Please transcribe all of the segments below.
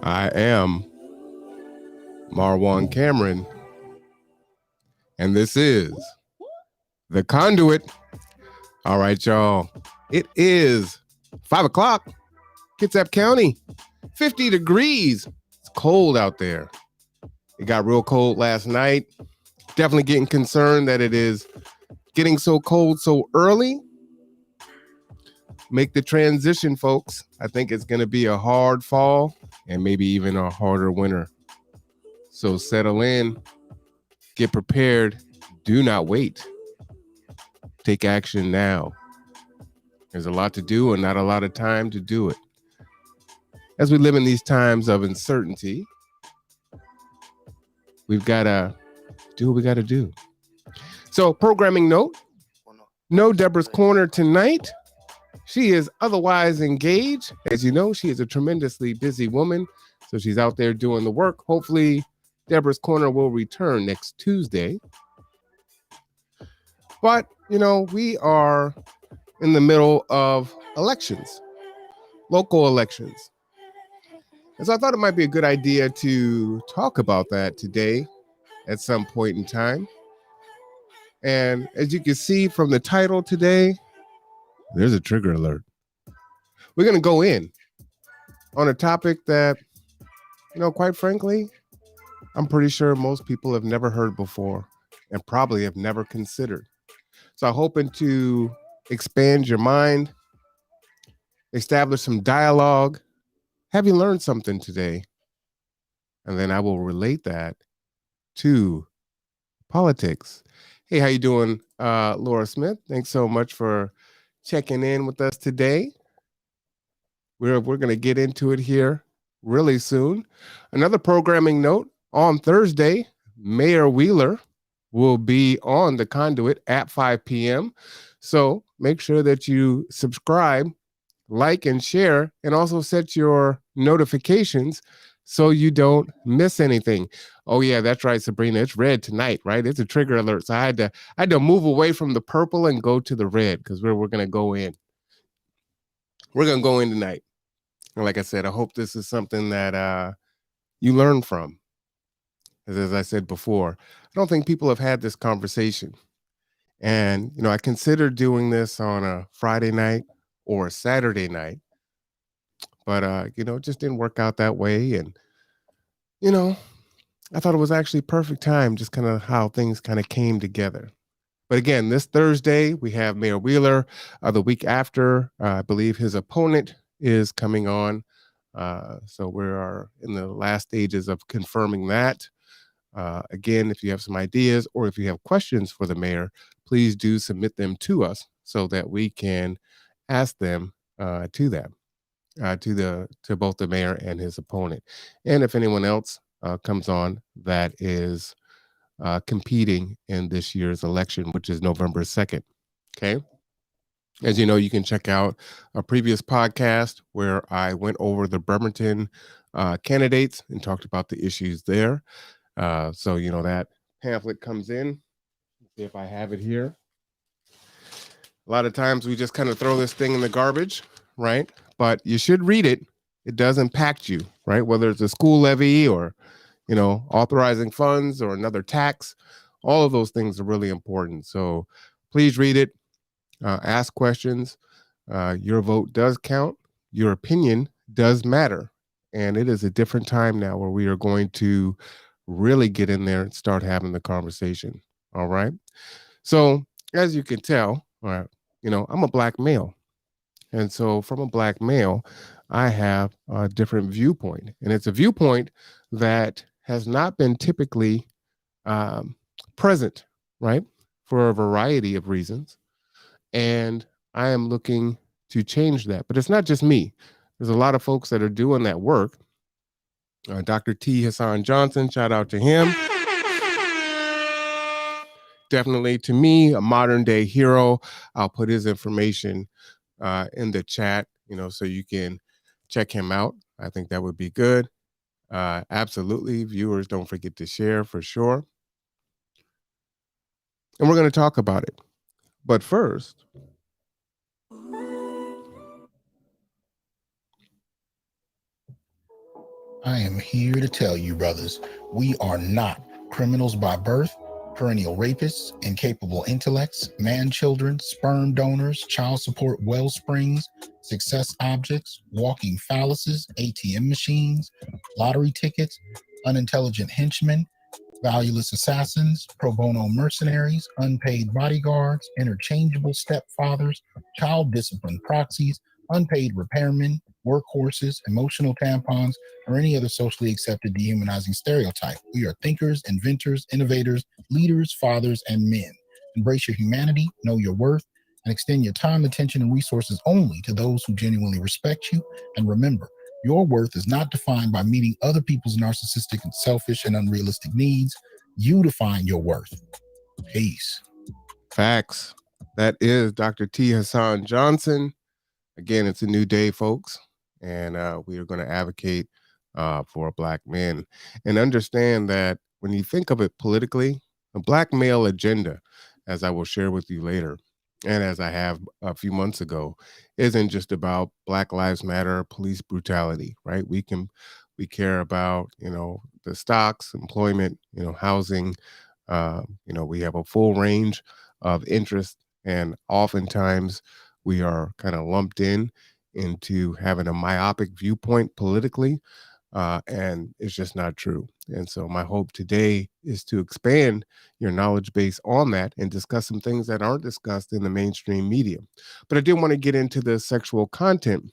I am Marwan Cameron, and this is the Conduit. All right, y'all. It is 5 o'clock, Kitsap County, 50 degrees. It's cold out there. It got real cold last night. Definitely getting concerned that it is getting so cold so early. Make the transition, folks. I think it's going to be a hard fall and maybe even a harder winter. So settle in, get prepared, do not wait. Take action now. There's a lot to do and not a lot of time to do it. As we live in these times of uncertainty, we've got to do what we got to do. So, programming note, no Deborah's Corner tonight. She is otherwise engaged. As you know, she is a tremendously busy woman, so she's out there doing the work. Hopefully, Deborah's Corner will return next Tuesday. But, we are in the middle of elections, local elections. And so I thought it might be a good idea to talk about that today at some point in time. And as you can see from the title today, there's a trigger alert. We're going to go in on a topic that, quite frankly, I'm pretty sure most people have never heard before and probably have never considered. So I'm hoping to expand your mind, establish some dialogue. Have you learned something today? And then I will relate that to politics. Hey, how you doing, Laura Smith? Thanks so much for checking in with us today. We're going to get into it here really soon. Another programming note, on Thursday, Mayor Wheeler will be on the Conduit at 5 p.m. So make sure that you subscribe, like, and share, and also set your notifications so you don't miss anything. Oh yeah, that's right, Sabrina. It's red tonight, right? It's a trigger alert. So I had to move away from the purple and go to the red because we're gonna go in. We're gonna go in tonight. And like I said, I hope this is something that you learn from. As I said before, I don't think people have had this conversation. And I considered doing this on a Friday night or a Saturday night, but it just didn't work out that way. And I thought it was actually perfect time, just kind of how things kind of came together. But again, this Thursday, we have Mayor Wheeler. The week after, I believe his opponent is coming on. So we are in the last stages of confirming that. Again, if you have some ideas or if you have questions for the mayor, please do submit them to us so that we can ask them to both the mayor and his opponent. And if anyone else comes on that is competing in this year's election, which is November 2nd. Okay. As you know, you can check out a previous podcast where I went over the Bremerton candidates and talked about the issues there. So, that pamphlet comes in. Let's see if I have it here. A lot of times we just kind of throw this thing in the garbage, right? But you should read it. It does impact you, right? Whether it's a school levy or, authorizing funds or another tax, all of those things are really important. So please read it, ask questions. Your vote does count. Your opinion does matter. And it is a different time now where we are going to really get in there and start having the conversation. All right. So as you can tell, I'm a Black male. And so from a Black male, I have a different viewpoint. And it's a viewpoint that has not been typically present, right, for a variety of reasons. And I am looking to change that. But it's not just me. There's a lot of folks that are doing that work. Dr. T. Hasan Johnson, shout out to him. Definitely, to me, a modern day hero. I'll put his information in the chat, so you can check him out. I think that would be good. Absolutely. Viewers, don't forget to share for sure. And we're going to talk about it. But first, I am here to tell you, brothers, we are not criminals by birth, perennial rapists, incapable intellects, man-children, sperm donors, child support wellsprings, success objects, walking phalluses, ATM machines, lottery tickets, unintelligent henchmen, valueless assassins, pro bono mercenaries, unpaid bodyguards, interchangeable stepfathers, child discipline proxies, unpaid repairmen, workhorses, emotional tampons, or any other socially accepted dehumanizing stereotype. We are thinkers, inventors, innovators, leaders, fathers, and men. Embrace your humanity, know your worth, and extend your time, attention, and resources only to those who genuinely respect you. And remember, your worth is not defined by meeting other people's narcissistic and selfish and unrealistic needs. You define your worth. Peace. Facts. That is Dr. T. Hasan Johnson. Again, it's a new day, folks, and we are going to advocate for Black men and understand that when you think of it politically, the Black male agenda, as I will share with you later, and as I have a few months ago, isn't just about Black Lives Matter, police brutality, right? We care about the stocks, employment, housing. We have a full range of interest, and oftentimes we are kind of lumped into having a myopic viewpoint politically, and it's just not true. And so my hope today is to expand your knowledge base on that and discuss some things that aren't discussed in the mainstream media. But I did want to get into the sexual content.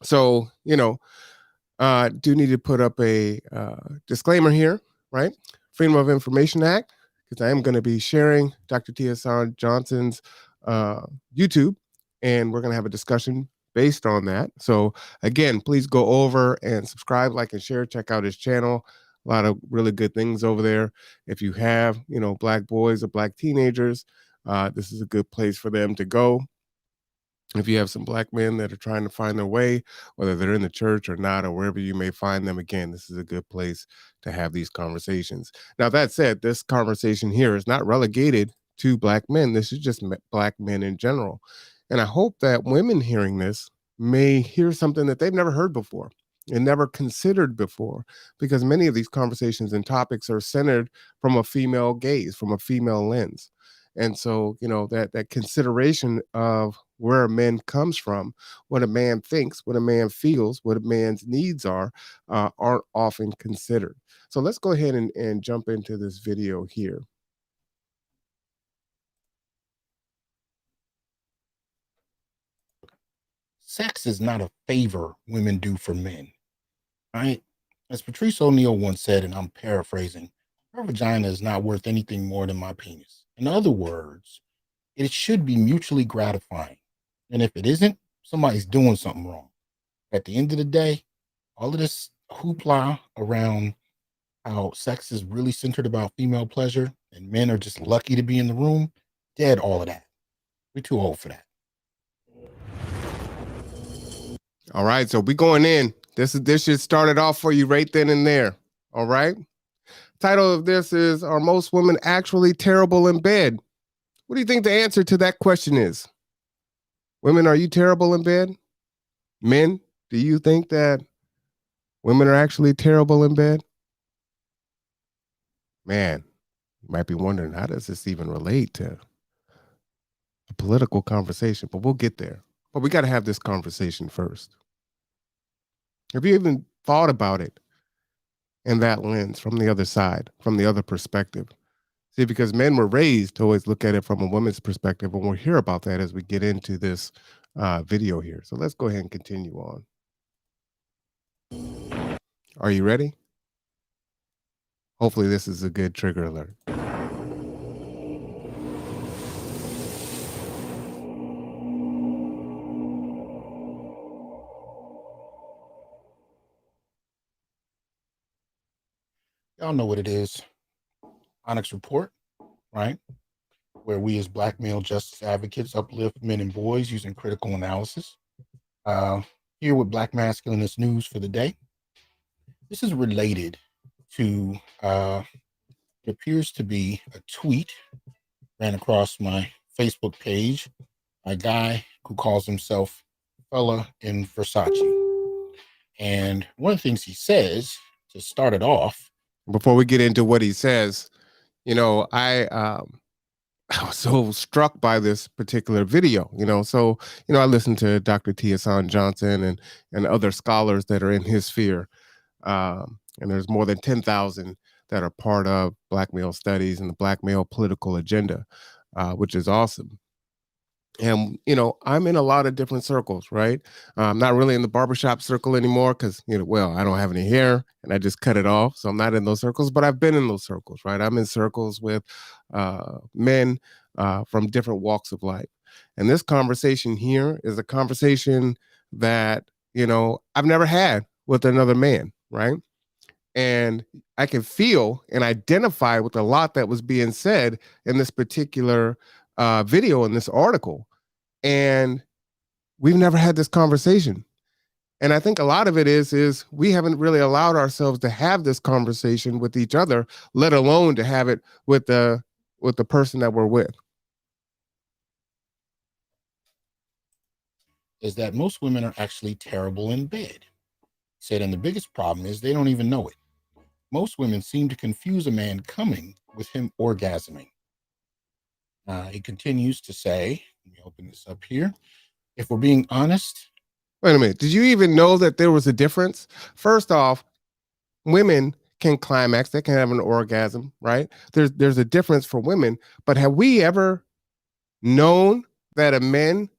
So, do need to put up a disclaimer here, right? Freedom of Information Act, because I am going to be sharing Dr. T. Hasan Johnson's uh, YouTube, and we're going to have a discussion based on that. So, again, please go over and subscribe, like, and share. Check out his channel. A lot of really good things over there. If you have, Black boys or Black teenagers, this is a good place for them to go. If you have some Black men that are trying to find their way, whether they're in the church or not, or wherever you may find them, again, this is a good place to have these conversations. Now, that said, this conversation here is not relegated to Black men. This is just Black men in general. And I hope that women hearing this may hear something that they've never heard before and never considered before, because many of these conversations and topics are centered from a female gaze, from a female lens. And so, that consideration of where a man comes from, what a man thinks, what a man feels, what a man's needs aren't often considered. So let's go ahead and jump into this video here. Sex is not a favor women do for men, right? As Patrice O'Neill once said, and I'm paraphrasing, her vagina is not worth anything more than my penis. In other words, it should be mutually gratifying. And if it isn't, somebody's doing something wrong. At the end of the day, all of this hoopla around how sex is really centered about female pleasure and men are just lucky to be in the room, dead all of that. We're too old for that. All right, so we going in. This should start it off for you right then and there. All right. Title of this is, are most women actually terrible in bed? What do you think the answer to that question is? Women, are you terrible in bed? Men, do you think that women are actually terrible in bed? Man, you might be wondering, how does this even relate to a political conversation? But we'll get there. But we got to have this conversation first. Have you even thought about it in that lens, from the other side, from the other perspective? See, because men were raised to always look at it from a woman's perspective, and we'll hear about that as we get into this video here. So let's go ahead and continue on. Are you ready? Hopefully this is a good trigger alert. Y'all know what it is. Onyx Report, right? Where we as Black male justice advocates uplift men and boys using critical analysis. Here with Black Masculinist News for the day. This is related to, it appears to be a tweet ran across my Facebook page, a guy who calls himself Fella in Versace. And one of the things he says to start it off, Before we get into what he says, I was so struck by this particular video. So I listened to Dr. T. Hasan Johnson and other scholars that are in his sphere, and there's more than 10,000 that are part of Black male studies and the Black male political agenda, which is awesome. And I'm in a lot of different circles, right? I'm not really in the barbershop circle anymore because well, I don't have any hair and I just cut it off, so I'm not in those circles. But I've been in those circles, right? I'm in circles with men from different walks of life, and this conversation here is a conversation that I've never had with another man, right? And I can feel and identify with a lot that was being said in this particular video in this article, and we've never had this conversation. And I think a lot of it is we haven't really allowed ourselves to have this conversation with each other, let alone to have it with the person that we're with. is that most women are actually terrible in bed. He said, and the biggest problem is they don't even know it. Most women seem to confuse a man coming with him orgasming. He continues to say, let me open this up here. If we're being honest. Wait a minute. Did you even know that there was a difference? First off, women can climax, they can have an orgasm, right? There's a difference for women, but have we ever known that a men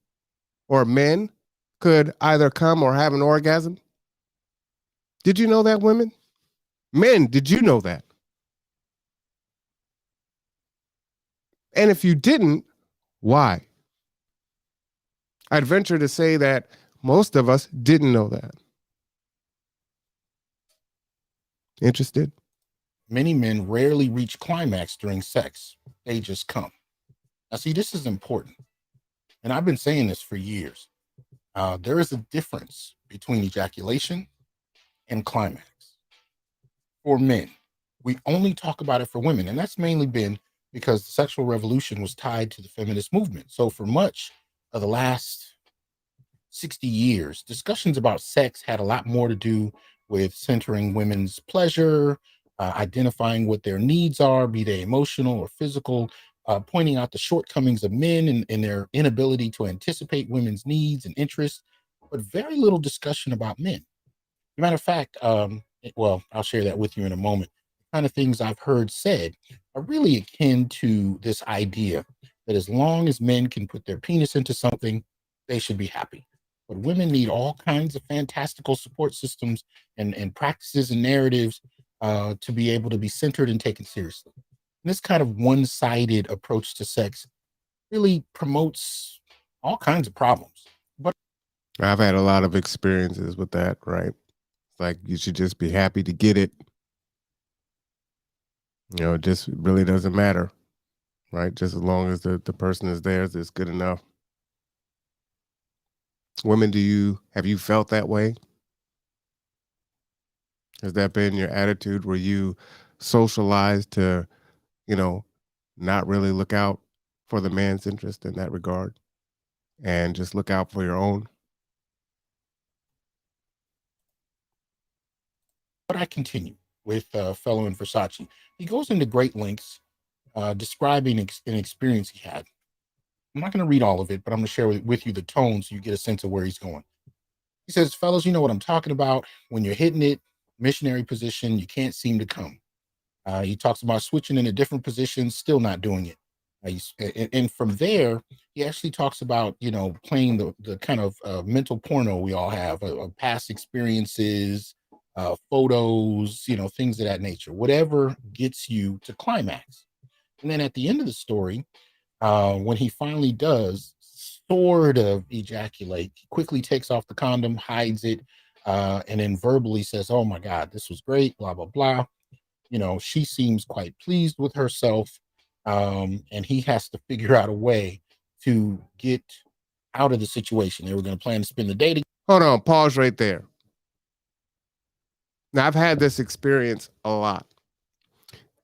could either come or have an orgasm? Did you know that, women? Men, did you know that? And if you didn't, why? I'd venture to say that most of us didn't know that. Interested? Many men rarely reach climax during sex. They just come. Now, see, this is important. And I've been saying this for years. There is a difference between ejaculation and climax. For men, we only talk about it for women. And that's mainly been because the sexual revolution was tied to the feminist movement. So for much of the last 60 years, discussions about sex had a lot more to do with centering women's pleasure, identifying what their needs are, be they emotional or physical, pointing out the shortcomings of men and their inability to anticipate women's needs and interests, but very little discussion about men. As a matter of fact, well, I'll share that with you in a moment. The kind of things I've heard said are really akin to this idea that as long as men can put their penis into something, they should be happy. But women need all kinds of fantastical support systems and practices and narratives to be able to be centered and taken seriously. And this kind of one-sided approach to sex really promotes all kinds of problems. But I've had a lot of experiences with that, right? Like you should just be happy to get it. It just really doesn't matter, right? Just as long as the person is there, it's good enough. Women, have you felt that way? Has that been your attitude where you socialized to, not really look out for the man's interest in that regard and just look out for your own? I continue with fellow in Versace. He goes into great lengths describing an experience he had. I'm not going to read all of it, but I'm going to share with you the tone so you get a sense of where he's going. He says, fellas, you know what I'm talking about. When you're hitting it, missionary position, you can't seem to come. He talks about switching into different positions, still not doing it. And from there, he actually talks about, playing the kind of mental porno we all have, past experiences, photos, things of that nature, whatever gets you to climax. And then at the end of the story, when he finally does sort of ejaculate, he quickly takes off the condom, hides it, and then verbally says, oh my God, this was great, blah, blah, blah. She seems quite pleased with herself. And he has to figure out a way to get out of the situation. They were going to plan to spend the day together. Hold on, pause right there. Now, I've had this experience a lot.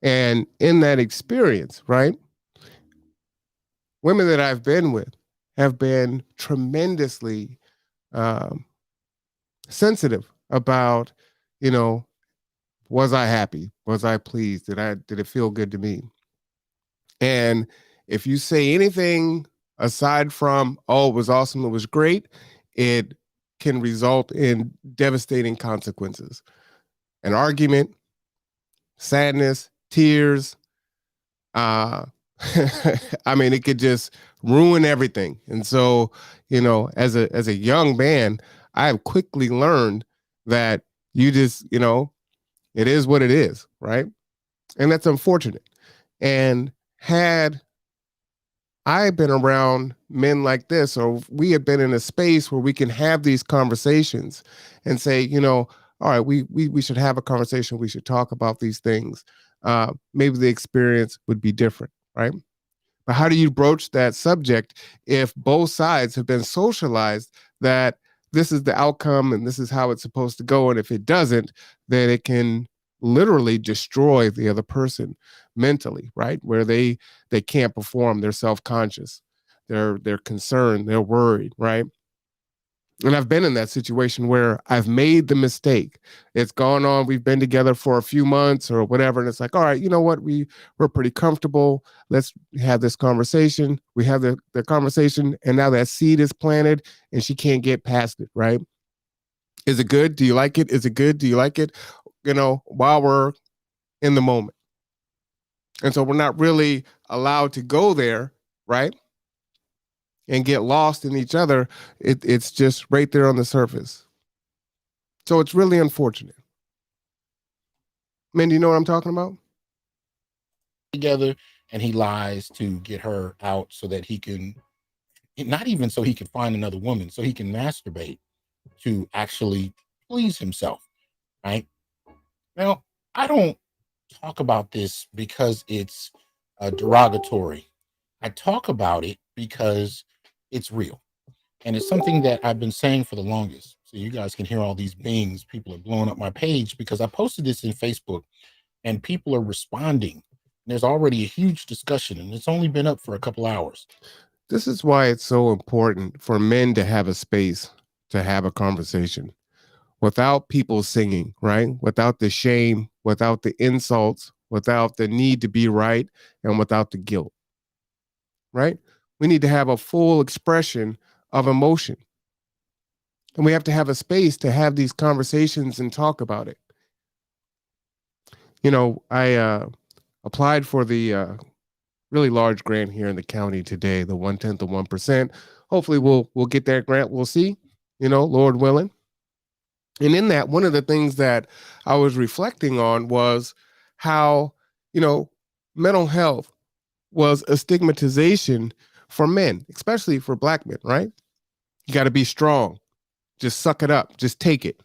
And in that experience, right, women that I've been with have been tremendously sensitive about, you know, was I happy? Was I pleased? Did it feel good to me? And if you say anything aside from, oh, it was awesome, it was great, it can result in devastating consequences. An argument, sadness, tears, uh I mean, it could just ruin everything. And so, as a young man, I have quickly learned that you just, it is what it is, right? And that's unfortunate. And had I've been around men like this, or we have been in a space where we can have these conversations and say, all right, we should have a conversation. We should talk about these things. Maybe the experience would be different, right? But how do you broach that subject if both sides have been socialized that this is the outcome and this is how it's supposed to go? And if it doesn't, then it can literally destroy the other person mentally, right? Where they can't perform, they're self-conscious, they're concerned, they're worried, right? And I've been in that situation where I've made the mistake. It's gone on. We've been together for a few months or whatever. And it's like, all right, you know what? We're pretty comfortable. Let's have this conversation. We have the conversation. And now that seed is planted and she can't get past it, right? Is it good? Do you like it? Is it good? Do you like it? While we're in the moment. And so we're not really allowed to go there, right? And get lost in each other. It's just right there on the surface. So it's really unfortunate. Man, do you know what I'm talking about? Together, and he lies to get her out so that he can, not even so he can find another woman, so he can masturbate to actually please himself, right? Now, I don't talk about this because it's derogatory. I talk about it because it's real. And it's something that I've been saying for the longest. So you guys can hear all these bings. People are blowing up my page because I posted this in Facebook and people are responding. There's already a huge discussion and it's only been up for a couple hours. This is why it's so important for men to have a space to have a conversation without people singing, right? Without the shame, without the insults, without the need to be right, and without the guilt, right? We need to have a full expression of emotion. And we have to have a space to have these conversations and talk about it. I applied for the really large grant here in the county today, the 1/10 of 1%. Hopefully we'll get that grant. We'll see, Lord willing. And in that, one of the things that I was reflecting on was how, mental health was a stigmatization for men, especially for Black men, right? You got to be strong. Just suck it up. Just take it.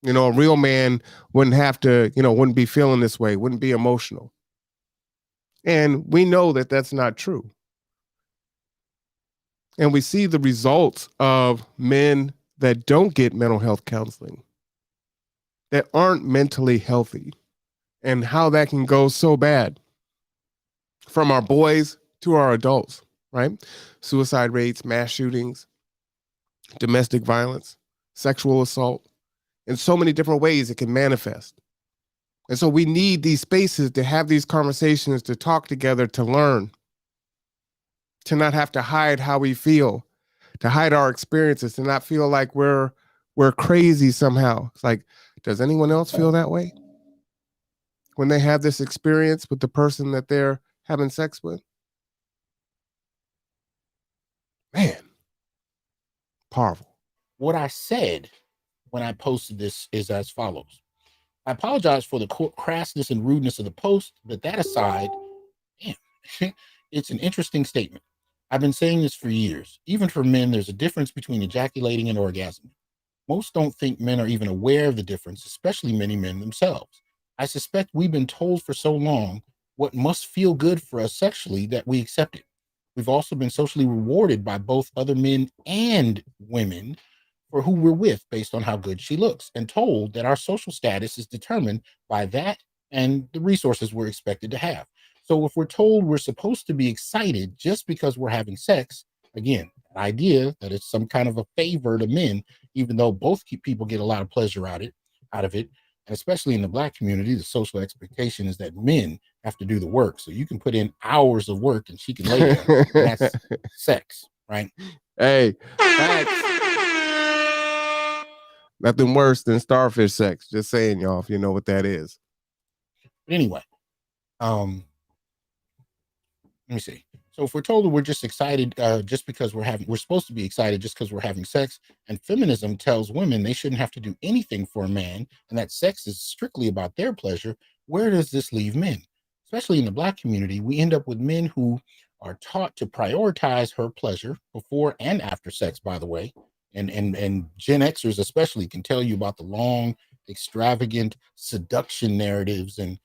A real man wouldn't have to, wouldn't be feeling this way, wouldn't be emotional. And we know that that's not true. And we see the results of men that don't get mental health counseling, that aren't mentally healthy, and how that can go so bad from our boys to our adults, right? Suicide rates, mass shootings, domestic violence, sexual assault, in so many different ways it can manifest. And so we need these spaces to have these conversations, to talk together, to learn, to not have to hide how we feel, to hide our experiences, to not feel like we're crazy somehow. It's like, does anyone else feel that way when they have this experience with the person that they're having sex with? Man, powerful. What I said when I posted this is as follows. I apologize for the crassness and rudeness of the post, but that aside, damn, it's an interesting statement. I've been saying this for years. Even for men, there's a difference between ejaculating and orgasming. Most don't think men are even aware of the difference, especially many men themselves. I suspect we've been told for so long what must feel good for us sexually that we accept it. We've also been socially rewarded by both other men and women for who we're with based on how good she looks, and told that our social status is determined by that and the resources we're expected to have. So if we're told we're supposed to be excited just because we're having sex, again, an idea that it's some kind of a favor to men, even though both people get a lot of pleasure out of it, out of it. And especially in the Black community, the social expectation is that men have to do the work. So you can put in hours of work and she can lay there, and that's sex, right? Hey, facts. Nothing worse than starfish sex. Just saying, y'all, if you know what that is. But anyway, let me see. So if we're told that we're just excited just because we're supposed to be excited just because we're having sex, and feminism tells women they shouldn't have to do anything for a man, and that sex is strictly about their pleasure, where does this leave men? Especially in the Black community, we end up with men who are taught to prioritize her pleasure before and after sex, by the way. And Gen Xers especially can tell you about the long, extravagant seduction narratives and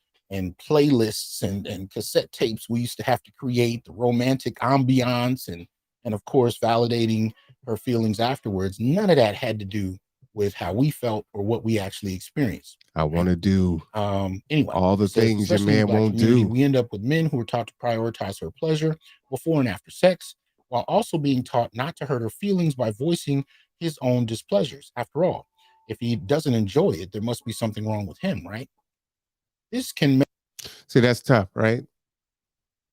playlists and cassette tapes we used to have to create, the romantic ambiance, and of course validating her feelings afterwards. None of that had to do with how we felt or what we actually experienced. I want to do anyway, all the things your man won't do. We end up with men who are taught to prioritize her pleasure before and after sex, while also being taught not to hurt her feelings by voicing his own displeasures. After all, if he doesn't enjoy it, there must be something wrong with him, right? This can see, that's tough, right?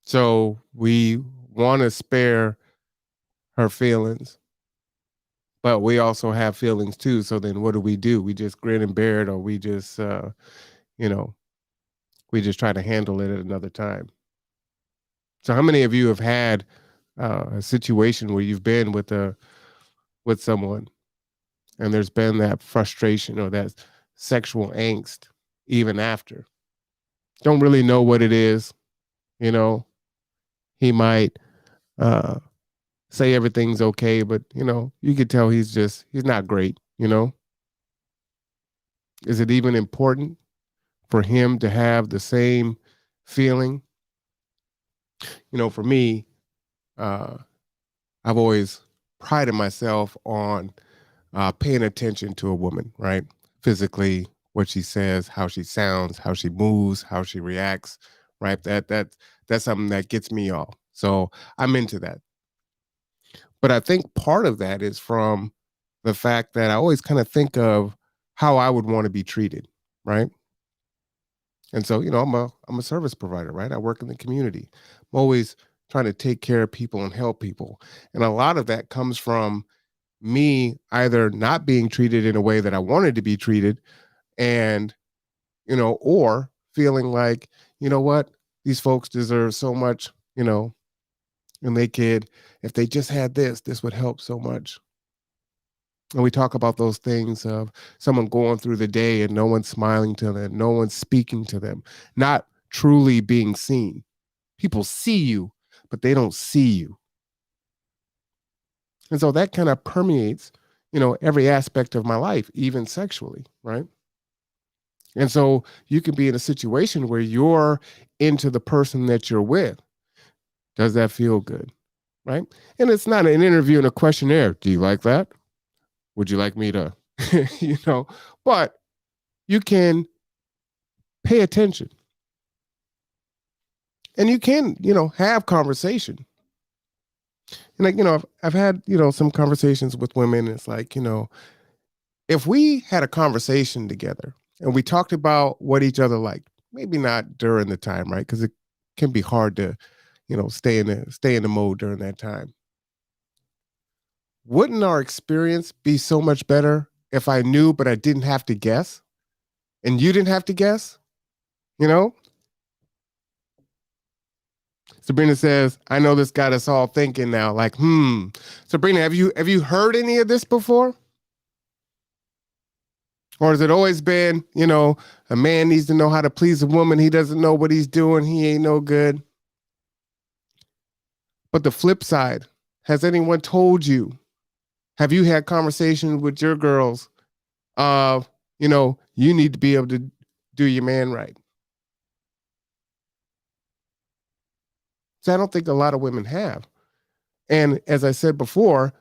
So we want to spare her feelings, but we also have feelings too. So then what do? We just grin and bear it, or we just you know, we just try to handle it at another time. So how many of you have had a situation where you've been with someone and there's been that frustration or that sexual angst even after? Don't really know what it is, you know. He might say everything's okay, but you could tell he's not great, Is it even important for him to have the same feeling? For me, I've always prided myself on paying attention to a woman, right? Physically, what she says, how she sounds, how she moves, how she reacts, right? That's something that gets me off. So I'm into that. But I think part of that is from the fact that I always kind of think of how I would want to be treated, right? And so, I'm a service provider, right? I work in the community. I'm always trying to take care of people and help people. And a lot of that comes from me either not being treated in a way that I wanted to be treated, and or feeling like, what, these folks deserve so much, and they could, if they just had this would help so much. And we talk about those things of someone going through the day and no one's smiling to them, no one's speaking to them, not truly being seen. People see you, but they don't see you. And so that kind of permeates, every aspect of my life, even sexually, right? And so you can be in a situation where you're into the person that you're with. Does that feel good? Right? And it's not an interview and a questionnaire. Do you like that? Would you like me to, but you can pay attention. And you can, have conversation. And I've had, some conversations with women. It's like, if we had a conversation together and we talked about what each other liked, maybe not during the time, right? Because it can be hard to, stay in the mode during that time. Wouldn't our experience be so much better if I knew, but I didn't have to guess? And you didn't have to guess? Sabrina says, I know this got us all thinking now, like, Sabrina, have you heard any of this before? Or has it always been, a man needs to know how to please a woman. He doesn't know what he's doing. He ain't no good. But the flip side, has anyone told you? Have you had conversations with your girls of, you need to be able to do your man right? So I don't think a lot of women have. And as I said before,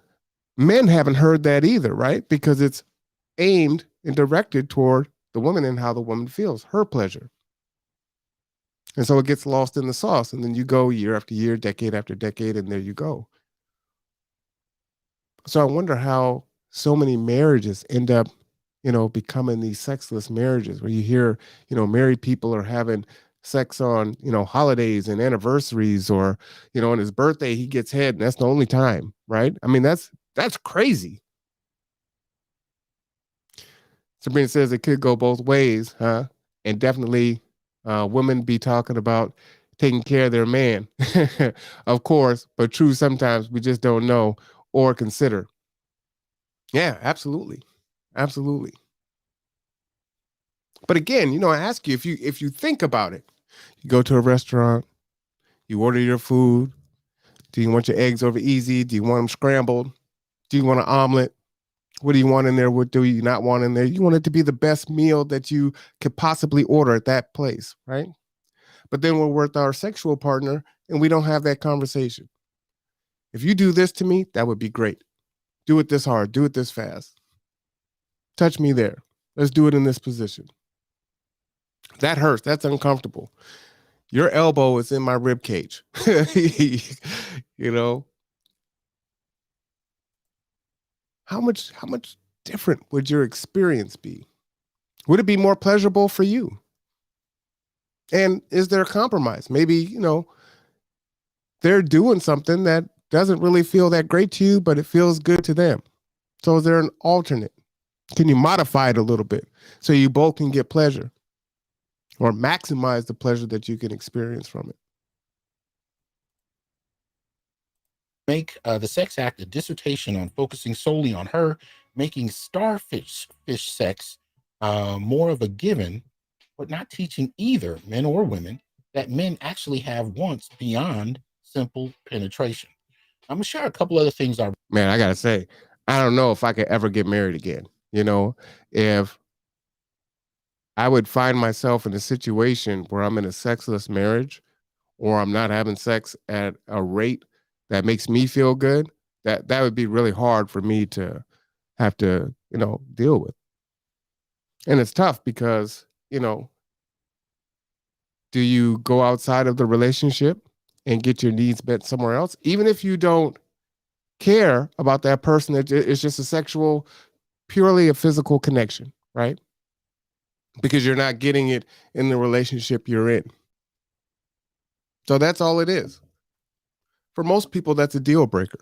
men haven't heard that either, right? Because it's aimed and directed toward the woman and how the woman feels, her pleasure. And so it gets lost in the sauce. And then you go year after year, decade after decade, and there you go. So I wonder how so many marriages end up, becoming these sexless marriages where you hear, married people are having sex on, holidays and anniversaries, or, on his birthday, he gets head and that's the only time, right? I mean, that's crazy. Sabrina says it could go both ways, huh? And definitely women be talking about taking care of their man, of course, but true, sometimes we just don't know or consider. Yeah, absolutely. Absolutely. But again, I ask you, if you think about it, you go to a restaurant, you order your food. Do you want your eggs over easy? Do you want them scrambled? Do you want an omelet? What do you want in there? What do you not want in there? You want it to be the best meal that you could possibly order at that place, right? But then we're with our sexual partner and we don't have that conversation. If you do this to me, that would be great. Do it this hard. Do it this fast. Touch me there. Let's do it in this position. That hurts. That's uncomfortable. Your elbow is in my rib cage. you know, how much different would your experience be? Would it be more pleasurable for you? And is there a compromise? Maybe, they're doing something that doesn't really feel that great to you, but it feels good to them. So is there an alternate? Can you modify it a little bit so you both can get pleasure or maximize the pleasure that you can experience from it? Make the sex act a dissertation on focusing solely on her, making starfish sex more of a given, but not teaching either men or women that men actually have wants beyond simple penetration. I'm gonna share a couple other things. Man, I gotta say, I don't know if I could ever get married again. If I would find myself in a situation where I'm in a sexless marriage or I'm not having sex at a rate that makes me feel good, that would be really hard for me to have to, deal with. And it's tough because, do you go outside of the relationship and get your needs met somewhere else? Even if you don't care about that person, it's just a sexual, purely a physical connection, right? Because you're not getting it in the relationship you're in. So that's all it is. For most people, that's a deal breaker.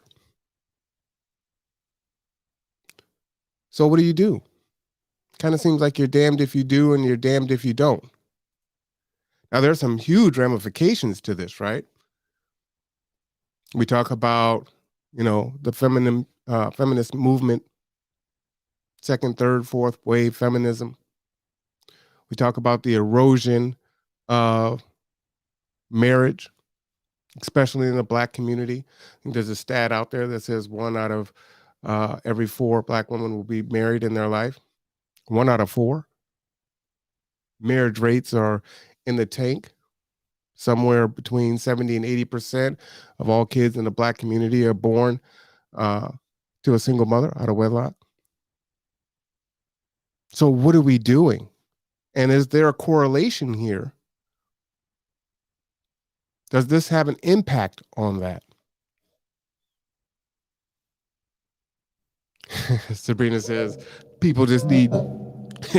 So what do you do? Kind of seems like you're damned if you do and you're damned if you don't. Now, there's some huge ramifications to this, right? We talk about, the feminist movement, second, third, fourth wave feminism. We talk about the erosion of marriage, especially in the Black community. I think there's a stat out there that says 1 out of every 4 Black women will be married in their life. 1 out of 4. Marriage rates are in the tank. Somewhere between 70 and 80% of all kids in the Black community are born to a single mother out of wedlock. So what are we doing? And is there a correlation here? Does this have an impact on that? Sabrina says, people just need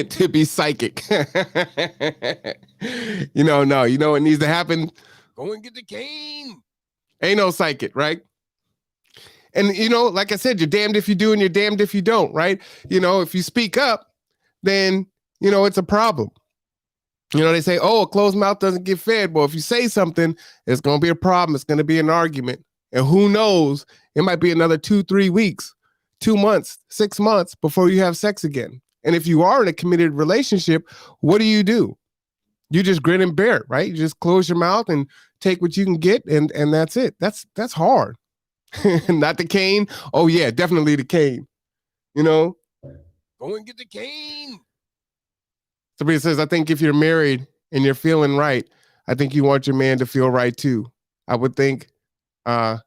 to be psychic. No, you know what needs to happen? Go and get the cane. Ain't no psychic, right? And, like I said, you're damned if you do and you're damned if you don't, right? If you speak up, then, it's a problem. They say, oh, a closed mouth doesn't get fed. Well, if you say something, it's going to be a problem. It's going to be an argument. And who knows, it might be another 2-3 weeks, 2 months, 6 months before you have sex again. And if you are in a committed relationship, what do? You just grin and bear it, right? You just close your mouth and take what you can get, and that's it. That's hard. Not the cane. Oh yeah, definitely the cane. Go and get the cane. Sabrina says, I think if you're married and you're feeling right, I think you want your man to feel right too. I would think how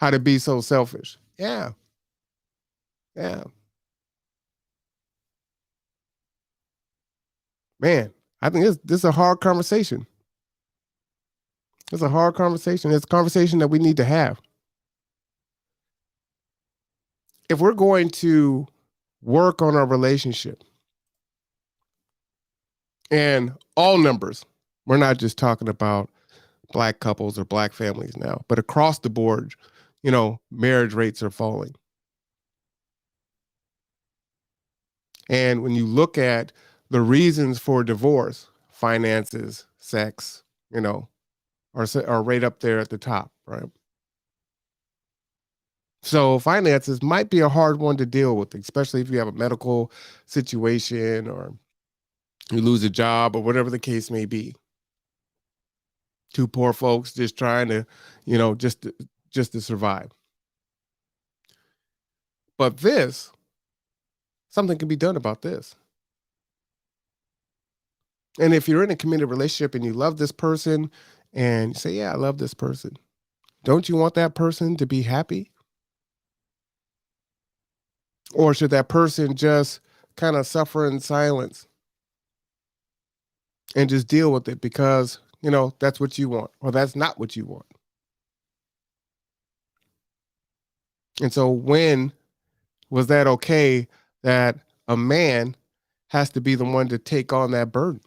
to be so selfish. Yeah. Yeah. Man, I think this is a hard conversation. It's a hard conversation. It's a conversation that we need to have. If we're going to work on our relationship. And all numbers. We're not just talking about black couples or black families now, but across the board, marriage rates are falling. And when you look at the reasons for divorce, finances, sex, are right up there at the top, right? So finances might be a hard one to deal with, especially if you have a medical situation or you lose a job or whatever the case may be. Two poor folks just trying to, just to survive. But something can be done about this. And if you're in a committed relationship and you love this person and you say, yeah, I love this person, don't you want that person to be happy? Or should that person just kind of suffer in silence and just deal with it because, that's what you want or that's not what you want? And so when was that okay that a man has to be the one to take on that burden?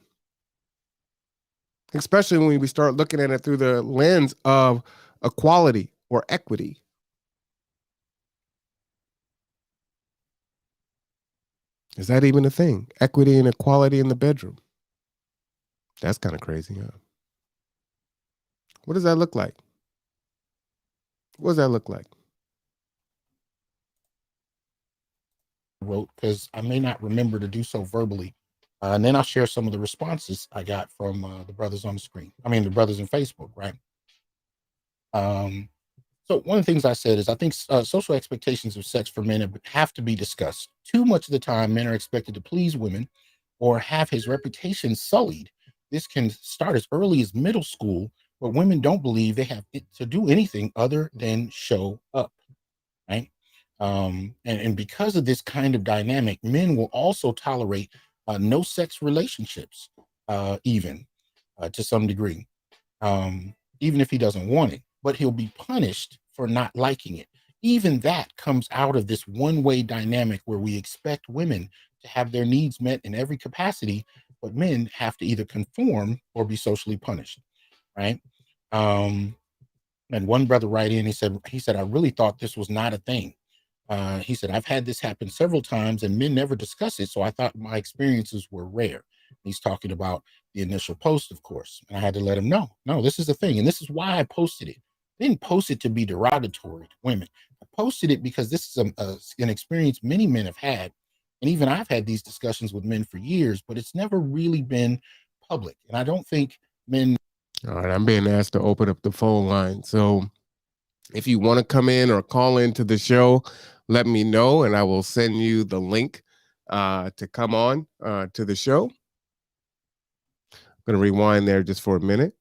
Especially when we start looking at it through the lens of equality or equity. Is that even a thing? Equity and equality in the bedroom. That's kind of crazy, huh? What does that look like? What does that look like? Wrote, because I may not remember to do so verbally. And then I'll share some of the responses I got from the brothers on the screen. I mean, the brothers in Facebook, right? So one of the things I said is I think social expectations of sex for men have to be discussed. Too much of the time, men are expected to please women or have his reputation sullied. This can start as early as middle school, but women don't believe they have to do anything other than show up, right? And because of this kind of dynamic, men will also tolerate no sex relationships, even to some degree, even if he doesn't want it, but he'll be punished for not liking it. Even that comes out of this one-way dynamic where we expect women to have their needs met in every capacity, but men have to either conform or be socially punished, right? Um, and one brother right in, he said, I really thought this was not a thing. He said, I've had this happen several times and men never discuss it. So I thought my experiences were rare. He's talking about the initial post, of course. And I had to let him know, no, this is the thing. And this is why I posted it. I didn't post it to be derogatory to women. I posted it because this is an experience many men have had. And even I've had these discussions with men for years, but it's never really been public. And I don't think men. All right, I'm being asked to open up the phone line. So if you want to come in or call into the show, let me know and I will send you the link to come on to the show. I'm going to rewind there just for a minute.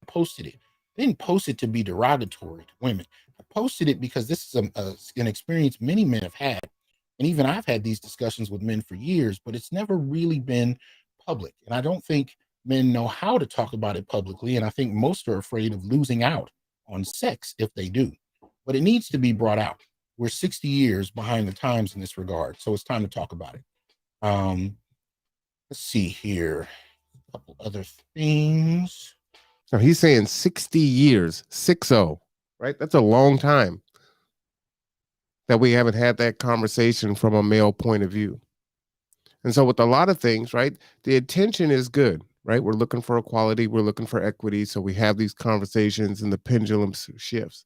Posted it. I didn't post it to be derogatory to women. I posted it because this is an experience many men have had. And even I've had these discussions with men for years, but it's never really been public. And I don't think men know how to talk about it publicly. And I think most are afraid of losing out on sex if they do. But it needs to be brought out. We're 60 years behind the times in this regard. So it's time to talk about it. Let's see here. A couple other things. Now he's saying 60 years, 60, right? That's a long time that we haven't had that conversation from a male point of view. And so with a lot of things, right, the intention is good, right? We're looking for equality, we're looking for equity. So we have these conversations and the pendulum shifts.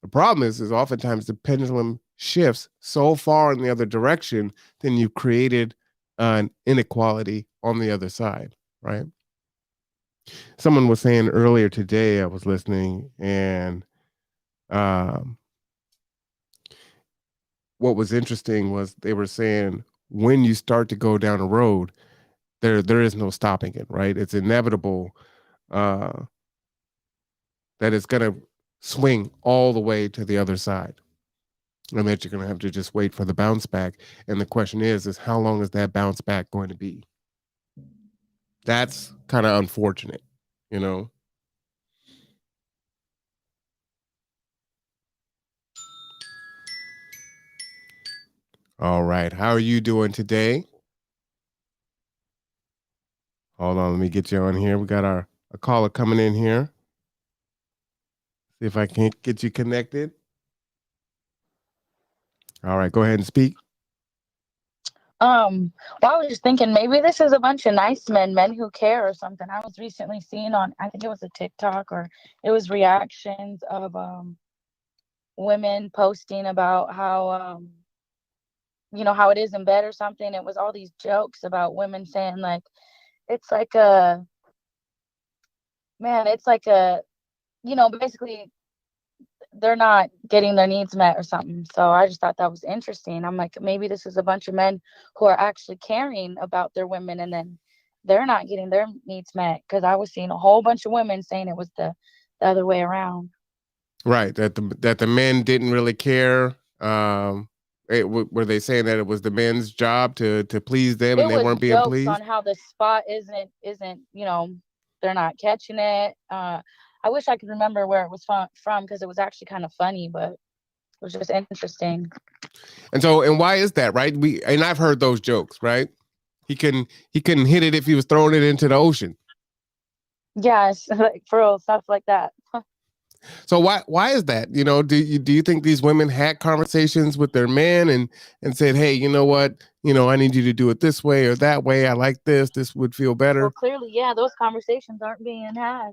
The problem is oftentimes the pendulum shifts so far in the other direction, then you've created an inequality on the other side, right? Someone was saying earlier today, I was listening, and what was interesting was they were saying when you start to go down a road, there is no stopping it, right? It's inevitable that it's going to swing all the way to the other side, and that you're going to have to just wait for the bounce back. And the question is how long is that bounce back going to be? That's kind of unfortunate, you know. All right. How are you doing today? Hold on, let me get you on here. We got a caller coming in here. See if I can't get you connected. All right, go ahead and speak. Well, I was just thinking maybe this is a bunch of nice men who care or something. I was recently seeing on, I think it was a TikTok or it was reactions of women posting about how how it is in bed or something. It was all these jokes about women saying like it's like a it's like a basically they're not getting their needs met or something. So I just thought that was interesting. I'm like, maybe this is a bunch of men who are actually caring about their women and then they're not getting their needs met. Because I was seeing a whole bunch of women saying it was the other way around. Right, that the men didn't really care. Were they saying that it was the men's job to please them and It they was weren't being jokes on pleased? how the spot isn't they're not catching it. I wish I could remember where it was from because it was actually kind of funny, but it was just interesting. And so, and why is that, right? I've heard those jokes, right? He couldn't hit it if he was throwing it into the ocean. Yes, like for real stuff like that. So why is that? Do you think these women had conversations with their men and said, hey, you know what? I need you to do it this way or that way. I like this. This would feel Well, better. clearly, yeah, those conversations aren't being had.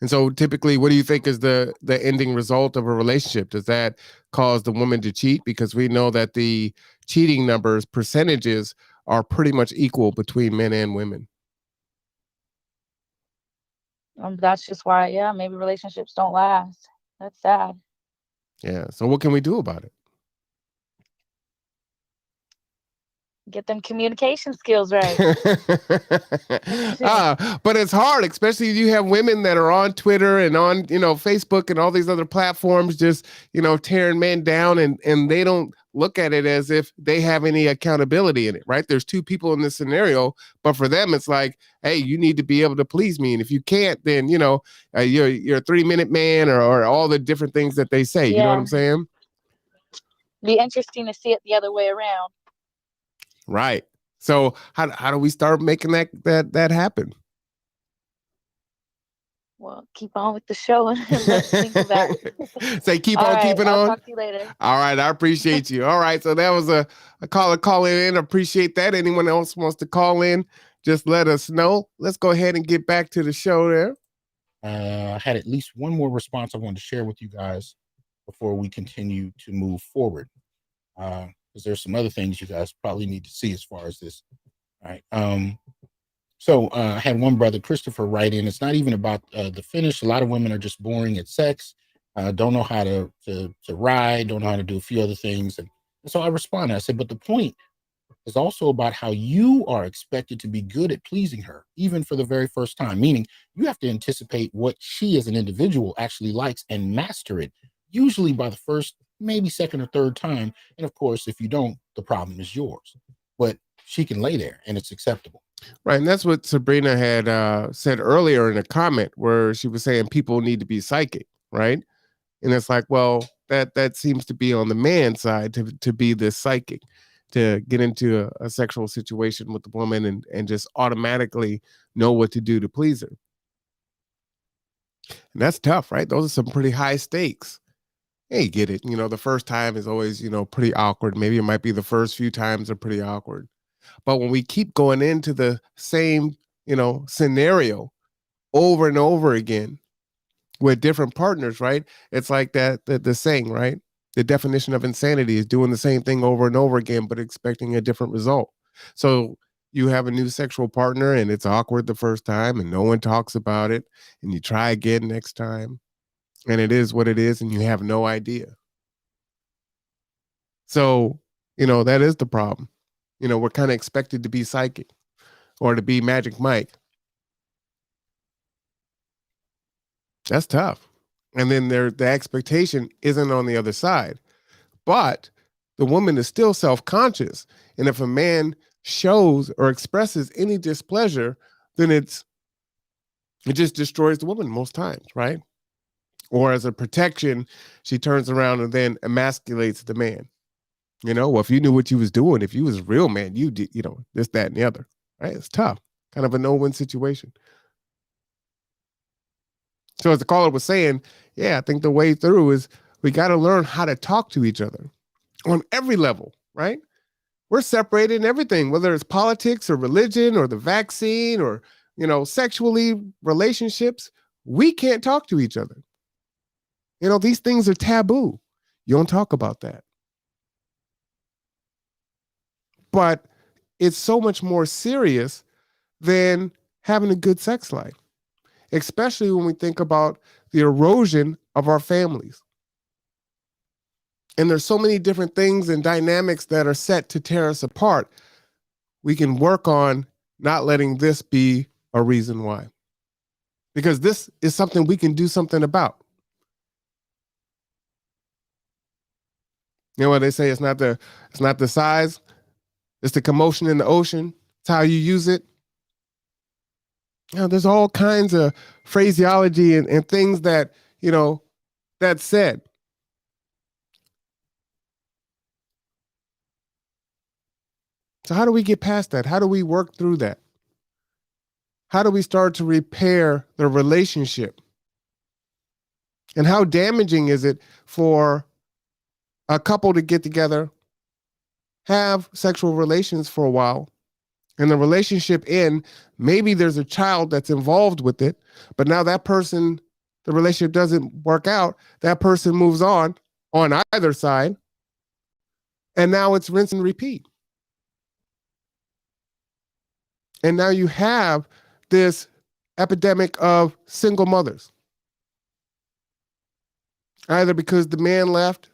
And so typically, what do you think is the ending result of a relationship? Does that cause the woman to cheat? Because we know that the cheating numbers, percentages are pretty much equal between men and women. That's just why, yeah, maybe relationships don't last. That's sad. Yeah. So what can we do about it? Get them communication skills right. But it's hard, especially if you have women that are on Twitter and on Facebook and all these other platforms, just tearing men down, and they don't look at it as if they have any accountability in it, right? There's two people in this scenario, but for them, it's like, hey, you need to be able to please me, and if you can't, then you're a 3 minute man or all the different things that they say. You know what Yeah, I'm saying? be interesting to see it the other way around. Right. So how do we start making that happen? Well, keep on with the show and let's think of that. Say keep All on right, keeping I'll on. talk to you later. All right, I appreciate you. All right, so that was a caller calling in. Appreciate that. Anyone else wants to call in, just let us know. Let's go ahead and get back to the show there. I had at least one more response I wanted to share with you guys before we continue to move forward. Because there's some other things you guys probably need to see as far as this. All right. So I had one brother, Christopher, write in. It's not even about the finish. A lot of women are just boring at sex, don't know how to ride, don't know how to do a few other things. And so I responded. I said, but the point is also about how you are expected to be good at pleasing her, even for the very first time, meaning you have to anticipate what she as an individual actually likes and master it, usually by the first, maybe second or third time. And of course, if you don't, the problem is yours. But she can lay there and it's acceptable. Right, and that's what Sabrina had said earlier in a comment where she was saying people need to be psychic, right? And it's like, well, that seems to be on the man side to be this psychic, to get into a sexual situation with the woman and just automatically know what to do to please her. And that's tough, right? Those are some pretty high stakes. Hey, get it. The first time is always, pretty awkward. Maybe it might be the first few times are pretty awkward. But when we keep going into the same, scenario over and over again with different partners, right? It's like the saying, right? The definition of insanity is doing the same thing over and over again, but expecting a different result. So you have a new sexual partner and it's awkward the first time and no one talks about it. And you try again next time and it is what it is and you have no idea. So, that is the problem. We're kind of expected to be psychic or to be Magic Mike. That's tough. And then the expectation isn't on the other side. But the woman is still self-conscious. And if a man shows or expresses any displeasure, then it just destroys the woman most times, right? Or as a protection, she turns around and then emasculates the man. Well, if you knew what you was doing, if you was a real man, you did, this, that, and the other, right? It's tough, kind of a no-win situation. So as the caller was saying, yeah, I think the way through is we got to learn how to talk to each other on every level, right? We're separated in everything, whether it's politics or religion or the vaccine or, sexually relationships. We can't talk to each other. These things are taboo. You don't talk about that. But it's so much more serious than having a good sex life, especially when we think about the erosion of our families. And there's so many different things and dynamics that are set to tear us apart. We can work on not letting this be a reason why. Because this is something we can do something about. You know what they say? It's not the size, it's the commotion in the ocean. It's how you use it. There's all kinds of phraseology and things that, that's said. So how do we get past that? How do we work through that? How do we start to repair the relationship? And how damaging is it for a couple to get together, have sexual relations for a while, and the relationship end, maybe there's a child that's involved with it, but now that person, the relationship doesn't work out, that person moves on either side, and now it's rinse and repeat. And now you have this epidemic of single mothers. Either because the man left,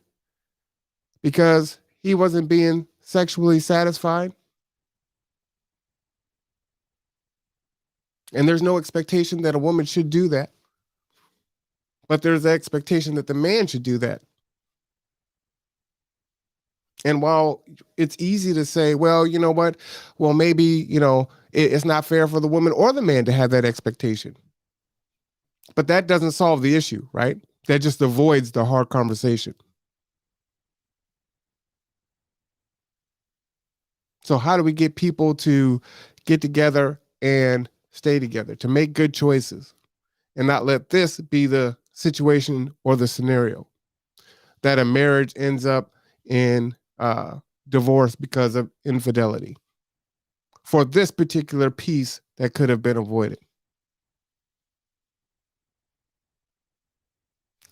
because he wasn't being sexually satisfied. And there's no expectation that a woman should do that. But there's the expectation that the man should do that. And while it's easy to say, well, you know what? Well, maybe, it's not fair for the woman or the man to have that expectation. But that doesn't solve the issue, right? That just avoids the hard conversation. So how do we get people to get together and stay together, to make good choices and not let this be the situation or the scenario that a marriage ends up in divorce because of infidelity for this particular piece that could have been avoided?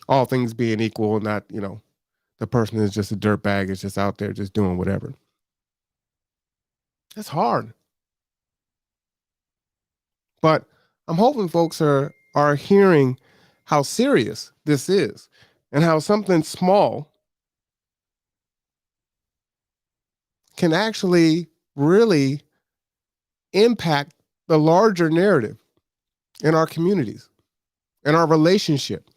All things being equal, not, the person is just a dirtbag, is just out there just doing whatever. It's hard. But I'm hoping folks are hearing how serious this is and how something small can actually really impact the larger narrative in our communities, in our relationship.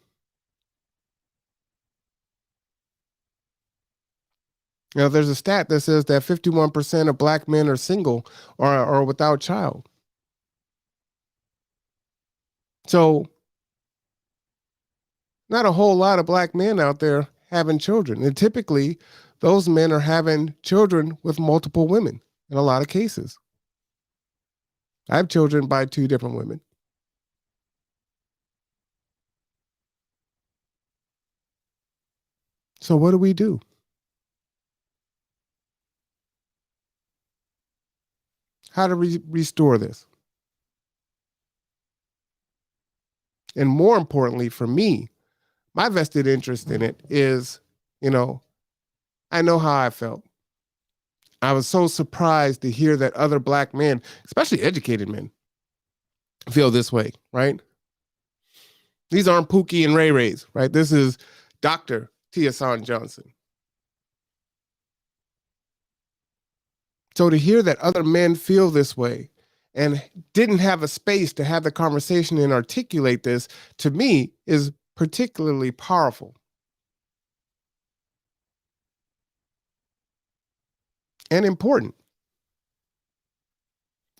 There's a stat that says that 51% of Black men are single or without child. So not a whole lot of Black men out there having children. And typically, those men are having children with multiple women in a lot of cases. I have children by 2 different women. So what do we do? How to restore this? And more importantly for me, my vested interest in it is, I know how I felt. I was so surprised to hear that other Black men, especially educated men, feel this way, right? These aren't Pookie and Ray Rays, right? This is Dr. Hasan Johnson. So to hear that other men feel this way and didn't have a space to have the conversation and articulate this, to me, is particularly powerful. And important.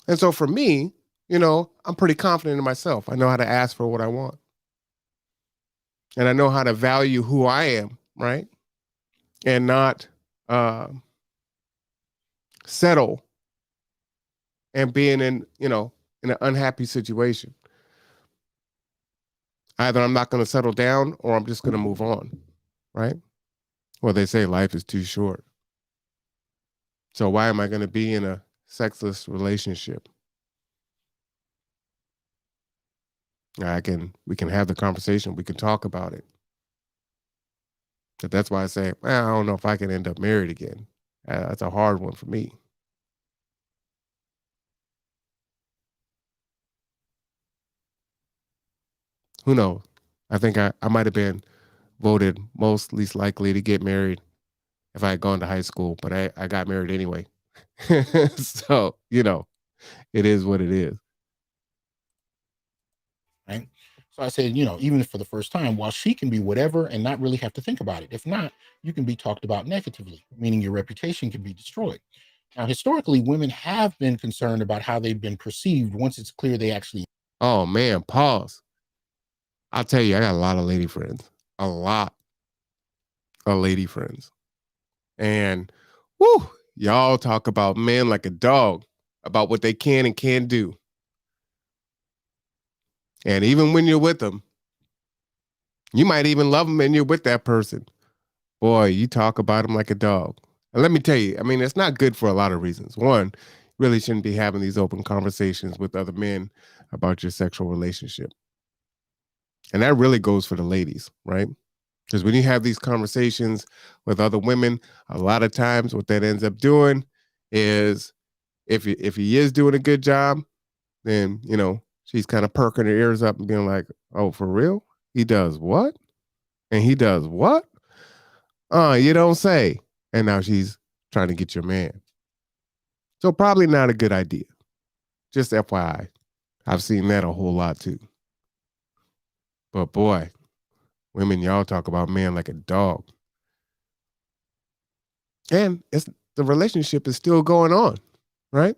And so for me, I'm pretty confident in myself. I know how to ask for what I want. And I know how to value who I am, right? And not settle and being in, in an unhappy situation. Either I'm not going to settle down or I'm just going to move on, right? Well, they say life is too short. So why am I going to be in a sexless relationship? We can have the conversation. We can talk about it. But that's why I say, well, I don't know if I can end up married again. That's a hard one for me. Who knows? I think I might have been voted most least likely to get married if I had gone to high school, but I got married anyway. So, it is what it is. Right. So I said, even for the first time, while she can be whatever and not really have to think about it. If not, you can be talked about negatively, meaning your reputation can be destroyed. Now, historically, women have been concerned about how they've been perceived once it's clear they actually. Oh man, pause. I'll tell you, I got a lot of lady friends. A lot of lady friends. And whoo, y'all talk about men like a dog, about what they can and can't do. And even when you're with them, you might even love them and you're with that person. Boy, you talk about them like a dog. And let me tell you, I mean, it's not good for a lot of reasons. One, you really shouldn't be having these open conversations with other men about your sexual relationship. And that really goes for the ladies, right? Because when you have these conversations with other women, a lot of times what that ends up doing is if he is doing a good job, then she's kind of perking her ears up and being like, "Oh, for real? He does what? And he does what? You don't say." And now she's trying to get your man. So probably not a good idea. Just FYI. I've seen that a whole lot too. But boy, women, y'all talk about men like a dog. And the relationship is still going on, right?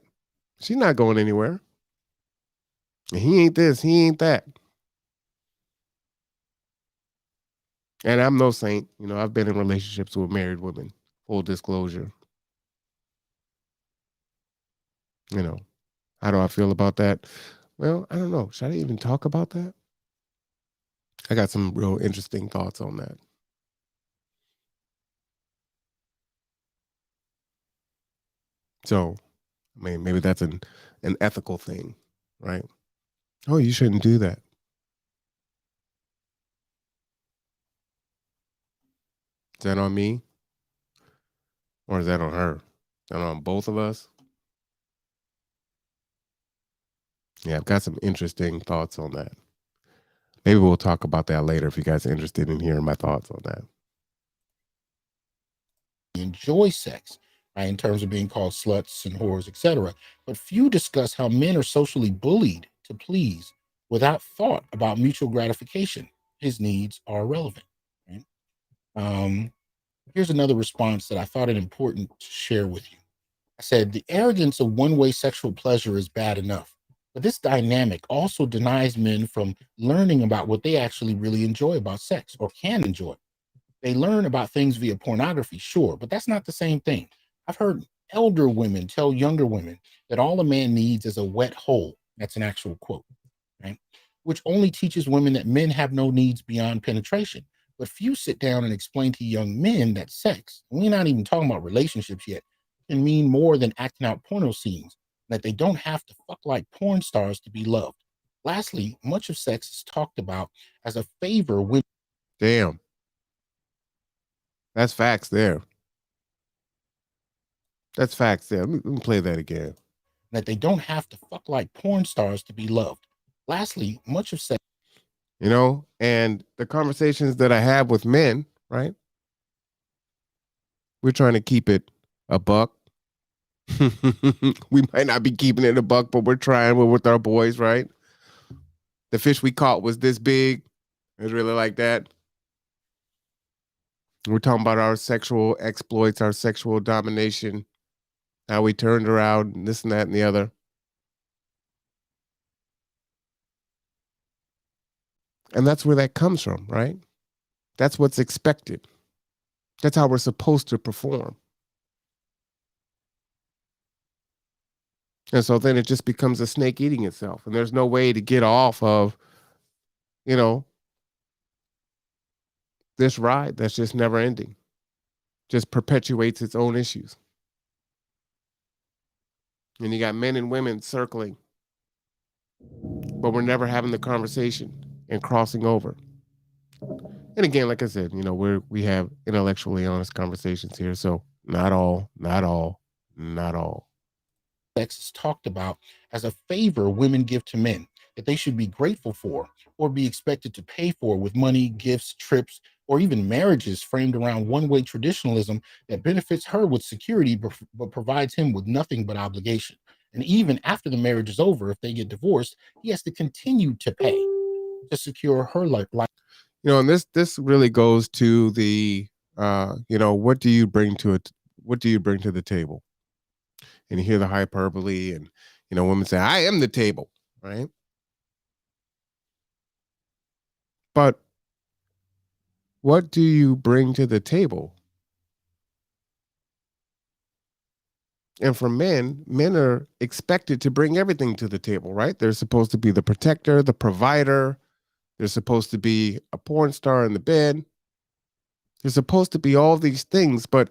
She's not going anywhere. And he ain't this, he ain't that. And I'm no saint. I've been in relationships with married women, full disclosure. How do I feel about that? Well, I don't know. Should I even talk about that? I got some real interesting thoughts on that. So, I mean, maybe that's an ethical thing, right? Oh, you shouldn't do that. Is that on me? Or is that on her? Is that on both of us? Yeah, I've got some interesting thoughts on that. Maybe we'll talk about that later if you guys are interested in hearing my thoughts on that. Enjoy sex, right, in terms of being called sluts and whores, etc. But few discuss how men are socially bullied to please without thought about mutual gratification. His needs are irrelevant. Right? Here's another response that I thought it important to share with you. I said, the arrogance of one-way sexual pleasure is bad enough, but this dynamic also denies men from learning about what they actually really enjoy about sex or can enjoy. They learn about things via pornography, sure, but that's not the same thing. I've heard elder women tell younger women that all a man needs is a wet hole. That's an actual quote, right? Which only teaches women that men have no needs beyond penetration. But few sit down and explain to young men that sex, and we're not even talking about relationships yet, can mean more than acting out porno scenes, that they don't have to fuck like porn stars to be loved. Lastly, much of sex is talked about as a favor when. Damn. That's facts there. That's facts there. Let me play that again. That they don't have to fuck like porn stars to be loved. Lastly, much of sex. And the conversations that I have with men, right? We're trying to keep it a buck. We might not be keeping it a buck, but we're trying. We're with our boys, right? The fish we caught was this big. It was really like that. We're talking about our sexual exploits, our sexual domination, how we turned around, and this and that and the other. And that's where that comes from, right? That's what's expected. That's how we're supposed to perform. And so then it just becomes a snake eating itself. And there's no way to get off of, you know, this ride that's just never ending, just perpetuates its own issues. And you got men and women circling, but we're never having the conversation and crossing over. And again, like I said, we have intellectually honest conversations here. So not all, not all, not all. Sex is talked about as a favor women give to men that they should be grateful for or be expected to pay for with money, gifts, trips, or even marriages framed around one-way traditionalism that benefits her with security but provides him with nothing but obligation. And even after the marriage is over, if they get divorced, he has to continue to pay to secure her life. And this really goes to the what do you bring to it? What do you bring to the table? And you hear the hyperbole, and women say, "I am the table," right? But what do you bring to the table? And for men are expected to bring everything to the table, right? They're supposed to be the protector, the provider. They're supposed to be a porn star in the bed. They're supposed to be all these things, but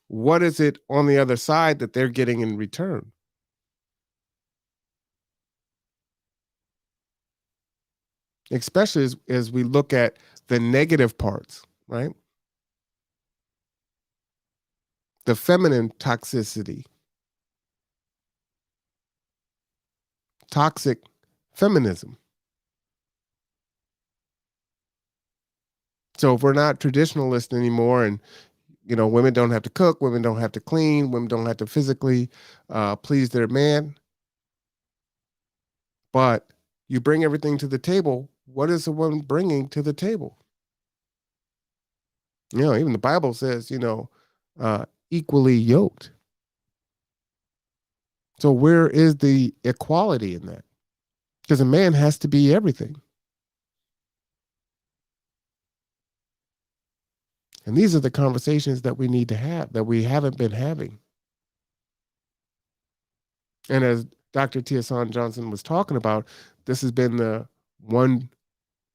what is it on the other side that they're getting in return? Especially as we look at the negative parts, right? The feminine toxicity, toxic feminism. So if we're not traditionalist anymore, and women don't have to cook, women don't have to clean, women don't have to physically please their man, but you bring everything to the table. What is the woman bringing to the table? Even the Bible says, equally yoked. So where is the equality in that? Because a man has to be everything. And these are the conversations that we need to have that we haven't been having. And as Dr. Hasan Johnson was talking about, this has been the one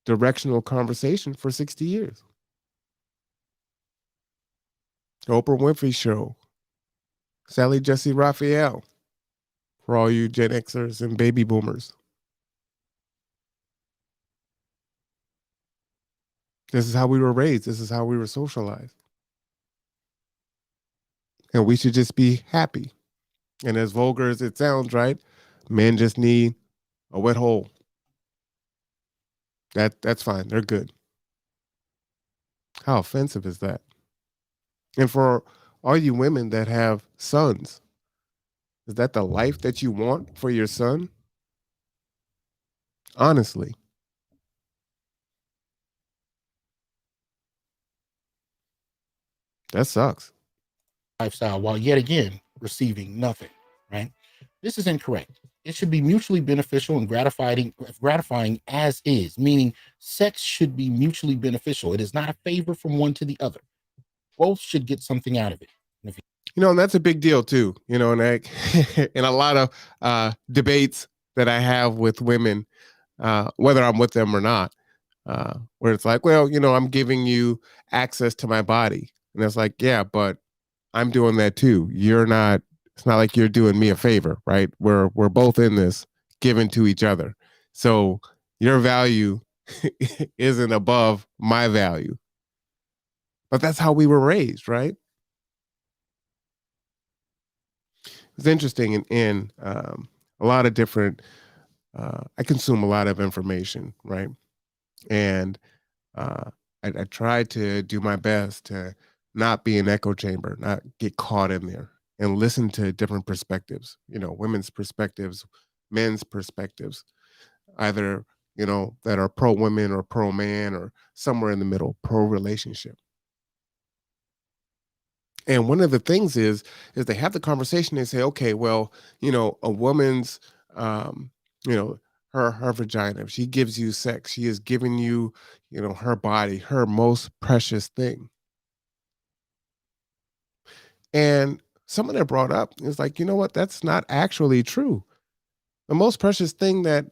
directional conversation for 60 years. Oprah Winfrey Show, Sally Jesse Raphael, for all you Gen Xers and baby boomers. This is how we were raised. This is how we were socialized. And we should just be happy. And as vulgar as it sounds, right? Men just need a wet hole. That's fine. They're good. How offensive is that? And for all you women that have sons, is that the life that you want for your son? Honestly. That sucks. Lifestyle while yet again receiving nothing, right? This is incorrect. It should be mutually beneficial and gratifying as is, meaning sex should be mutually beneficial. It is not a favor from one to the other. Both should get something out of it. And that's a big deal too. And in a lot of debates that I have with women, whether I'm with them or not, where it's like, well, I'm giving you access to my body. And it's like, yeah, but I'm doing that too. You're not, it's not like you're doing me a favor, right? We're both in this, given to each other. So your value isn't above my value. But that's how we were raised, right? It's interesting in a lot of different, I consume a lot of information, right? And I try to do my best to not be an echo chamber, not get caught in there, and listen to different perspectives, women's perspectives, men's perspectives, either, that are pro women or pro man or somewhere in the middle, pro relationship. And one of the things is they have the conversation. They say, okay, well, a woman's, um, you know, her vagina. If she gives you sex, she is giving you, her body, her most precious thing. And someone that brought up is like, you know what? That's not actually true. The most precious thing that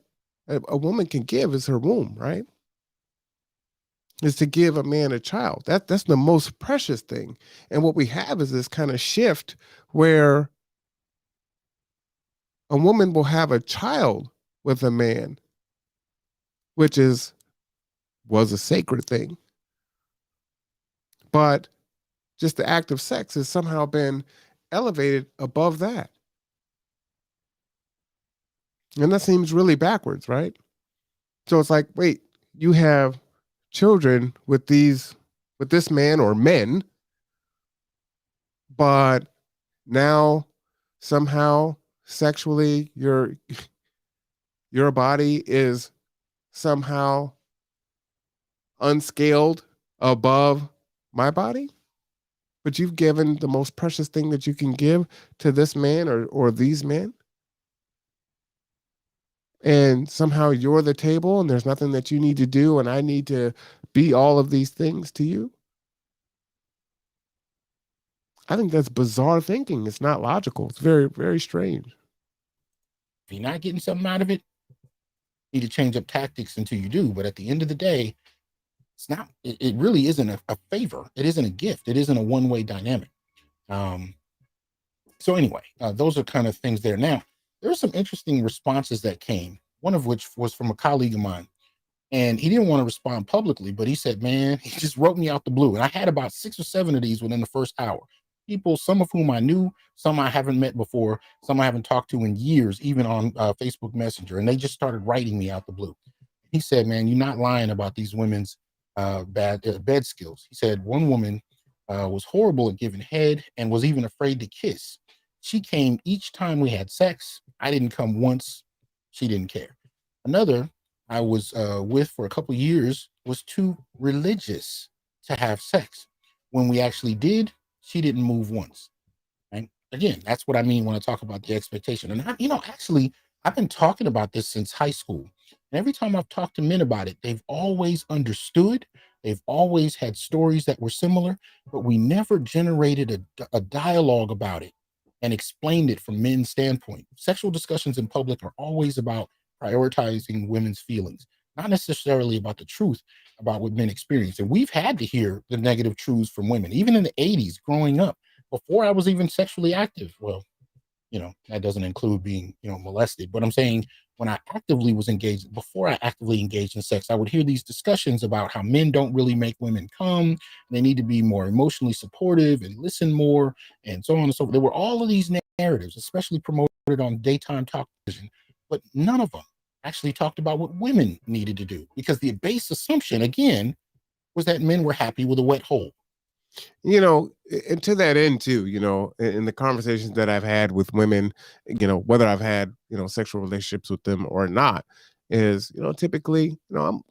a woman can give is her womb, right? Is to give a man a child. That's the most precious thing. And what we have is this kind of shift where a woman will have a child with a man, which was a sacred thing. But just the act of sex has somehow been elevated above that. And that seems really backwards, right? So it's like, wait, you have children with this man or men, but now somehow sexually your body is somehow unscaled above my body, but you've given the most precious thing that you can give to this man or these men, and somehow you're the table and there's nothing that you need to do and I need to be all of these things to you. I think that's bizarre thinking. It's not logical. It's very, very strange. If you're not getting something out of it, you need to change up tactics until you do. But at the end of the day, it's not, it really isn't a favor. It isn't a gift. It isn't a one-way dynamic. So anyway, those are kind of things there. Now, there are some interesting responses that came, one of which was from a colleague of mine. And he didn't want to respond publicly, but he said, man, he just wrote me out the blue. And I had about 6 or 7 of these within the first hour. People, some of whom I knew, some I haven't met before, some I haven't talked to in years, even on Facebook Messenger. And they just started writing me out the blue. He said, man, you're not lying about these women's bad bed skills. He said one woman was horrible at giving head and was even afraid to kiss. She came each time we had sex. I didn't come once. She didn't care. Another I was with for a couple of years was too religious to have sex. When we actually did, she didn't move once. Right? Again, that's what I mean when I talk about the expectation. And actually, I've been talking about this since high school. And every time I've talked to men about it, they've always understood. They've always had stories that were similar, but we never generated a dialogue about it and explained it from men's standpoint. Sexual discussions in public are always about prioritizing women's feelings, not necessarily about the truth about what men experience. And we've had to hear the negative truths from women, even in the 80s growing up, before I was even sexually active. Well, that doesn't include being, molested, but I'm saying when I actively was engaged, before I actively engaged in sex, I would hear these discussions about how men don't really make women come. They need to be more emotionally supportive and listen more, and so on and so forth. There were all of these narratives, especially promoted on daytime talk television, but none of them actually talked about what women needed to do, because the base assumption, again, was that men were happy with a wet hole. And to that end too, in the conversations that I've had with women, whether I've had, sexual relationships with them or not, is, typically, I'm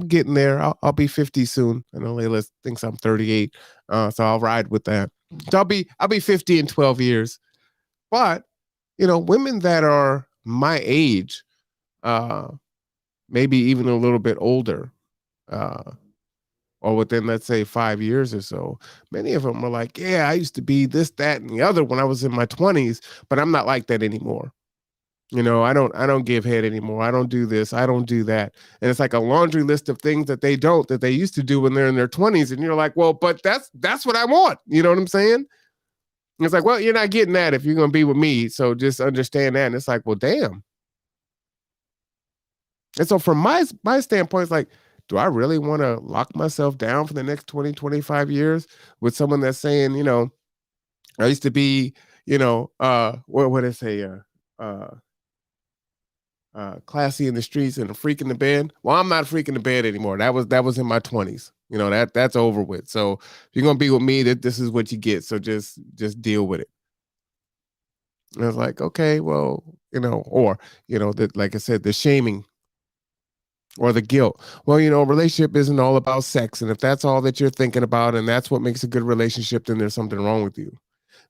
getting there. I'll be 50 soon. I know Layla thinks I'm 38. So I'll ride with that. So I'll be 50 in 12 years. But, women that are my age, maybe even a little bit older, or within, let's say, 5 years or so, many of them are like, yeah, I used to be this, that, and the other when I was in my 20s, but I'm not like that anymore. I don't give head anymore. I don't do this. I don't do that. And it's like a laundry list of things that they used to do when they're in their 20s. And you're like, well, but that's what I want. You know what I'm saying? It's like, well, you're not getting that if you're going to be with me. So just understand that. And it's like, well, damn. And so from my standpoint, it's like, do I really want to lock myself down for the next 20, 25 years with someone that's saying, I used to be, what did I say? Classy in the streets and a freak in the bed. Well, I'm not a freak in the bed anymore. That was in my 20s. That's over with. So if you're going to be with me, this is what you get. So just deal with it. And I was like, okay, well, or, that, like I said, the shaming or the guilt. Well, a relationship isn't all about sex. And if that's all that you're thinking about and that's what makes a good relationship, then there's something wrong with you.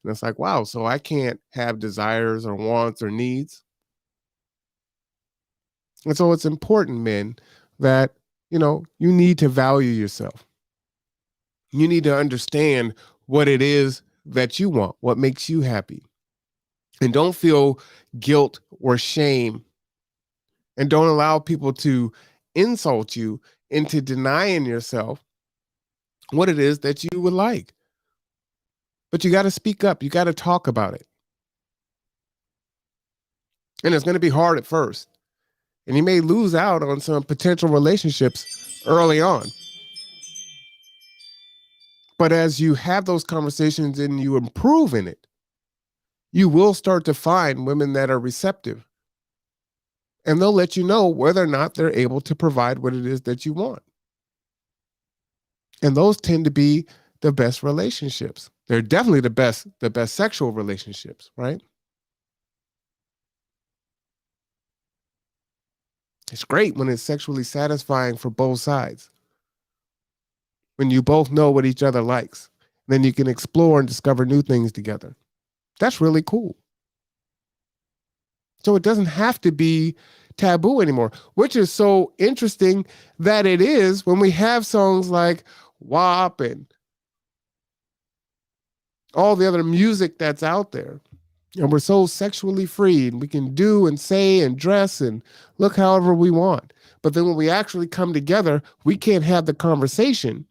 And it's like, wow, so I can't have desires or wants or needs. And so it's important, men, that, you need to value yourself. You need to understand what it is that you want, what makes you happy. And don't feel guilt or shame. And don't allow people to insult you into denying yourself what it is that you would like. But you got to speak up. You got to talk about it. And it's going to be hard at first. And you may lose out on some potential relationships early on. But as you have those conversations and you improve in it, you will start to find women that are receptive. And they'll let you know whether or not they're able to provide what it is that you want. And those tend to be the best relationships. They're definitely the best sexual relationships, right? It's great when it's sexually satisfying for both sides. When you both know what each other likes, then you can explore and discover new things together. That's really cool. So it doesn't have to be taboo anymore, which is so interesting that it is when we have songs like WAP and all the other music that's out there. And we're so sexually free and we can do and say and dress and look however we want. But then when we actually come together, we can't have the conversation.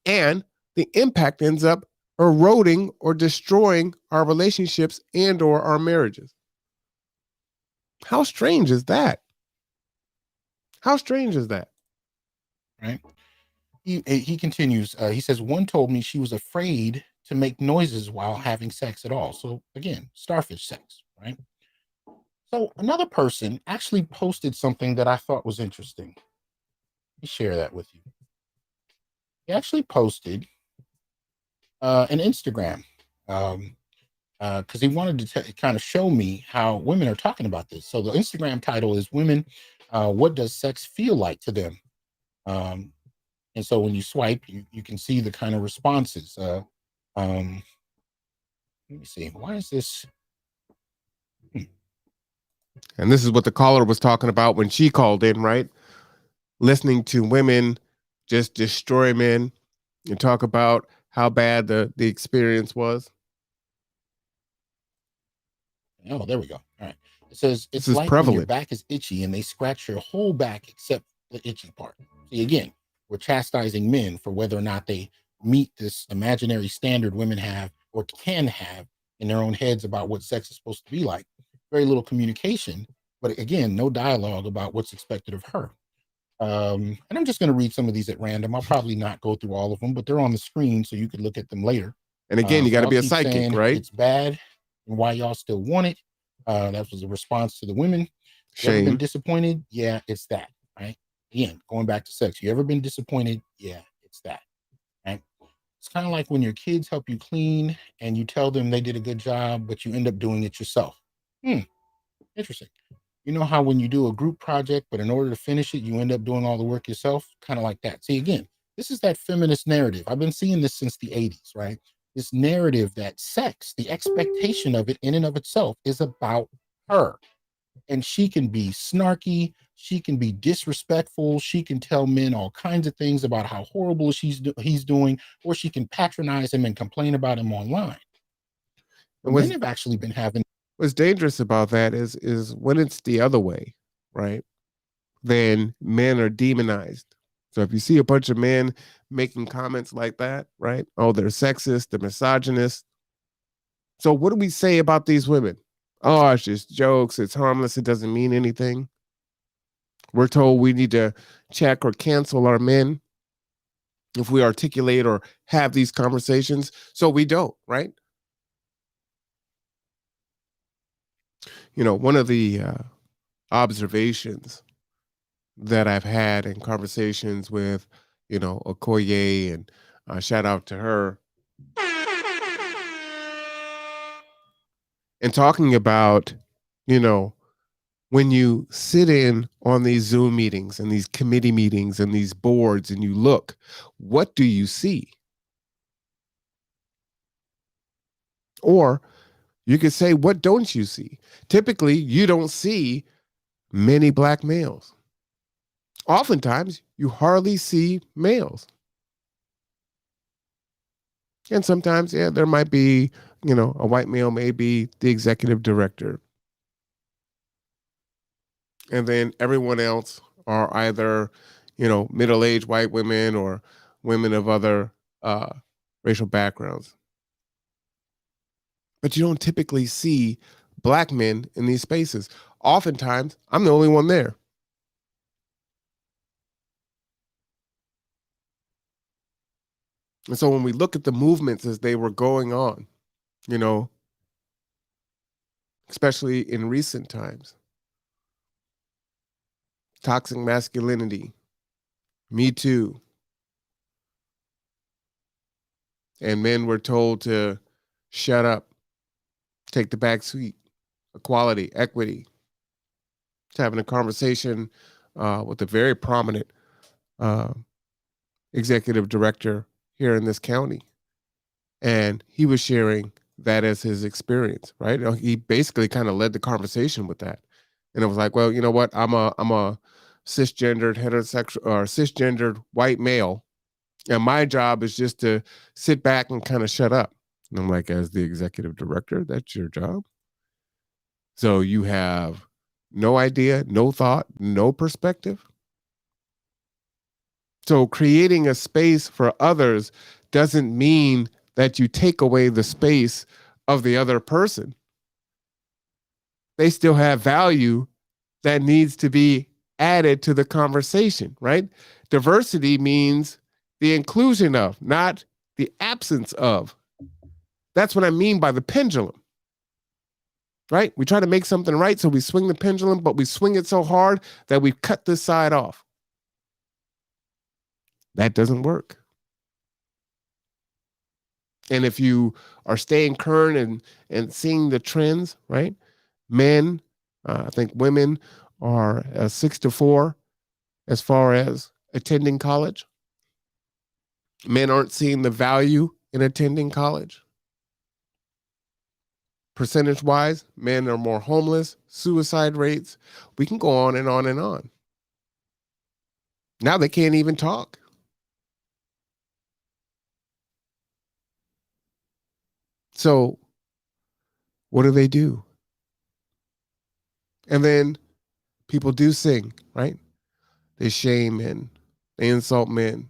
And the impact ends up eroding or destroying our relationships and or our marriages. How strange is that? How strange is that? Right. He continues. He says, one told me she was afraid to make noises while having sex at all. So again, starfish sex, right? So another person actually posted something that I thought was interesting. Let me share that with you. He actually posted an Instagram because he wanted to kind of show me how women are talking about this. So the Instagram title is "Women, What Does Sex Feel Like to Them?" And so when you swipe, you can see the kind of responses. Let me see. Why is this? And this is what the caller was talking about when she called in, right? Listening to women just destroy men and talk about how bad the experience was. Oh, there we go. All right. It says, it's like prevalent. When your back is itchy and they scratch your whole back except the itchy part. See, again, we're chastising men for whether or not they meet this imaginary standard women have or can have in their own heads about what sex is supposed to be like. Very little communication, but again, no dialogue about what's expected of her. And I'm just going to read some of these at random. I'll probably not go through all of them, but they're on the screen so you could look at them later. And again, you got to be a keep psychic, saying right? It's bad and why y'all still want it. That was a response to the women. You ever been Shame. disappointed? Yeah, it's that, right? Again, going back to sex. You ever been disappointed? Yeah, it's that, right? It's kind of like when your kids help you clean and you tell them they did a good job, but you end up doing it yourself. Interesting. You know how when you do a group project, but in order to finish it, you end up doing all the work yourself? Kind of like that. See, again, this is that feminist narrative. I've been seeing this since the 80s, right? This narrative that sex, the expectation of it in and of itself is about her. And she can be snarky. She can be disrespectful. She can tell men all kinds of things about how horrible he's doing, or she can patronize him and complain about him online. But men have actually been having. What's dangerous about that is when it's the other way, right? Then men are demonized. So if you see a bunch of men making comments like that, right? Oh, they're sexist, they're misogynist. So what do we say about these women? Oh, it's just jokes, it's harmless, it doesn't mean anything. We're told we need to check or cancel our men if we articulate or have these conversations. So we don't, right? You know, one of the observations that I've had in conversations with, you know, Okoye, and shout out to her, and talking about, you know, when you sit in on these Zoom meetings and these committee meetings and these boards and you look, what do you see? Or you could say, what don't you see? Typically, you don't see many black males. Oftentimes, you hardly see males. And sometimes, yeah, there might be, a white male may be the executive director. And then everyone else are either, middle-aged white women or women of other uh, racial backgrounds. But you don't typically see black men in these spaces. Oftentimes, I'm the only one there. And so when we look at the movements as they were going on, you know, especially in recent times, toxic masculinity, Me Too, and men were told to shut up, take the back seat, equality, equity, to having a conversation with a very prominent uh, executive director here in this county. And he was sharing that as his experience, right? He basically kind of led the conversation with that. And it was like, well, you know what? I'm a cisgendered heterosexual or cisgendered white male. And my job is just to sit back and kind of shut up. And I'm like, as the executive director, that's your job. So you have no idea, no thought, no perspective. So creating a space for others doesn't mean that you take away the space of the other person. They still have value that needs to be added to the conversation, right? Diversity means the inclusion of, not the absence of. That's what I mean by the pendulum, right? We try to make something right, so we swing the pendulum, but we swing it so hard that we cut this side off. That doesn't work. And if you are staying current and seeing the trends, right? Men, I think women are 6 to 4 as far as attending college. Men aren't seeing the value in attending college. Percentage wise, men are more homeless, suicide rates. We can go on and on and on. Now they can't even talk. So what do? And then people do sing, right? They shame men, they insult men,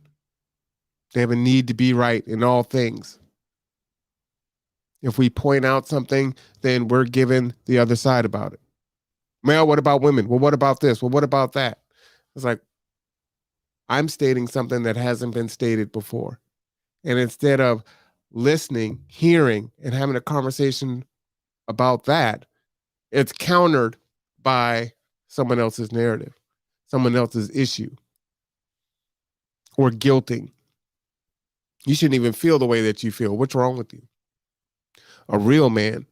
they have a need to be right in all things. If we point out something, then we're given the other side about it. Well, what about women? Well, what about this? Well, what about that? It's like, I'm stating something that hasn't been stated before. And instead of listening, hearing, and having a conversation about that, it's countered by someone else's narrative, someone else's issue, or guilting. You shouldn't even feel the way that you feel. What's wrong with you? A real man.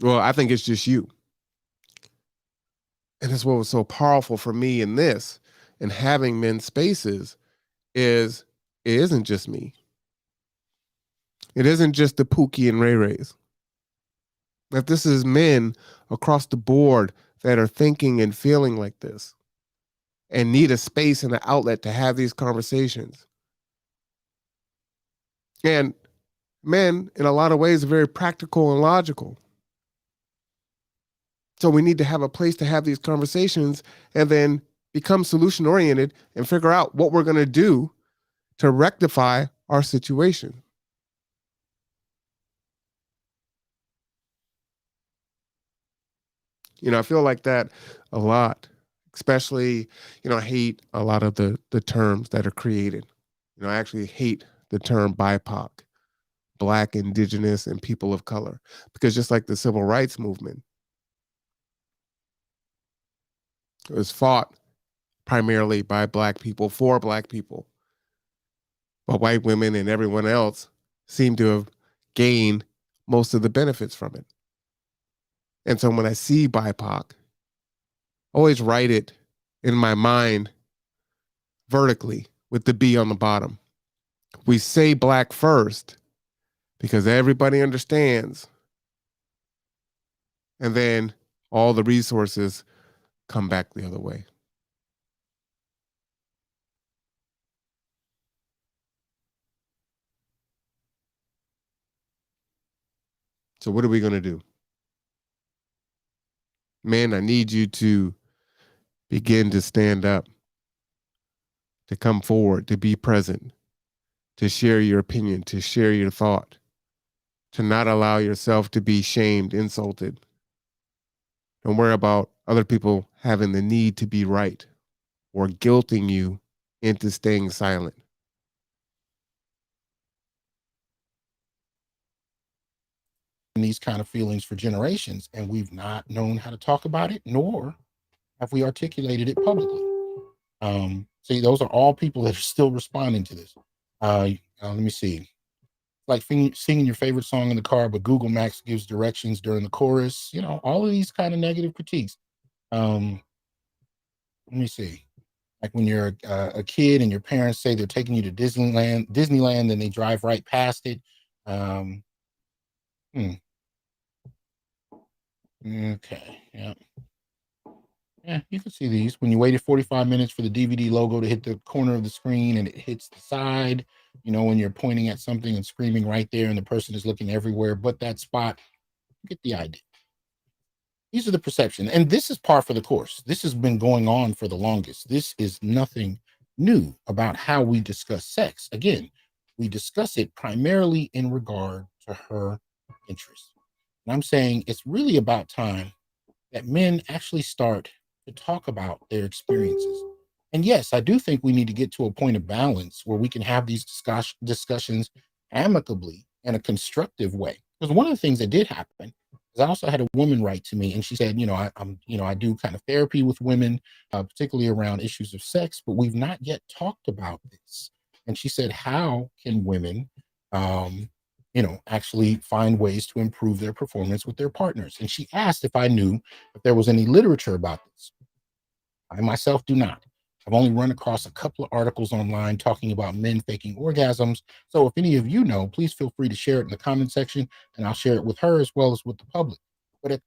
Well, I think it's just you. And that's what was so powerful for me in this and having men's spaces is it isn't just me. It isn't just the Pookie and Ray Rays. That this is men across the board that are thinking and feeling like this and need a space and an outlet to have these conversations. And men, in a lot of ways, are very practical and logical. So we need to have a place to have these conversations and then become solution oriented and figure out what we're going to do to rectify our situation. I feel like that a lot, especially, I hate a lot of the terms that are created. I actually hate the term BIPOC, Black, Indigenous, and people of color, because just like the civil rights movement, it was fought primarily by Black people for Black people. But white women and everyone else seem to have gained most of the benefits from it. And so when I see BIPOC, I always write it in my mind vertically with the B on the bottom. We say Black first because everybody understands. And then all the resources come back the other way. So what are we going to do? Men, I need you to begin to stand up, to come forward, to be present, to share your opinion, to share your thought, to not allow yourself to be shamed, insulted. Don't worry about other people having the need to be right or guilting you into staying silent. These kind of feelings for generations, and we've not known how to talk about it, nor have we articulated it publicly. See, those are all people that are still responding to this. Let me see. Like singing your favorite song in the car, but Google Maps gives directions during the chorus. You know, all of these kind of negative critiques. Let me see. Like when you're a kid and your parents say they're taking you to Disneyland, and they drive right past it. Um, okay, yeah. Yeah, you can see these. When you waited 45 minutes for the DVD logo to hit the corner of the screen and it hits the side, you know, when you're pointing at something and screaming right there and the person is looking everywhere but that spot, you get the idea. These are the perception. And this is par for the course. This has been going on for the longest. This is nothing new about how we discuss sex. Again, we discuss it primarily in regard to her interests. And I'm saying it's really about time that men actually start to talk about their experiences. And yes, I do think we need to get to a point of balance where we can have these discussions amicably in a constructive way. Because one of the things that did happen is I also had a woman write to me, and she said, you know, I do kind of therapy with women, particularly around issues of sex, but we've not yet talked about this. And she said, how can women, um, actually find ways to improve their performance with their partners? And she asked if I knew if there was any literature about this. I myself do not. I've only run across a couple of articles online talking about men faking orgasms. So if any of you know, please feel free to share it in the comment section, and I'll share it with her as well as with the public. But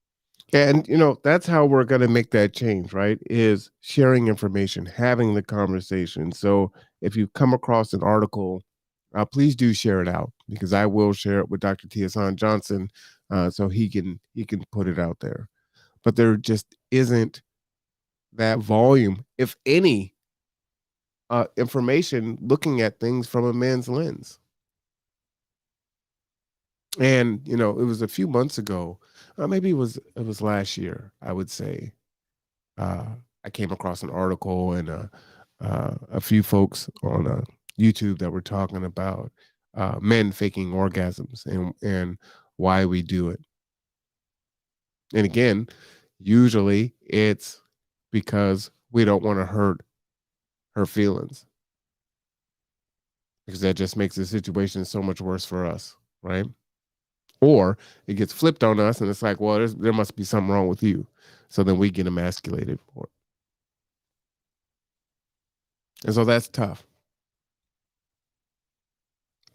And that's how we're going to make that change, right? Is sharing information, having the conversation. So if you come across an article, please do share it out, because I will share it with Dr. T. Hasan Johnson, so he can put it out there. But there just isn't that volume, if any, information looking at things from a man's lens. And it was a few months ago, maybe it was last year, I would say. uh, I came across an article and a few folks on YouTube that were talking about men faking orgasms and why we do it. And again, usually it's because we don't want to hurt her feelings, because that just makes the situation so much worse for us, right? Or it gets flipped on us, and it's like, well, there must be something wrong with you. So then we get emasculated for it. And so that's tough.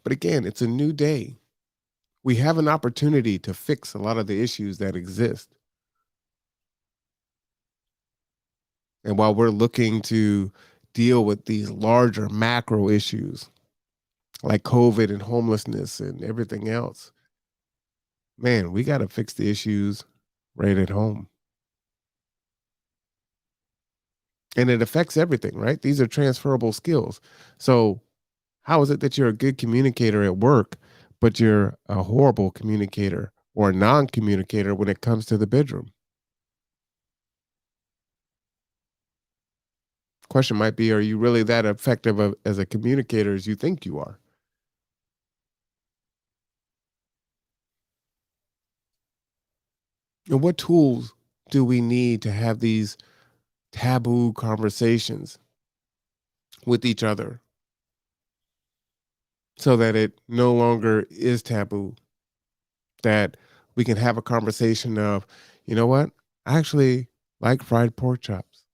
But again, it's a new day. We have an opportunity to fix a lot of the issues that exist. And while we're looking to deal with these larger macro issues like COVID and homelessness and everything else, man, we got to fix the issues right at home. And it affects everything, right? These are transferable skills. So, how is it that you're a good communicator at work, but you're a horrible communicator or a non communicator when it comes to the bedroom? Question might be, are you really that effective as a communicator as you think you are? And what tools do we need to have these taboo conversations with each other so that it no longer is taboo? That we can have a conversation of, you know what? I actually like fried pork chops.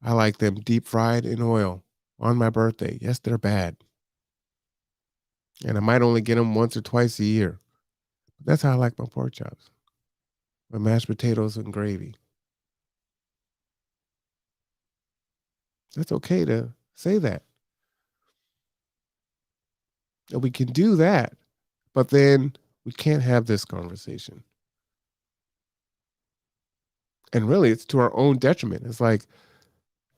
I like them deep fried in oil on my birthday. Yes, they're bad. And I might only get them once or twice a year. But that's how I like my pork chops, with mashed potatoes and gravy. That's okay to say that. And we can do that. But then We can't have this conversation. And really, it's to our own detriment. It's like,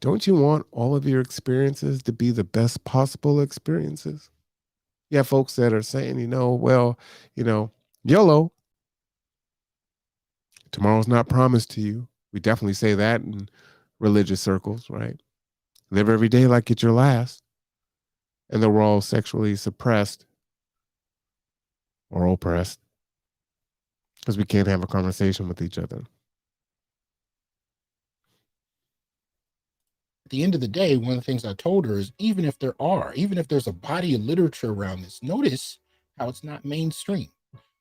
don't you want all of your experiences to be the best possible experiences? You have folks that are saying, well, YOLO, tomorrow's not promised to you. We definitely say that in religious circles, right? Live every day like it's your last. And then we're all sexually suppressed or oppressed because we can't have a conversation with each other. At the end of the day, one of the things I told her is even if there's a body of literature around this, notice how it's not mainstream.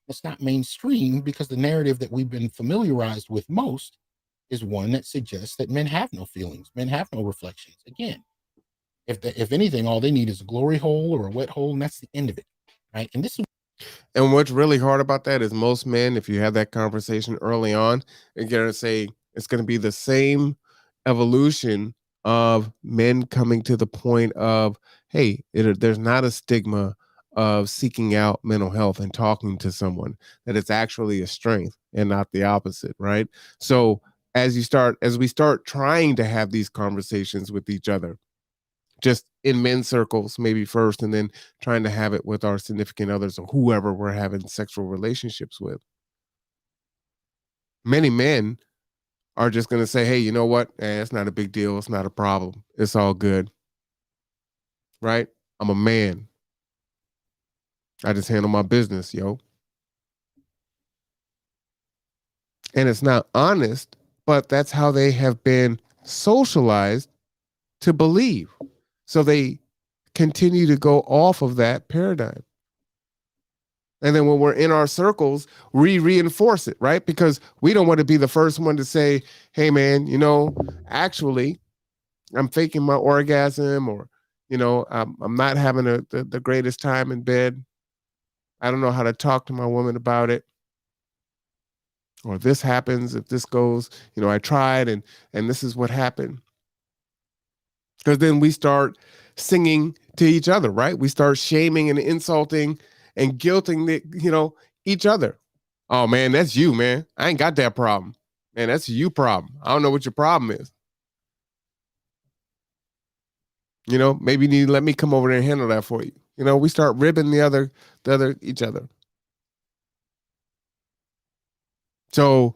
It's not mainstream because the narrative that we've been familiarized with most is one that suggests that men have no feelings, men have no reflections. Again, if anything, all they need is a glory hole or a wet hole, and that's the end of it, right? And what's really hard about that is most men, if you have that conversation early on, they're going to say it's going to be the same evolution of men coming to the point of, hey, there's not a stigma of seeking out mental health and talking to someone, that it's actually a strength and not the opposite, right? So as we start trying to have these conversations with each other, just in men's circles, maybe first, and then trying to have it with our significant others or whoever we're having sexual relationships with. Many men are just going to say, hey, you know what? It's not a big deal. It's not a problem. It's all good. Right? I'm a man. I just handle my business, yo. And it's not honest, but that's how they have been socialized to believe. So they continue to go off of that paradigm. And then when we're in our circles, we reinforce it, right? Because we don't want to be the first one to say, hey, man, actually, I'm faking my orgasm, or, I'm not having the greatest time in bed. I don't know how to talk to my woman about it. Or this happens, if this goes, I tried and this is what happened. Because then we start singing to each other, right? We start shaming and insulting and guilting each other. Oh man, that's you, man. I ain't got that problem. Man, that's a you problem. I don't know what your problem is. Maybe you need to let me come over there and handle that for you. We start ribbing each other. So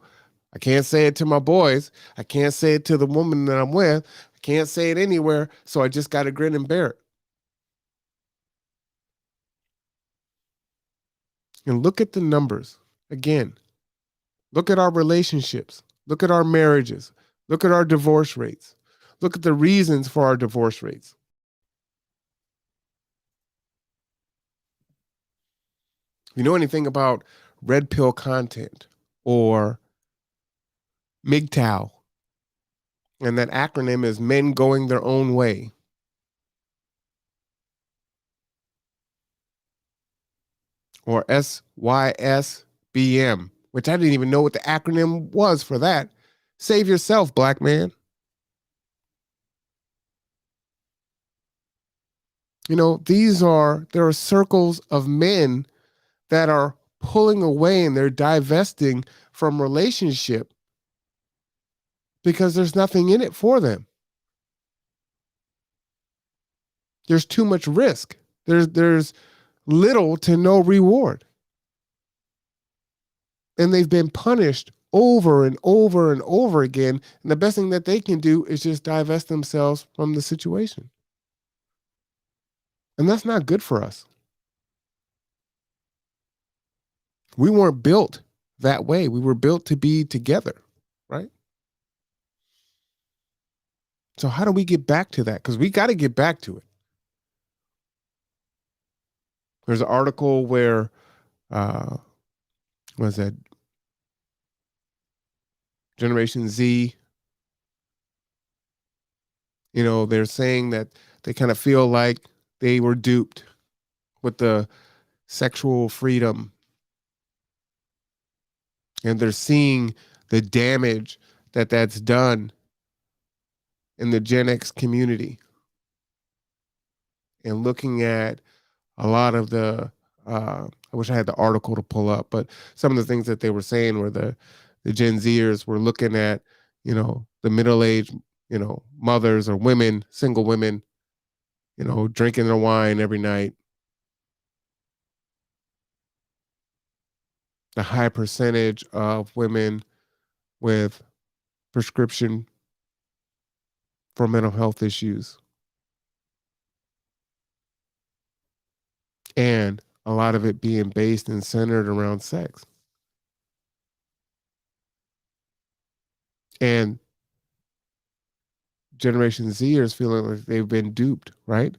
I can't say it to my boys. I can't say it to the woman that I'm with. I can't say it anywhere. So I just got to grin and bear it. And look at the numbers again. Look at our relationships. Look at our marriages. Look at our divorce rates. Look at the reasons for our divorce rates. If you know anything about red pill content or MGTOW, and that acronym is Men Going Their Own Way. Or SYSBM, which I didn't even know what the acronym was for that. Save yourself, black man. There are circles of men that are pulling away and they're divesting from relationship because there's nothing in it for them. There's too much risk. There's little to no reward. And they've been punished over and over and over again. And the best thing that they can do is just divest themselves from the situation. And that's not good for us. We weren't built that way. We were built to be together, right? So how do we get back to that? Because we got to get back to it. There's an article where, what is that? Generation Z, they're saying that they kind of feel like they were duped with the sexual freedom. And they're seeing the damage that's done in the Gen X community. And looking at a lot of the I wish I had the article to pull up, but some of the things that they were saying were the Gen Zers were looking at, the middle-aged, mothers or women, single women, drinking their wine every night. The high percentage of women with prescription for mental health issues. And a lot of it being based and centered around sex. And Generation Zers feeling like they've been duped, right?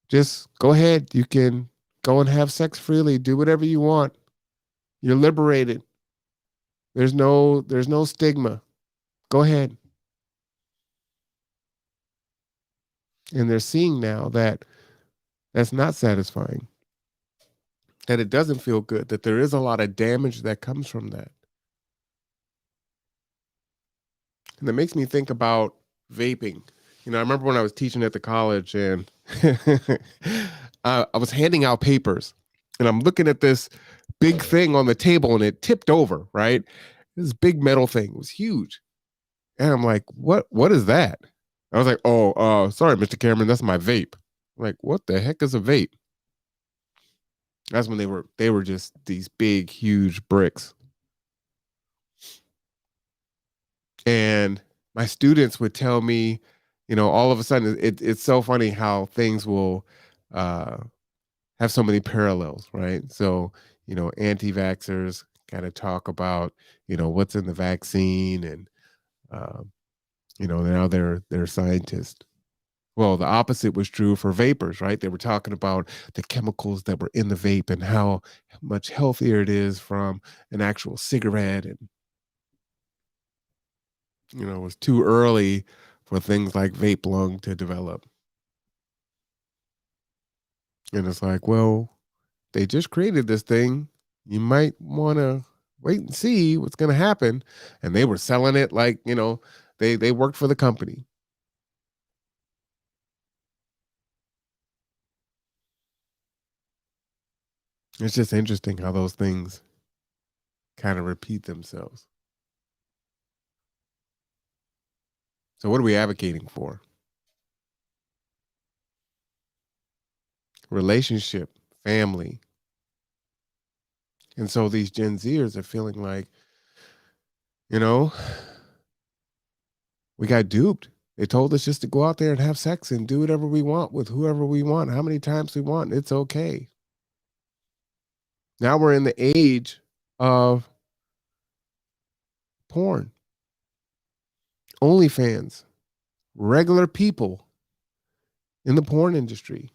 Just go ahead. You can go and have sex freely, do whatever you want. You're liberated. There's no stigma. Go ahead. And they're seeing now that that's not satisfying. That it doesn't feel good, that there is a lot of damage that comes from that. And that makes me think about vaping. I remember when I was teaching at the college and I was handing out papers and I'm looking at this big thing on the table and it tipped over, right? This big metal thing, it was huge. And I'm like, what is that? I was like, oh, sorry, Mr. Cameron, that's my vape. I'm like, what the heck is a vape? That's when they were just these big, huge bricks. And my students would tell me, all of a sudden, it's so funny how things will have so many parallels, right? So, anti-vaxxers kind of talk about, what's in the vaccine, and now they're scientists. Well, the opposite was true for vapors, right? They were talking about the chemicals that were in the vape and how much healthier it is from an actual cigarette. And, it was too early for things like vape lung to develop. And it's like, well, they just created this thing. You might want to wait and see what's going to happen. And they were selling it like, they worked for the company. It's just interesting how those things kind of repeat themselves. So what are we advocating for? Relationship, family. And so these Gen Zers are feeling like, we got duped. They told us just to go out there and have sex and do whatever we want with whoever we want, how many times we want. It's okay. Now we're in the age of porn, OnlyFans, regular people in the porn industry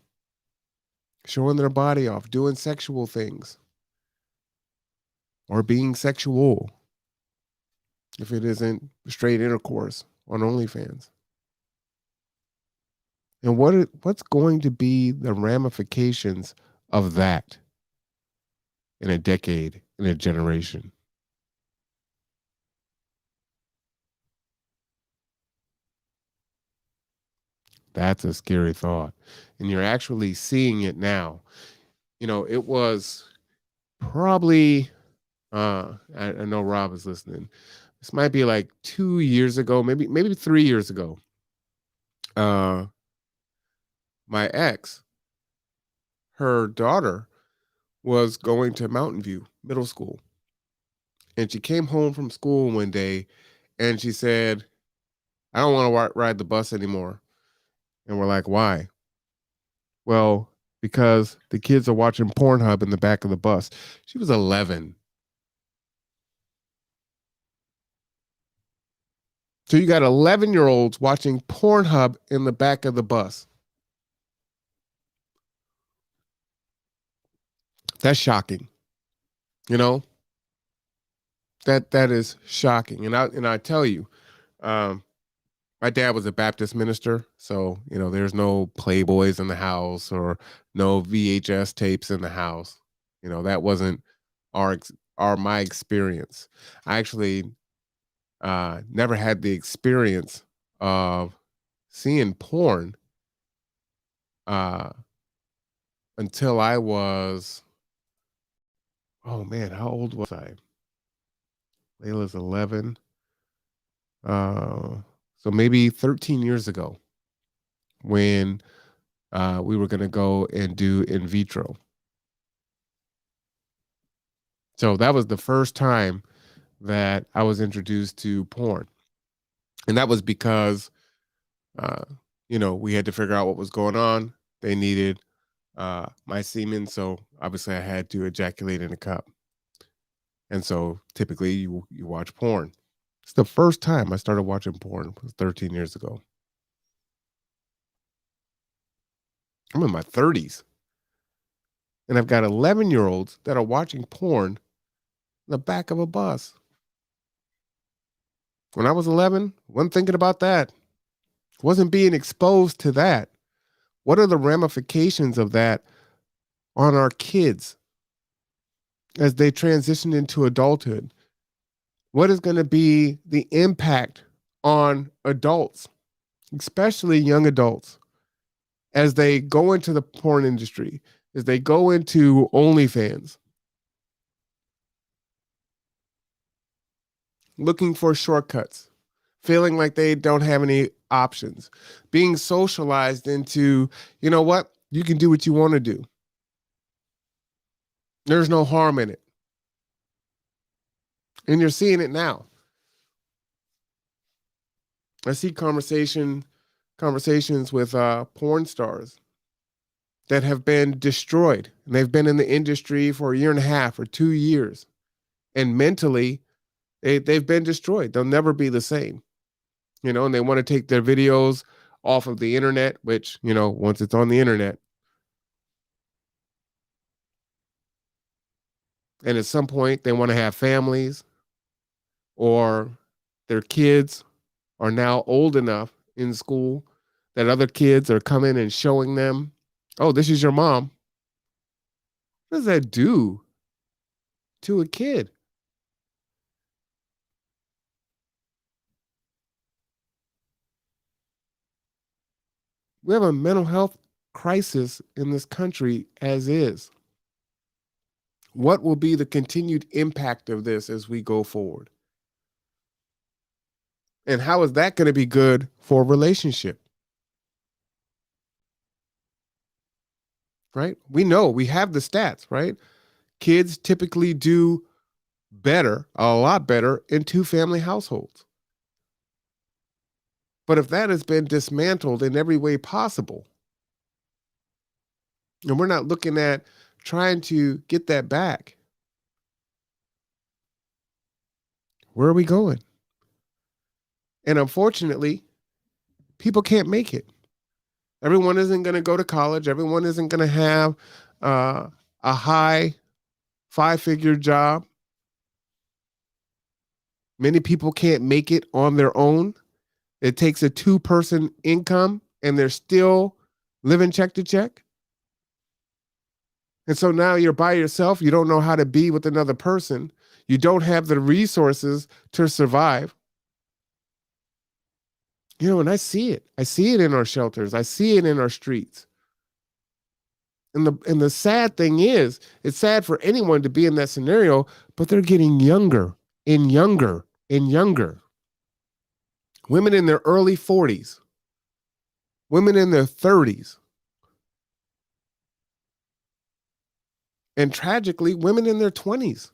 showing their body off, doing sexual things, or being sexual if it isn't straight intercourse on OnlyFans. And what's going to be the ramifications of that in a decade, in a generation? That's a scary thought. And you're actually seeing it now. It was probably, I know Rob is listening. This might be like 2 years ago, maybe 3 years ago. My ex, her daughter was going to Mountain View Middle School. And she came home from school one day and she said, I don't want to ride the bus anymore. And we're like, why? Well, because the kids are watching Pornhub in the back of the bus. She was 11. So you got 11-year-olds watching Pornhub in the back of the bus. That's shocking. That is shocking. And I tell you, my dad was a Baptist minister, so there's no Playboys in the house or no VHS tapes in the house. That wasn't my experience. I actually never had the experience of seeing porn until I was, oh man, how old was I? Layla's 11. So maybe 13 years ago when we were going to go and do in vitro. So that was the first time that I was introduced to porn. And that was because, uh, we had to figure out what was going on. They needed my semen. So obviously I had to ejaculate in a cup. And so typically you watch porn. It's the first time I started watching porn. It was 13 years ago. I'm in my 30s. And I've got 11-year-olds that are watching porn in the back of a bus. When I was 11, wasn't thinking about that. Wasn't being exposed to that. What are the ramifications of that on our kids as they transition into adulthood? What is going to be the impact on adults, especially young adults, as they go into the porn industry, as they go into OnlyFans, looking for shortcuts, feeling like they don't have any options, being socialized into, you know what, you can do what you want to do. There's no harm in it. And you're seeing it now. I see conversations with porn stars that have been destroyed. And they've been in the industry for a year and a half or 2 years. And mentally, they've been destroyed. They'll never be the same. And they want to take their videos off of the internet, which, once it's on the internet. And at some point, they want to have families, or their kids are now old enough in school that other kids are coming and showing them, oh, this is your mom. What does that do to a kid? We have a mental health crisis in this country as is. What will be the continued impact of this as we go forward? And how is that going to be good for a relationship? Right? We know, we have the stats, right? Kids typically do better, a lot better, in two-family households. But if that has been dismantled in every way possible, and we're not looking at trying to get that back, where are we going? And unfortunately, people can't make it. Everyone isn't going to go to college. Everyone isn't going to have a high 5-figure job. Many people can't make it on their own. It takes a 2-person income and they're still living check to check. And so now you're by yourself. You don't know how to be with another person. You don't have the resources to survive. And I see it. I see it in our shelters. I see it in our streets. And the sad thing is, it's sad for anyone to be in that scenario, but they're getting younger and younger and younger. Women in their early 40s, women in their 30s, and tragically, women in their 20s.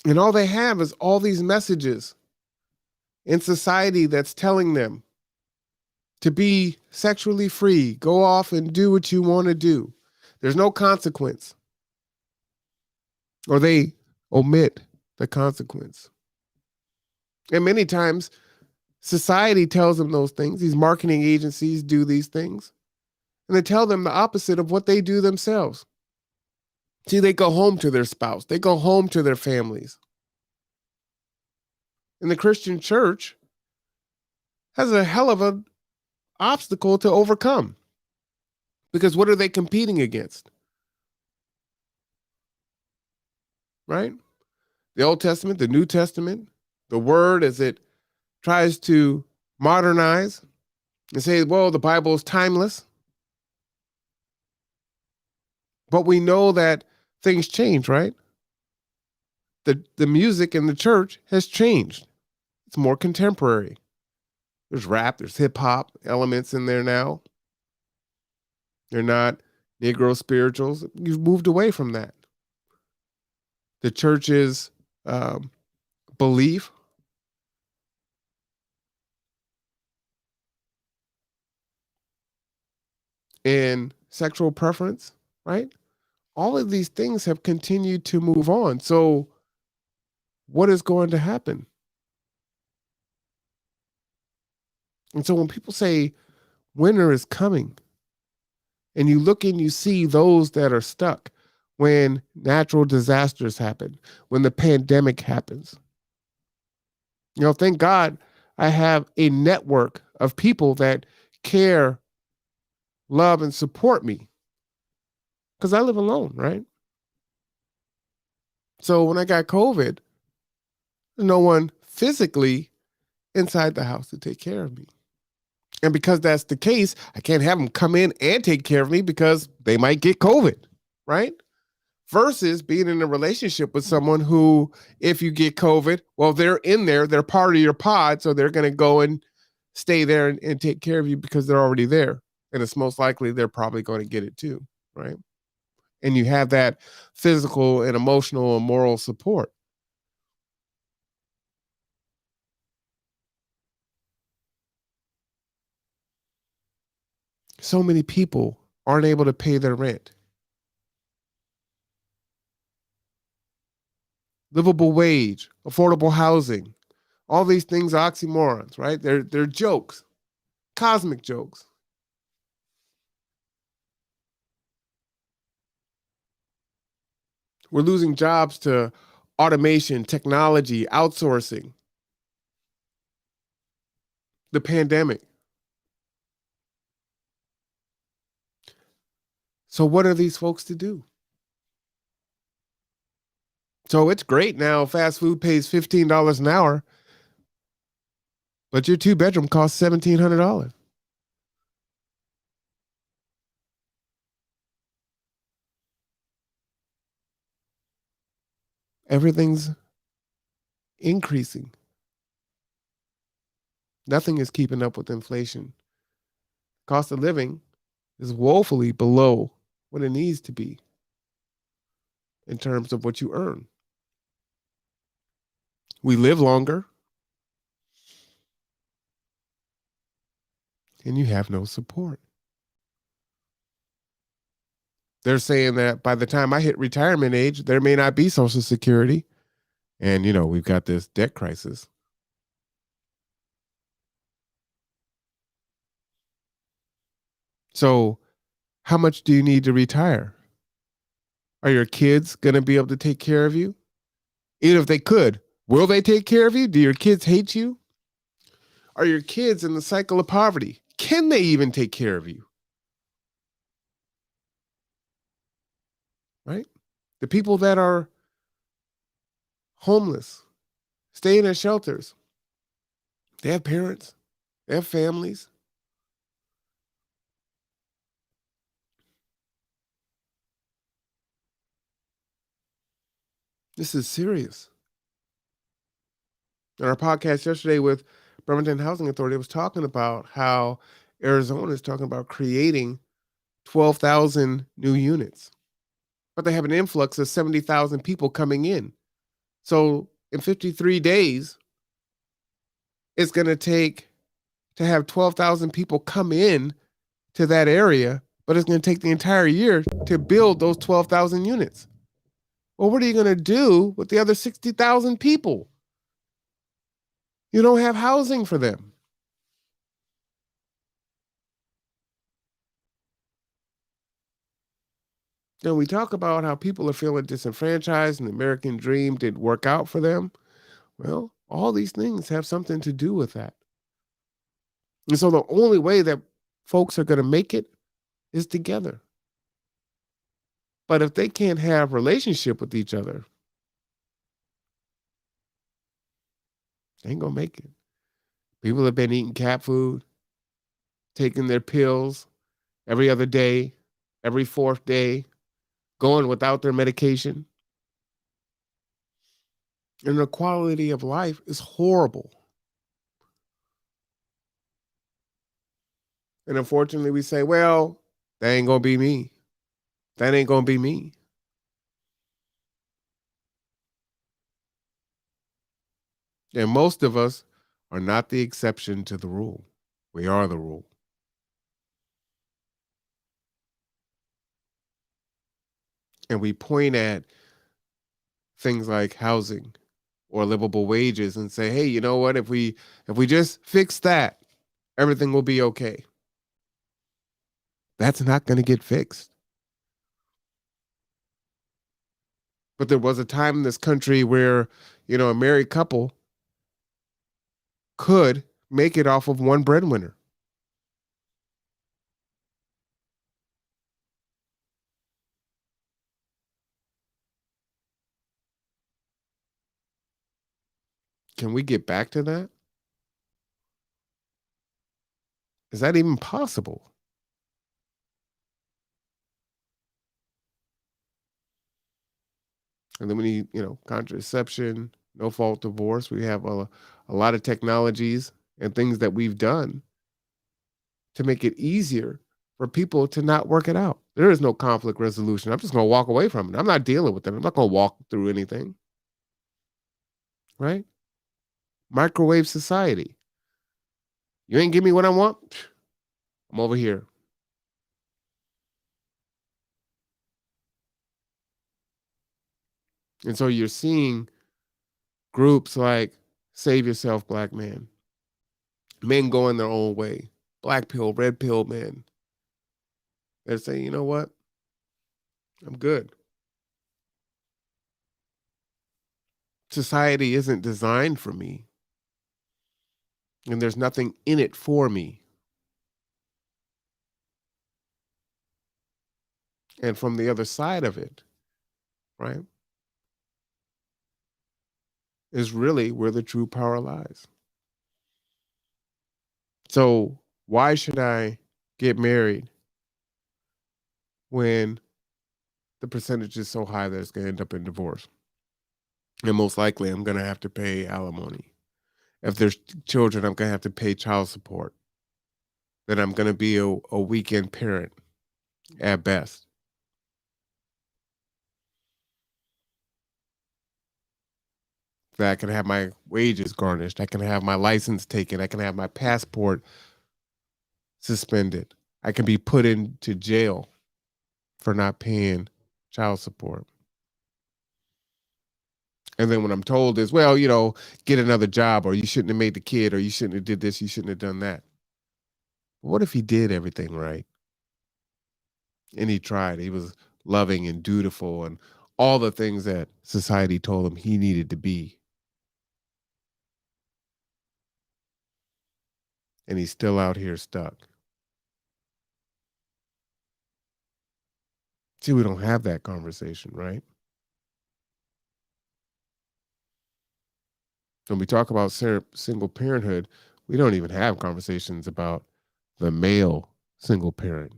And all they have is all these messages in society that's telling them to be sexually free, go off and do what you want to do. There's no consequence. Or they omit the consequence. And many times, society tells them those things. These marketing agencies do these things. And they tell them the opposite of what they do themselves. See, they go home to their spouse. They go home to their families. And the Christian church has a hell of an obstacle to overcome. Because what are they competing against? Right? The Old Testament, the New Testament, the word as it tries to modernize and say, well, the Bible is timeless. But we know that things change, right? The music in the church has changed. It's more contemporary. There's rap, there's hip hop elements in there now. They're not Negro spirituals. You've moved away from that. The church's belief in sexual preference, right? All of these things have continued to move on. So, what is going to happen? And so, when people say winter is coming, and you look and you see those that are stuck when natural disasters happen, when the pandemic happens, thank God I have a network of people that care, love, and support me because I live alone, right? So when I got COVID, no one physically inside the house to take care of me. And because that's the case, I can't have them come in and take care of me because they might get COVID, right? Versus being in a relationship with someone who, if you get COVID, well, they're in there, they're part of your pod, so they're going to go and stay there and take care of you because they're already there. And it's most likely they're probably going to get it too, right? And you have that physical and emotional and moral support. So many people aren't able to pay their rent. Livable wage, affordable housing, all these things are oxymorons, right? They're jokes, cosmic jokes. We're losing jobs to automation, technology, outsourcing, the pandemic. So what are these folks to do? So it's great now. Fast food pays $15 an hour, but your 2-bedroom costs $1,700. Everything's increasing. Nothing is keeping up with inflation. Cost of living is woefully below what it needs to be in terms of what you earn. We live longer, and you have no support. They're saying that by the time I hit retirement age, there may not be Social Security. And, we've got this debt crisis. So, how much do you need to retire? Are your kids going to be able to take care of you? Even if they could, will they take care of you? Do your kids hate you? Are your kids in the cycle of poverty? Can they even take care of you? Right? The people that are homeless, staying at shelters, they have parents, they have families. This is serious. In our podcast yesterday with Bremerton Housing Authority, I was talking about how Arizona is talking about creating 12,000 new units, but they have an influx of 70,000 people coming in. So in 53 days, it's going to take to have 12,000 people come in to that area, but it's going to take the entire year to build those 12,000 units. Well, what are you going to do with the other 60,000 people? You don't have housing for them. We talk about how people are feeling disenfranchised and the American dream didn't work out for them. Well, all these things have something to do with that. And so the only way that folks are going to make it is together. But if they can't have relationship with each other, they ain't going to make it. People have been eating cat food, taking their pills every other day, every fourth day, going without their medication. And the quality of life is horrible. And unfortunately, we say, well, that ain't going to be me. That ain't going to be me. And most of us are not the exception to the rule. We are the rule. And we point at things like housing or livable wages and say, hey, you know what? If we just fix that, everything will be okay. That's not going to get fixed. But there was a time in this country where, a married couple could make it off of one breadwinner. Can we get back to that? Is that even possible? And then we need, contraception, no fault divorce. We have a lot of technologies and things that we've done to make it easier for people to not work it out. There is no conflict resolution. I'm just going to walk away from it. I'm not dealing with it. I'm not going to walk through anything. Right? Microwave society. You ain't give me what I want? I'm over here. And so you're seeing groups like Save Yourself, Black Man, men going their own way, black pill, red pill men. They're saying, you know what? I'm good. Society isn't designed for me, and there's nothing in it for me. And from the other side of it, right, is really where the true power lies. So why should I get married when the percentage is so high that it's going to end up in divorce? And most likely I'm going to have to pay alimony. If there's children, I'm going to have to pay child support. Then I'm going to be a weekend parent at best. That I can have my wages garnished. I can have my license taken. I can have my passport suspended. I can be put into jail for not paying child support. And then when I'm told is, well, get another job, or you shouldn't have made the kid, or you shouldn't have did this, you shouldn't have done that. What if he did everything right? And he tried. He was loving and dutiful and all the things that society told him he needed to be. And he's still out here stuck. See, we don't have that conversation, right? When we talk about single parenthood, we don't even have conversations about the male single parent.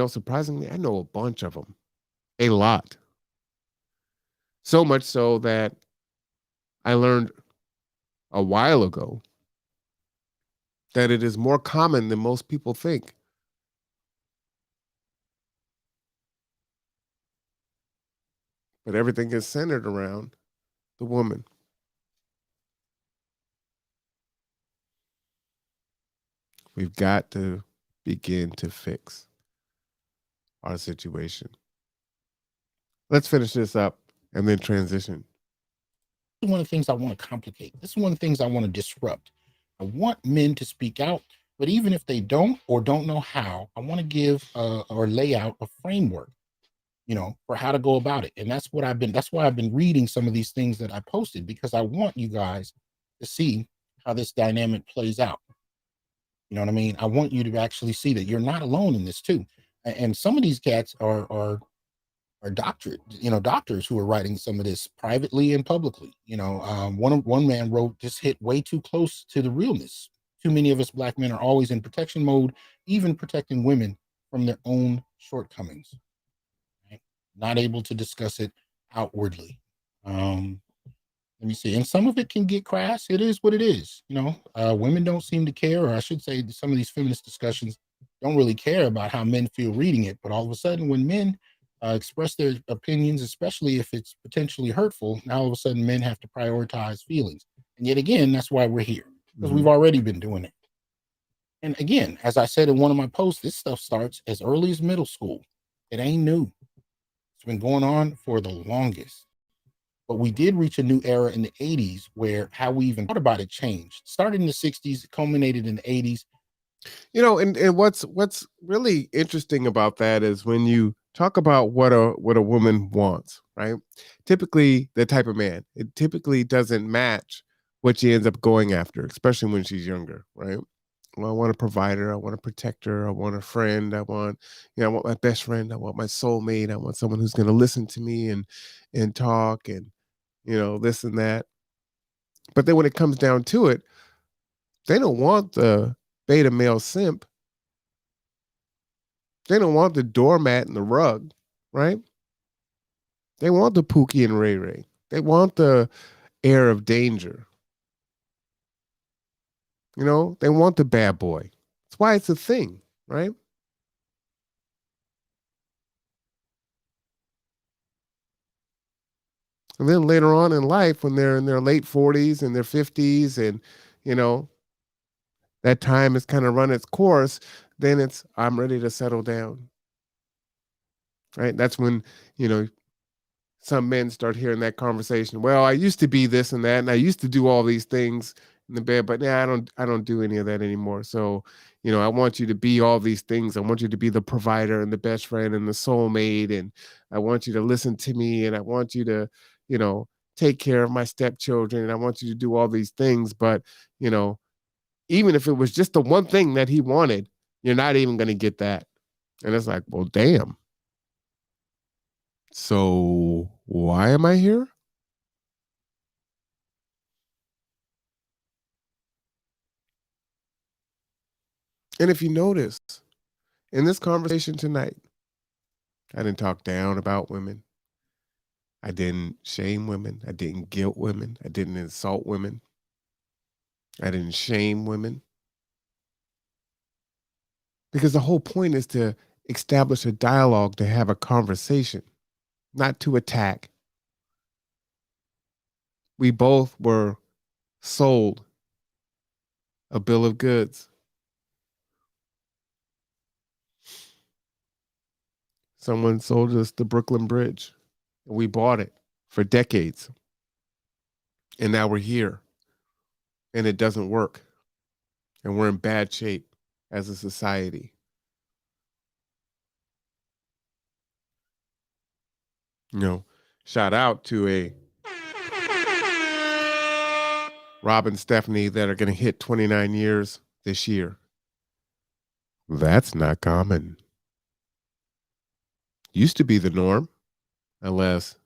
Surprisingly, I know a bunch of them, a lot. So much so that I learned a while ago that it is more common than most people think. But everything is centered around the woman. We've got to begin to fix our situation. Let's finish this up and then transition. This is one of the things I want to complicate. This is one of the things I want to disrupt. I want men to speak out, but even if they don't or don't know how, I want to give or lay out a framework, for how to go about it. And that's why I've been reading some of these things that I posted, because I want you guys to see how this dynamic plays out. You know what I mean? I want you to actually see that you're not alone in this too. And some of these cats are or doctorate, doctors who are writing some of this privately and publicly. One man wrote, "This hit way too close to the realness. Too many of us black men are always in protection mode, even protecting women from their own shortcomings, right? Not able to discuss it outwardly." Let me see. And some of it can get crass. It is what it is. Women don't seem to care, or I should say, some of these feminist discussions don't really care about how men feel reading it. But all of a sudden, when men express their opinions, especially if it's potentially hurtful, now all of a sudden men have to prioritize feelings. And yet again, that's why we're here, because we've already been doing it. And again, as I said in one of my posts, this stuff starts as early as middle school. It ain't new. It's been going on for the longest. But we did reach a new era in the 80s where how we even thought about it changed. Started in the 60s, culminated in the 80s. And what's really interesting about that is when you talk about what a woman wants, right? Typically, the type of man, it typically doesn't match what she ends up going after, especially when she's younger, right? Well, I want a provider, I want a protector, I want a friend, I want my best friend, I want my soulmate, I want someone who's going to listen to me and talk and this and that. But then when it comes down to it, they don't want the beta male simp. They don't want the doormat and the rug, right? They want the Pookie and Ray Ray. They want the air of danger. They want the bad boy. That's why it's a thing, right? And then later on in life, when they're in their late 40s and their 50s, and that time has kind of run its course, then I'm ready to settle down. Right? That's when, some men start hearing that conversation. Well, I used to be this and that, and I used to do all these things in the bed, but now I don't do any of that anymore. So, I want you to be all these things. I want you to be the provider and the best friend and the soulmate, and I want you to listen to me, and I want you to, take care of my stepchildren, and I want you to do all these things. But, even if it was just the one thing that he wanted, you're not even going to get that. And it's like, well, damn. So why am I here? And if you notice, in this conversation tonight, I didn't talk down about women. I didn't shame women. I didn't guilt women. I didn't insult women. I didn't shame women. Because the whole point is to establish a dialogue, to have a conversation, not to attack. We both were sold a bill of goods. Someone sold us the Brooklyn Bridge, and we bought it for decades. And now we're here, and it doesn't work. And we're in bad shape as a society. Shout out to a Rob and Stephanie that are going to hit 29 years this year. That's not common. Used to be the norm, unless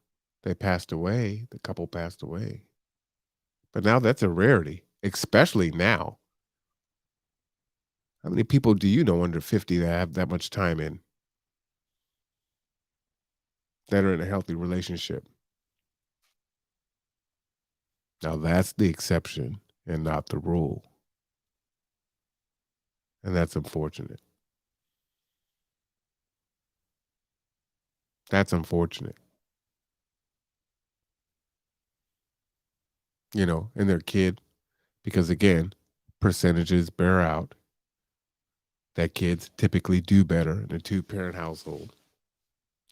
they passed away, the couple passed away. But now that's a rarity, especially now. How many people do you know under 50 that have that much time in, that are in a healthy relationship? Now that's the exception and not the rule. And that's unfortunate. That's unfortunate. And their kid, because again, percentages bear out that kids typically do better in a 2-parent household.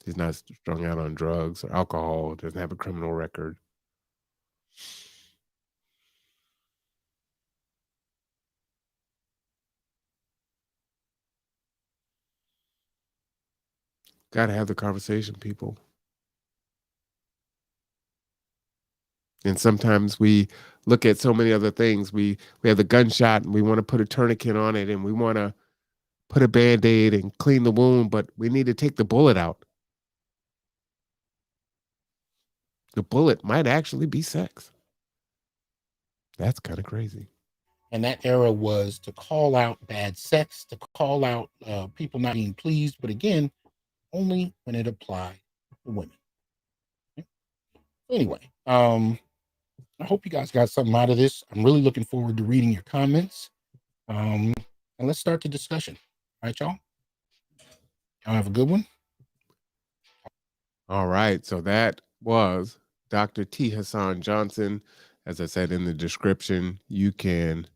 He's not strung out on drugs or alcohol, doesn't have a criminal record. Got to have the conversation, people. And sometimes we look at so many other things. We have the gunshot and we want to put a tourniquet on it and we want to put a Band-Aid and clean the wound, but we need to take the bullet out. the bullet might actually be sex. That's kind of crazy. And that era was to call out bad sex, to call out people not being pleased, but again, only when it applied to women. Anyway, I hope you guys got something out of this. I'm really looking forward to reading your comments. And let's start the discussion. All right, y'all? Y'all have a good one. All right. So that was Dr. T. Hasan Johnson. As I said in the description, you can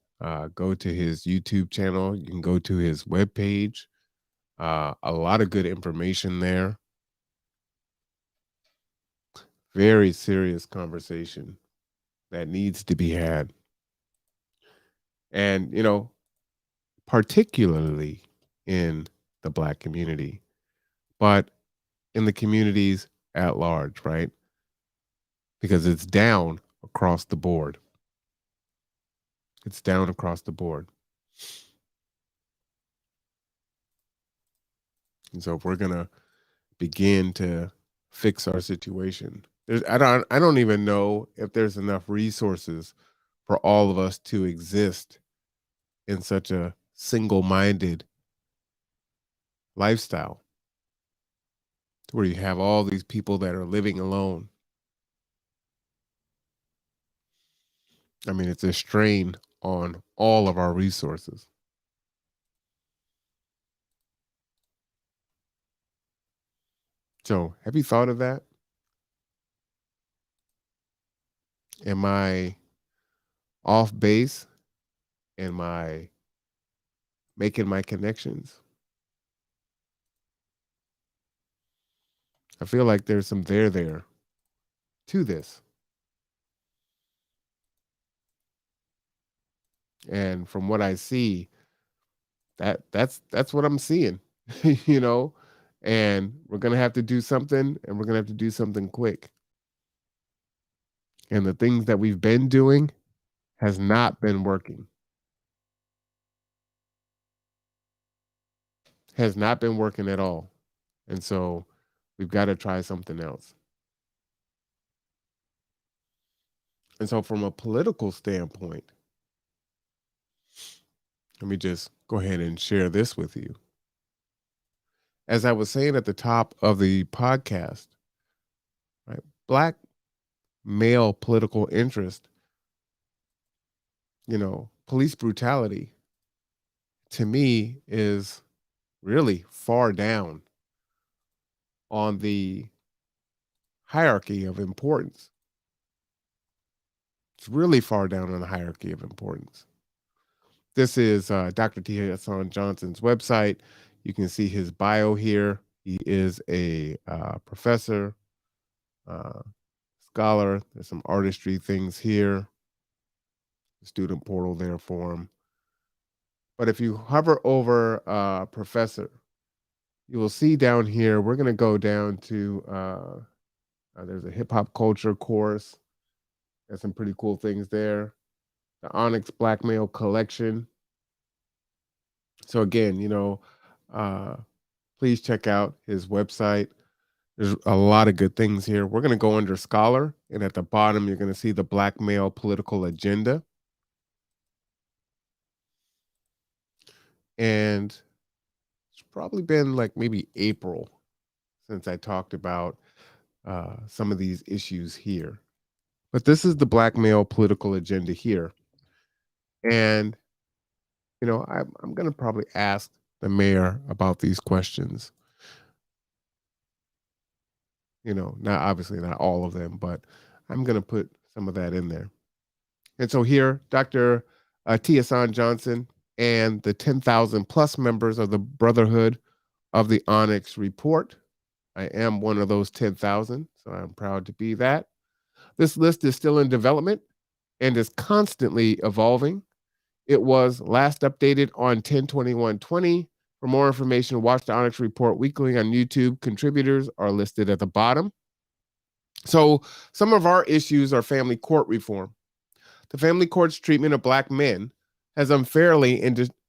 go to his YouTube channel. You can go to his webpage. A lot of good information there. Very serious conversation that needs to be had. And, particularly in the Black community, but in the communities at large, right? Because it's down across the board. It's down across the board. And so if we're going to begin to fix our situation, I don't even know if there's enough resources for all of us to exist in such a single-minded lifestyle where you have all these people that are living alone. I mean, it's a strain on all of our resources. So, have you thought of that? Am I off base? Am I making my connections? I feel like there's some there to this. And from what I see, that's what I'm seeing, and we're going to have to do something, and we're going to have to do something quick. And the things that we've been doing has not been working. Has not been working at all. And so we've got to try something else. And so from a political standpoint, let me just go ahead and share this with you. As I was saying at the top of the podcast, right, Black male political interest, police brutality, to me, is really far down on the hierarchy of importance. It's really far down on the hierarchy of importance. This is Dr. T. Hasan Johnson's website. You can see his bio here. He is a professor, scholar. There's some artistry things here. Student portal there for him. But if you hover over professor, you will see down here, we're going to go down to, there's a hip hop culture course. There's some pretty cool things there. The Onyx Blackmail Collection. So again, please check out his website. There's a lot of good things here. We're going to go under Scholar, and at the bottom, you're going to see the Blackmail Political Agenda. And it's probably been like maybe April since I talked about some of these issues here. But this is the Blackmail Political Agenda here. And, I'm going to probably ask the mayor about these questions. Not obviously not all of them, but I'm going to put some of that in there. And so here, Dr. T. Hasan Johnson and the 10,000 plus members of the Brotherhood of the Onyx report. I am one of those 10,000, so I'm proud to be that. This list is still in development and is constantly evolving. It was last updated on 10/21/20. For more information, watch the Onyx Report weekly on YouTube. Contributors are listed at the bottom. So some of our issues are family court reform. The family court's treatment of Black men has unfairly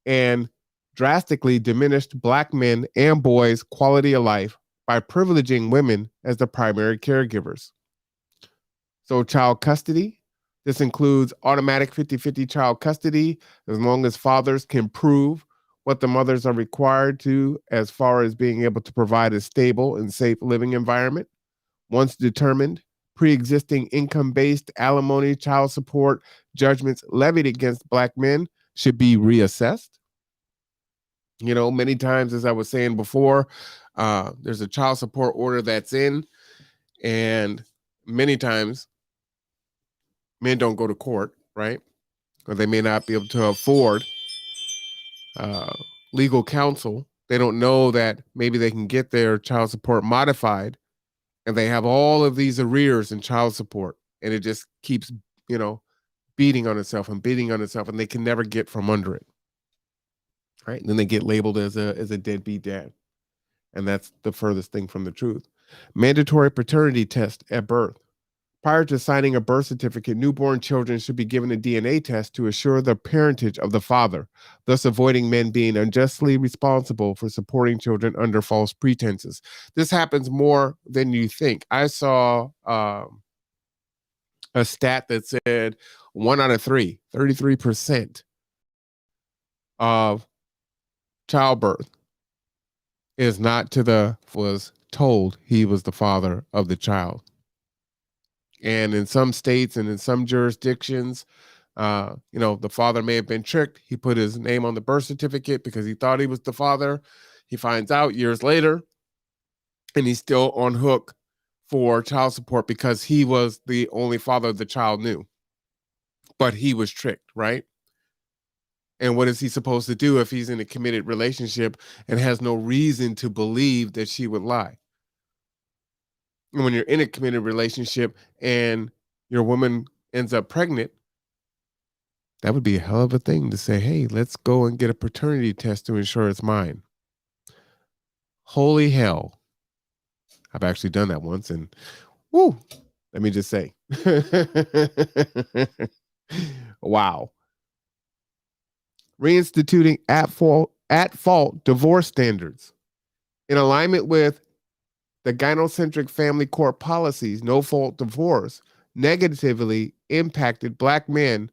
and drastically diminished Black men and boys' quality of life by privileging women as the primary caregivers. So child custody, this includes automatic 50-50 child custody, as long as fathers can prove what the mothers are required to as far as being able to provide a stable and safe living environment. Once determined, pre-existing income-based alimony, child support judgments levied against Black men should be reassessed. You know, many times, as I was saying before, there's a child support order that's in, and many times men don't go to court, right? Or they may not be able to afford uh, legal counsel. They don't know that maybe they can get their child support modified, and they have all of these arrears in child support, and it just keeps, you know, beating on itself and beating on itself, and they can never get from under it, right? And then they get labeled as a deadbeat dad, and that's the furthest thing from the truth. Mandatory paternity test at birth. Prior to signing a birth certificate, newborn children should be given a DNA test to assure the parentage of the father, thus avoiding men being unjustly responsible for supporting children under false pretenses. This happens more than you think. I saw a stat that said 1 out of 3, 33% of childbirth was told he was the father of the child. And in some states and in some jurisdictions, the father may have been tricked. He put his name on the birth certificate because he thought he was the father. He finds out years later, and he's still on hook for child support because he was the only father the child knew. But he was tricked, right? And what is he supposed to do if he's in a committed relationship and has no reason to believe that she would lie? And when you're in a committed relationship and your woman ends up pregnant, that would be a hell of a thing to say, hey, let's go and get a paternity test to ensure it's mine. Holy hell. I've actually done that once, and whoo, let me just say. Wow. Reinstituting at fault divorce standards. In alignment with the gynocentric family court policies, no fault divorce negatively impacted Black men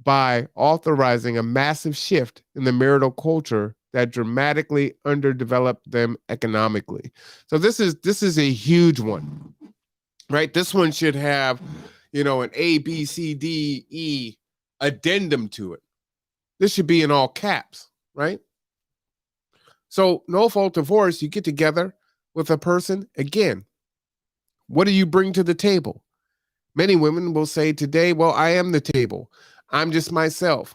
by authorizing a massive shift in the marital culture that dramatically underdeveloped them economically. So this is a huge one, right? This one should have, an A, B, C, D, E addendum to it. This should be in all caps, right? So no fault divorce, you get together with a person. Again, what do you bring to the table? Many women will say today, well, I am the table. I'm just myself.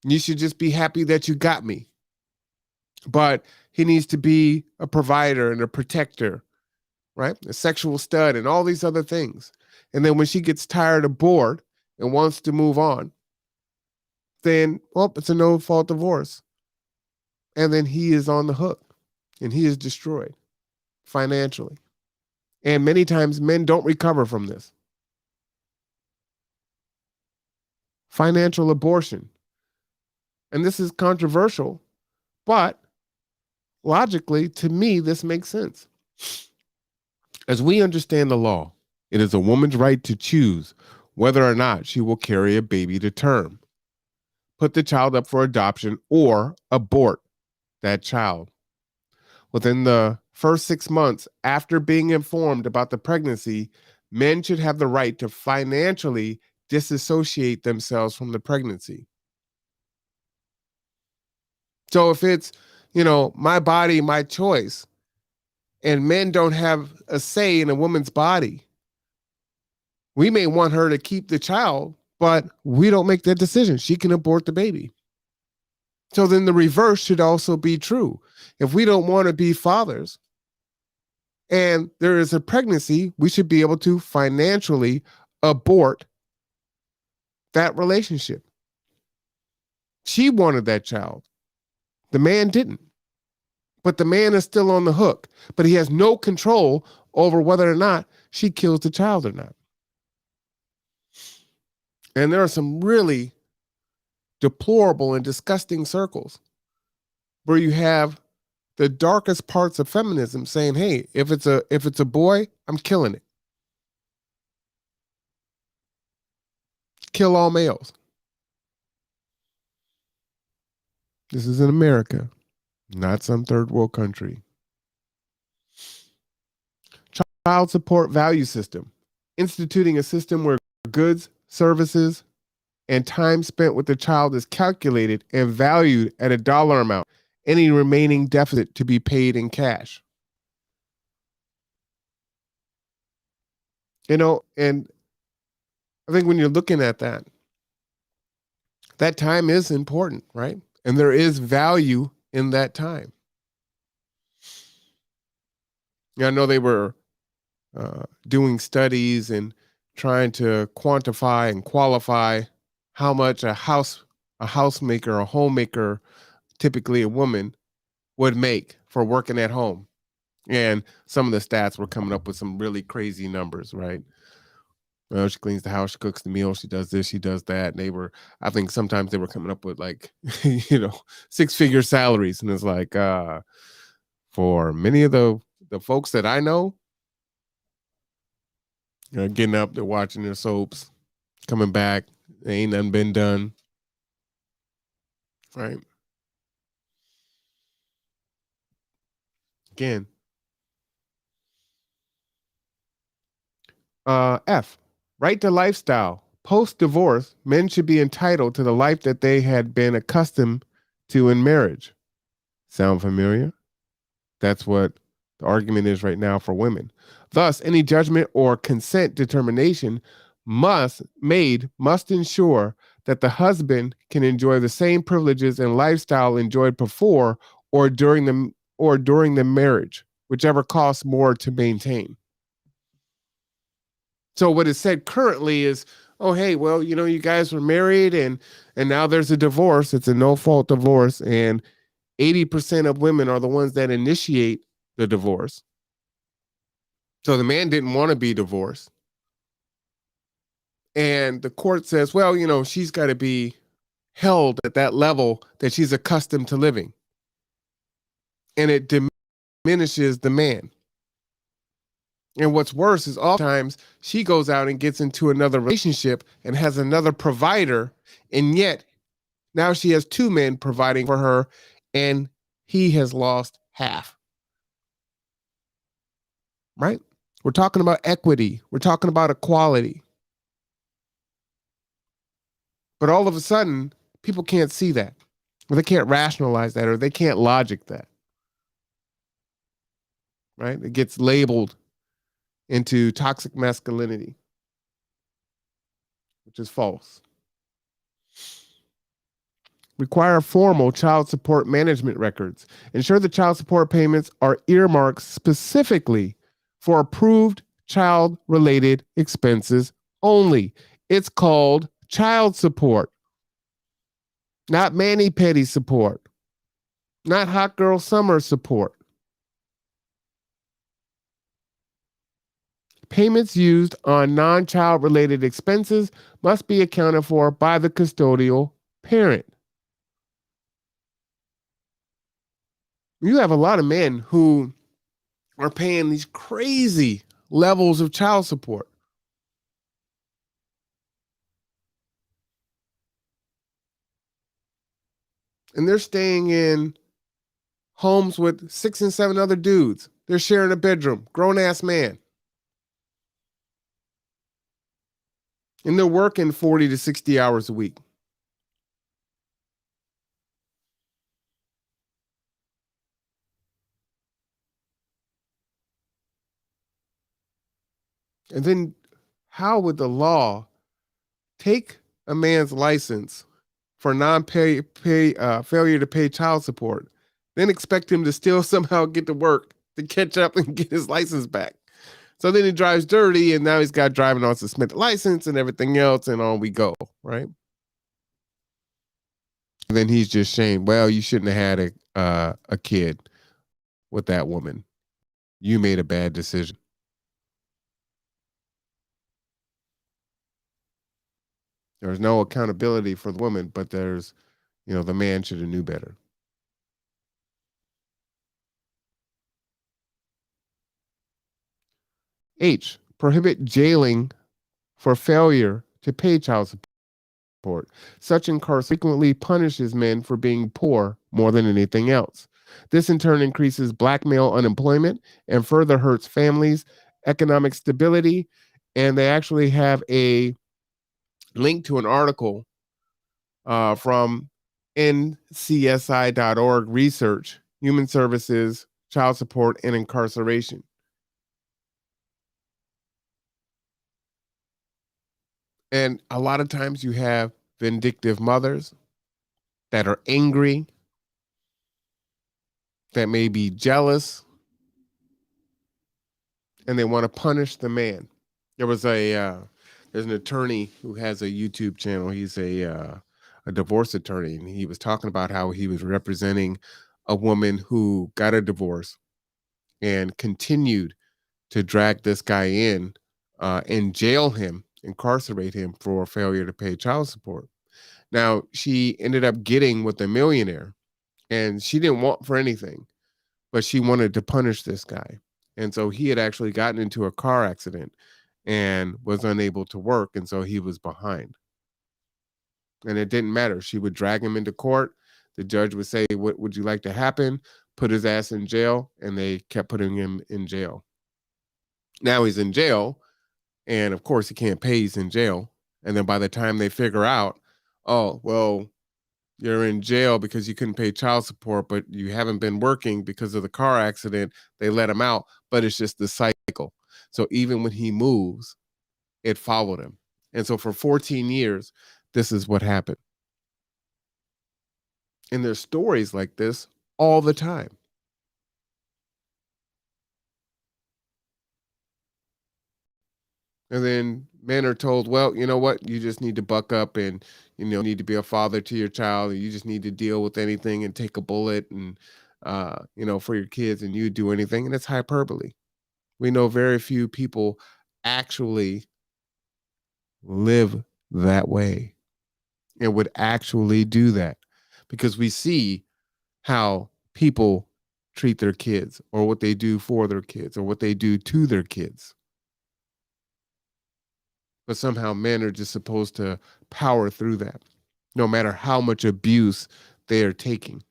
You should just be happy that you got me. But he needs to be a provider and a protector, right? A sexual stud and all these other things. And then when she gets tired or bored and wants to move on, then, well, it's a no fault divorce. And then he is on the hook and he is destroyed financially. And many times men don't recover from this. Financial abortion. And this is controversial, but logically, to me, this makes sense. As we understand the law, it is a woman's right to choose whether or not she will carry a baby to term, put the child up for adoption, or abort that child. Within the first 6 months after being informed about the pregnancy, men should have the right to financially disassociate themselves from the pregnancy. So if it's, my body, my choice, and men don't have a say in a woman's body, we may want her to keep the child, but we don't make that decision. She can abort the baby. So then the reverse should also be true. If we don't want to be fathers and there is a pregnancy, we should be able to financially abort that relationship. She wanted that child. The man didn't. But the man is still on the hook. But he has no control over whether or not she kills the child or not. And there are some really deplorable and disgusting circles where you have the darkest parts of feminism saying, hey, if it's a boy, I'm killing it. kill all males. This is in America, not some third world country. Child support value system, instituting a system where goods, services, and time spent with the child is calculated and valued at a dollar amount, any remaining deficit to be paid in cash. You know, and I think when you're looking at that, that time is important, right? And there is value in that time. Yeah, I know they were doing studies and trying to quantify and qualify how much a housemaker, a homemaker, typically a woman, would make for working at home. And some of the stats were coming up with some really crazy numbers, right? She cleans the house, she cooks the meal, she does this, she does that. And I think sometimes they were coming up with like, 6-figure salaries. And it's like, for many of the folks that I know, getting up, they're watching their soaps, coming back, ain't nothing been done. Right. Again. F, right to lifestyle. Post-divorce, men should be entitled to the life that they had been accustomed to in marriage. Sound familiar? That's what the argument is right now for women. Thus, any judgment or consent determination must ensure that the husband can enjoy the same privileges and lifestyle enjoyed before or during the marriage, whichever costs more to maintain. So what is said currently is, oh, hey, well, you guys were married and now there's a divorce. It's a no-fault divorce. And 80% of women are the ones that initiate the divorce. So the man didn't want to be divorced. And the court says, well, she's got to be held at that level that she's accustomed to living. And it diminishes the man. And what's worse is oftentimes she goes out and gets into another relationship and has another provider. And yet now she has two men providing for her and he has lost half. Right? We're talking about equity. We're talking about equality. But all of a sudden, people can't see that, or they can't rationalize that, or they can't logic that. Right? It gets labeled into toxic masculinity, which is false. Require formal child support management records. Ensure the child support payments are earmarked specifically for approved child-related expenses only. It's called child support, not mani-pedi support, not hot girl summer support. Payments used on non-child related expenses must be accounted for by the custodial parent. You have a lot of men who are paying these crazy levels of child support. And they're staying in homes with 6 and 7 other dudes. They're sharing a bedroom, grown-ass man. And they're working 40 to 60 hours a week. And then how would the law take a man's license for failure to pay child support, then expect him to still somehow get to work to catch up and get his license back? So then he drives dirty, and now he's got driving on suspended license and everything else, and on we go, right? And then he's just shamed. Well, you shouldn't have had a kid with that woman. You made a bad decision. There's no accountability for the woman, but there's, the man should have knew better. H, prohibit jailing for failure to pay child support. support. Such incarceration frequently punishes men for being poor more than anything else. This in turn increases black male unemployment and further hurts families' economic stability. And they actually have a link to an article from ncsi.org research, human services, child support, and incarceration. And a lot of times you have vindictive mothers that are angry, that may be jealous, and they want to punish the man. There's an attorney who has a YouTube channel. He's a divorce attorney, and he was talking about how he was representing a woman who got a divorce and continued to drag this guy in and jail him, incarcerate him for failure to pay child support. Now, she ended up getting with a millionaire, and she didn't want for anything, but she wanted to punish this guy. And so he had actually gotten into a car accident and was unable to work, and so he was behind. And it didn't matter. She would drag him into court. The judge would say, "What would you like to happen?" Put his ass in jail, and they kept putting him in jail. Now he's in jail, and of course he can't pay. He's in jail. And then by the time they figure out, oh, well, you're in jail because you couldn't pay child support, but you haven't been working because of the car accident, they let him out. But it's just the cycle. So even when he moves, it followed him. And so for 14 years, this is what happened. And there's stories like this all the time. And then men are told, well, you know what? You just need to buck up and, need to be a father to your child. And you just need to deal with anything and take a bullet and, for your kids, and you do anything. And it's hyperbole. We know very few people actually live that way and would actually do that, because we see how people treat their kids, or what they do for their kids, or what they do to their kids. But somehow men are just supposed to power through that, no matter how much abuse they are taking,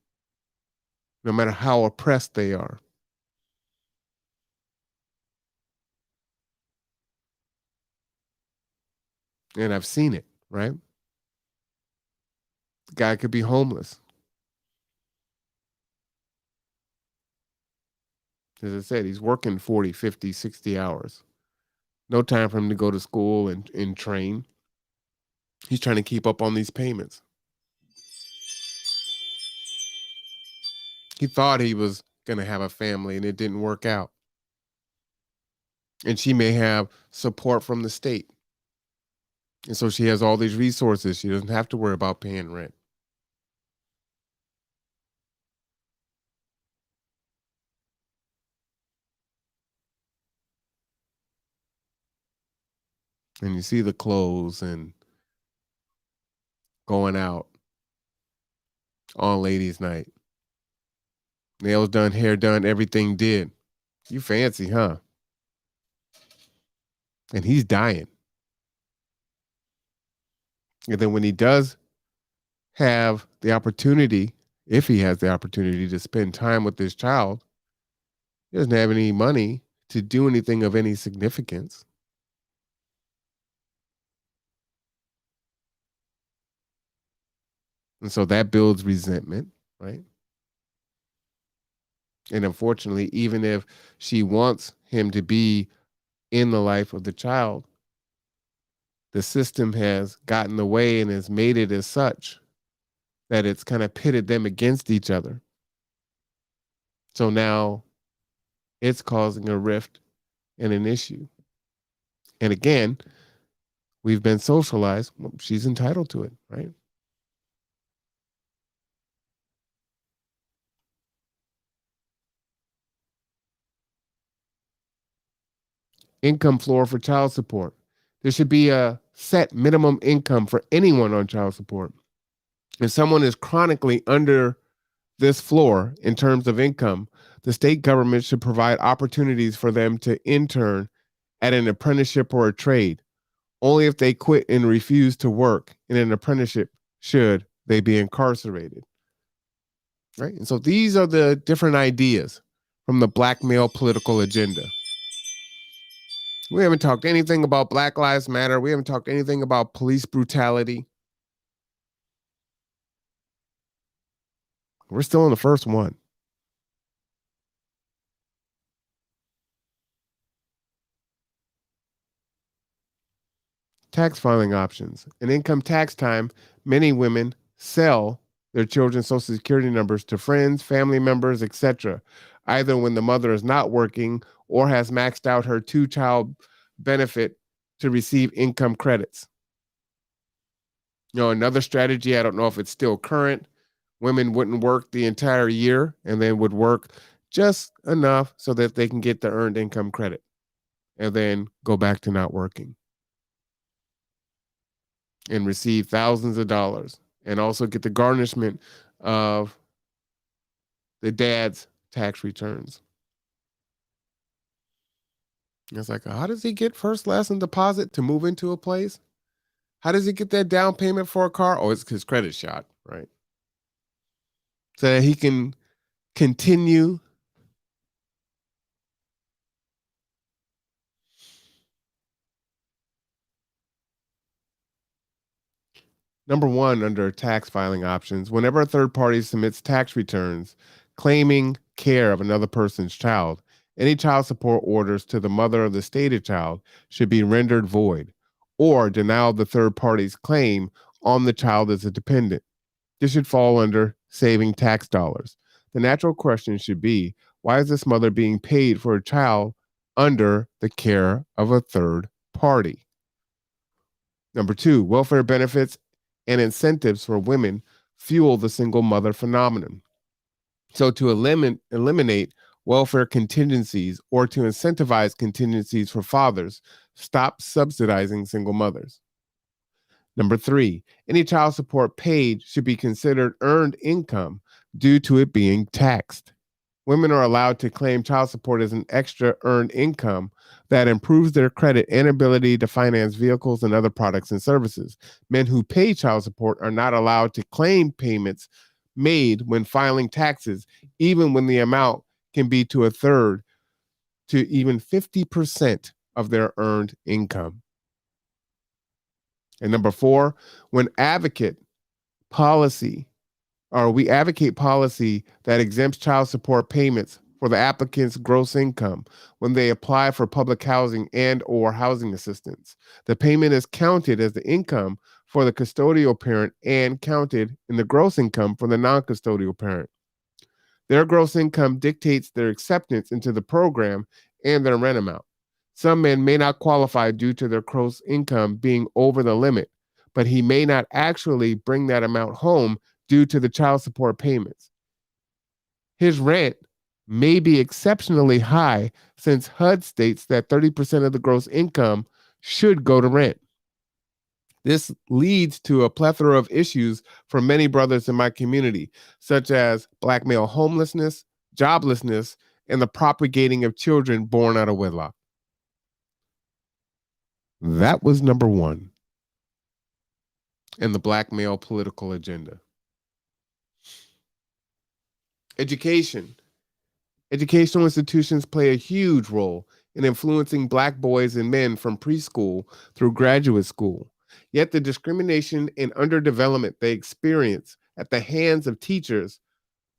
no matter how oppressed they are. And I've seen it, right? The guy could be homeless. As I said, he's working 40, 50, 60 hours. No time for him to go to school and train. He's trying to keep up on these payments. He thought he was going to have a family, and it didn't work out. And she may have support from the state. And so she has all these resources. She doesn't have to worry about paying rent. And you see the clothes and going out on ladies' night. Nails done, hair done, everything did. You fancy, huh? And he's dying. And then when he does have the opportunity, if he has the opportunity to spend time with this child, he doesn't have any money to do anything of any significance. And so that builds resentment, right? And unfortunately, even if she wants him to be in the life of the child, the system has gotten in the way and has made it as such that it's kind of pitted them against each other. So now it's causing a rift and an issue. And again, we've been socialized. Well, she's entitled to it, right? Income floor for child support. There should be a set minimum income for anyone on child support. If someone is chronically under this floor in terms of income, the state government should provide opportunities for them to intern at an apprenticeship or a trade, only if they quit and refuse to work in an apprenticeship should they be incarcerated. Right? And so these are the different ideas from the black male political agenda. We haven't talked anything about Black Lives Matter. We haven't talked anything about police brutality. We're still in the first one. Tax filing options. In income tax time, many women sell their children's social security numbers to friends, family members, etc., either when the mother is not working or has maxed out her two-child benefit to receive income credits. Another strategy, I don't know if it's still current, women wouldn't work the entire year and then would work just enough so that they can get the earned income credit and then go back to not working and receive thousands of dollars and also get the garnishment of the dad's tax returns. It's like, how does he get first, last, and deposit to move into a place? How does he get that down payment for a car? Oh, it's his credit shot, right? So that he can continue Number one, under tax filing options, whenever a third party submits tax returns claiming care of another person's child, any child support orders to the mother of the stated child should be rendered void or denial the third party's claim on the child as a dependent. This should fall under saving tax dollars. The natural question should be, why is this mother being paid for a child under the care of a third party? Number two, welfare benefits and incentives for women fuel the single mother phenomenon. So to eliminate welfare contingencies or to incentivize contingencies for fathers, stop subsidizing single mothers. Number three, any child support paid should be considered earned income due to it being taxed. Women are allowed to claim child support as an extra earned income that improves their credit and ability to finance vehicles and other products and services. Men who pay child support are not allowed to claim payments made when filing taxes, even when the amount can be to a third to even 50% of their earned income. And number four, when we advocate policy that exempts child support payments for the applicant's gross income when they apply for public housing and or housing assistance. The payment is counted as the income for the custodial parent and counted in the gross income for the non-custodial parent. Their gross income dictates their acceptance into the program and their rent amount. Some men may not qualify due to their gross income being over the limit, but he may not actually bring that amount home due to the child support payments. His rent may be exceptionally high since HUD states that 30% of the gross income should go to rent. This leads to a plethora of issues for many brothers in my community, such as black male homelessness, joblessness, and the propagating of children born out of wedlock. That was number one in the black male political agenda. Education. Educational institutions play a huge role in influencing black boys and men from preschool through graduate school. Yet the discrimination and underdevelopment they experience at the hands of teachers,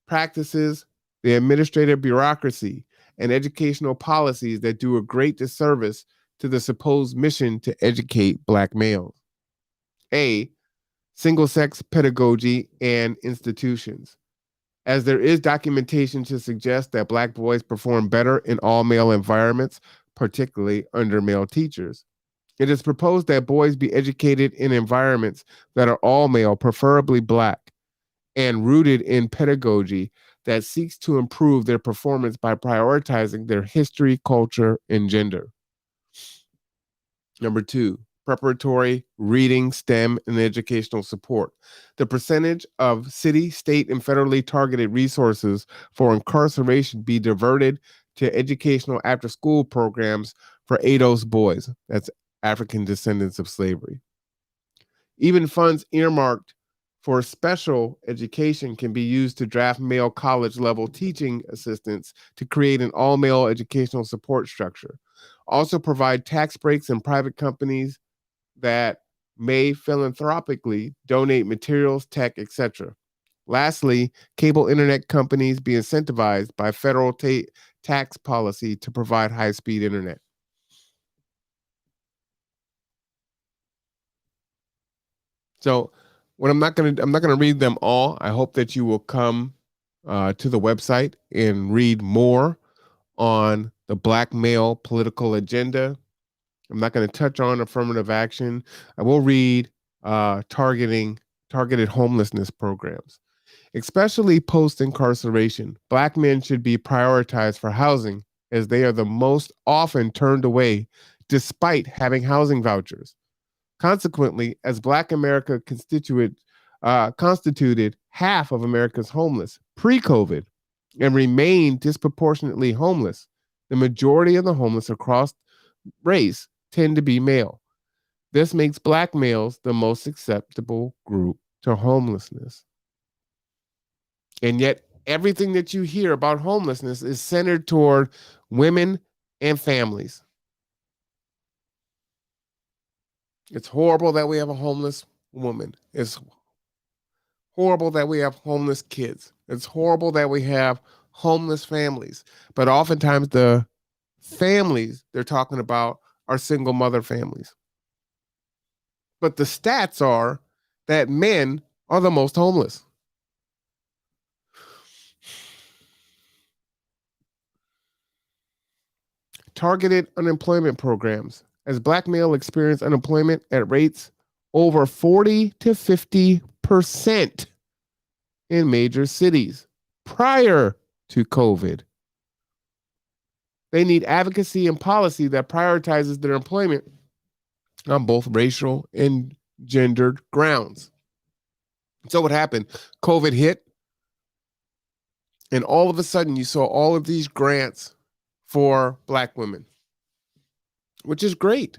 practices, the administrative bureaucracy, and educational policies that do a great disservice to the supposed mission to educate black males. A, single-sex pedagogy and institutions. As there is documentation to suggest that black boys perform better in all-male environments, particularly under male teachers. It is proposed that boys be educated in environments that are all-male, preferably black, and rooted in pedagogy that seeks to improve their performance by prioritizing their history, culture, and gender. Number two, preparatory, reading, STEM, and educational support. The percentage of city, state, and federally targeted resources for incarceration be diverted to educational after-school programs for ADOS boys. That's African descendants of slavery. Even funds earmarked for special education can be used to draft male college level teaching assistants to create an all male educational support structure. Also, provide tax breaks in private companies that may philanthropically donate materials, tech, etc. Lastly, cable internet companies be incentivized by federal tax policy to provide high speed internet. So, what I'm not gonna read them all. I hope that you will come to the website and read more on the black male political agenda. I'm not going to touch on affirmative action. I will read targeted homelessness programs, especially post incarceration. Black men should be prioritized for housing as they are the most often turned away despite having housing vouchers. Consequently, as Black America constituted half of America's homeless pre-COVID and remain disproportionately homeless, the majority of the homeless across race tend to be male. This makes Black males the most acceptable group to homelessness. And yet, everything that you hear about homelessness is centered toward women and families. It's horrible that we have a homeless woman. It's horrible that we have homeless kids. It's horrible that we have homeless families. But oftentimes, the families they're talking about are single mother families. But the stats are that men are the most homeless. Targeted unemployment programs. As Black male experience unemployment at rates over 40 to 50% in major cities prior to COVID. They need advocacy and policy that prioritizes their employment on both racial and gendered grounds. So what happened? COVID hit, and all of a sudden you saw all of these grants for Black women, which is great.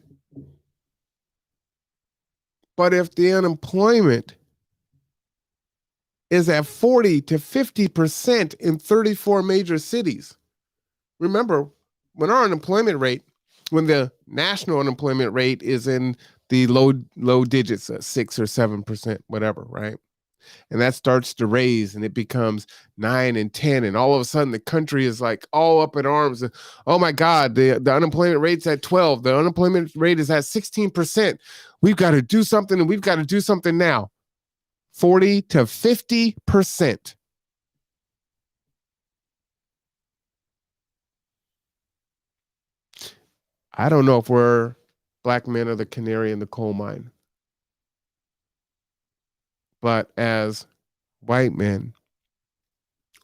But if the unemployment is at 40 to 50% in 34 major cities, remember, when our unemployment rate, when the national unemployment rate is in the low digits, 6 or 7%, whatever, right? And that starts to raise and it becomes 9 and 10. And all of a sudden the country is like all up in arms. Oh my God, the unemployment rate's at 12. The unemployment rate is at 16%. We've got to do something, and we've got to do something now. 40 to 50%. I don't know if we're Black men are the canary in the coal mine. But as white men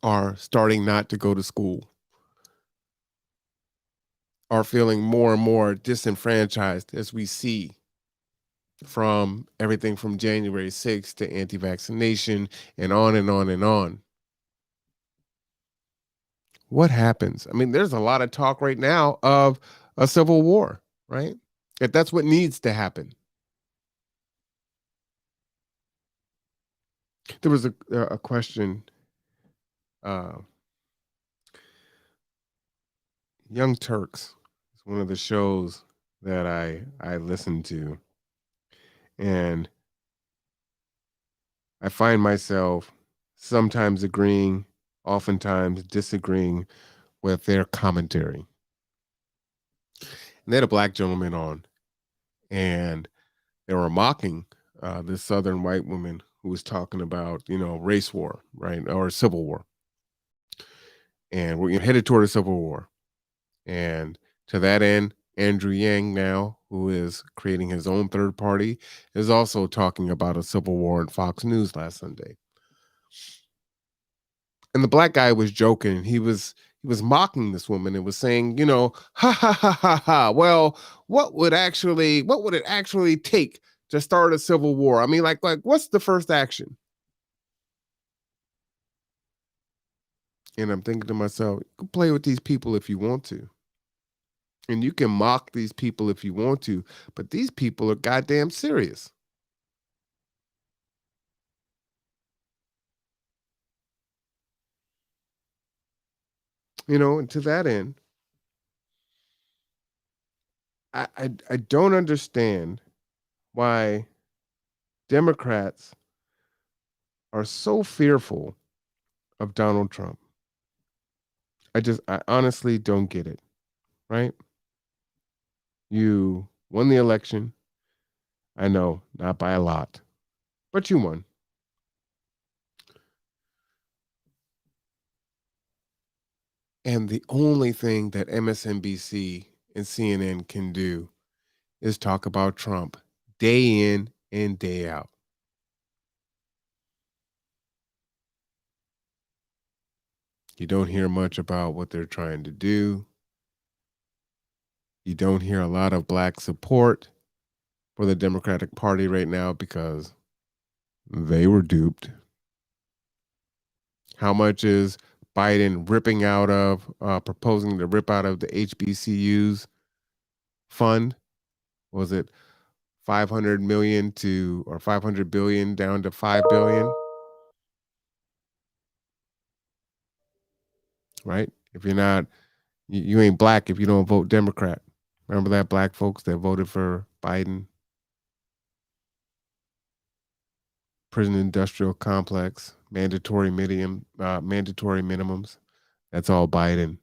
are starting not to go to school, are feeling more and more disenfranchised, as we see from everything from January 6th to anti-vaccination and on and on and on. What happens? I mean, there's a lot of talk right now of a civil war, right? If that's what needs to happen. There was a question. Young Turks is one of the shows that I listen to, and I find myself sometimes agreeing, oftentimes disagreeing with their commentary. And they had a Black gentleman on, and they were mocking this Southern white woman who was talking about, race war, right, or civil war, and we're headed toward a civil war. And to that end, Andrew Yang now, who is creating his own third party, is also talking about a civil war on Fox News last Sunday. And the Black guy was joking. He was mocking this woman and was saying, ha ha ha ha ha. Well, what would it actually take to start a civil war? I mean, like what's the first action? And I'm thinking to myself, you can play with these people if you want to. And you can mock these people if you want to, but these people are goddamn serious. And to that end, I don't understand why Democrats are so fearful of Donald Trump. I honestly don't get it, right? You won the election. I know, not by a lot, but you won. And the only thing that MSNBC and CNN can do is talk about Trump day in and day out. You don't hear much about what they're trying to do. You don't hear a lot of black support for the Democratic Party right now because they were duped. How much is Biden proposing to rip out of the HBCUs fund? Was it 500 million to or 500 billion down to 5 billion? Right? If you're not, you ain't black if you don't vote Democrat. Remember that black folks that voted for Biden? Prison industrial complex, mandatory minimums. That's all Biden.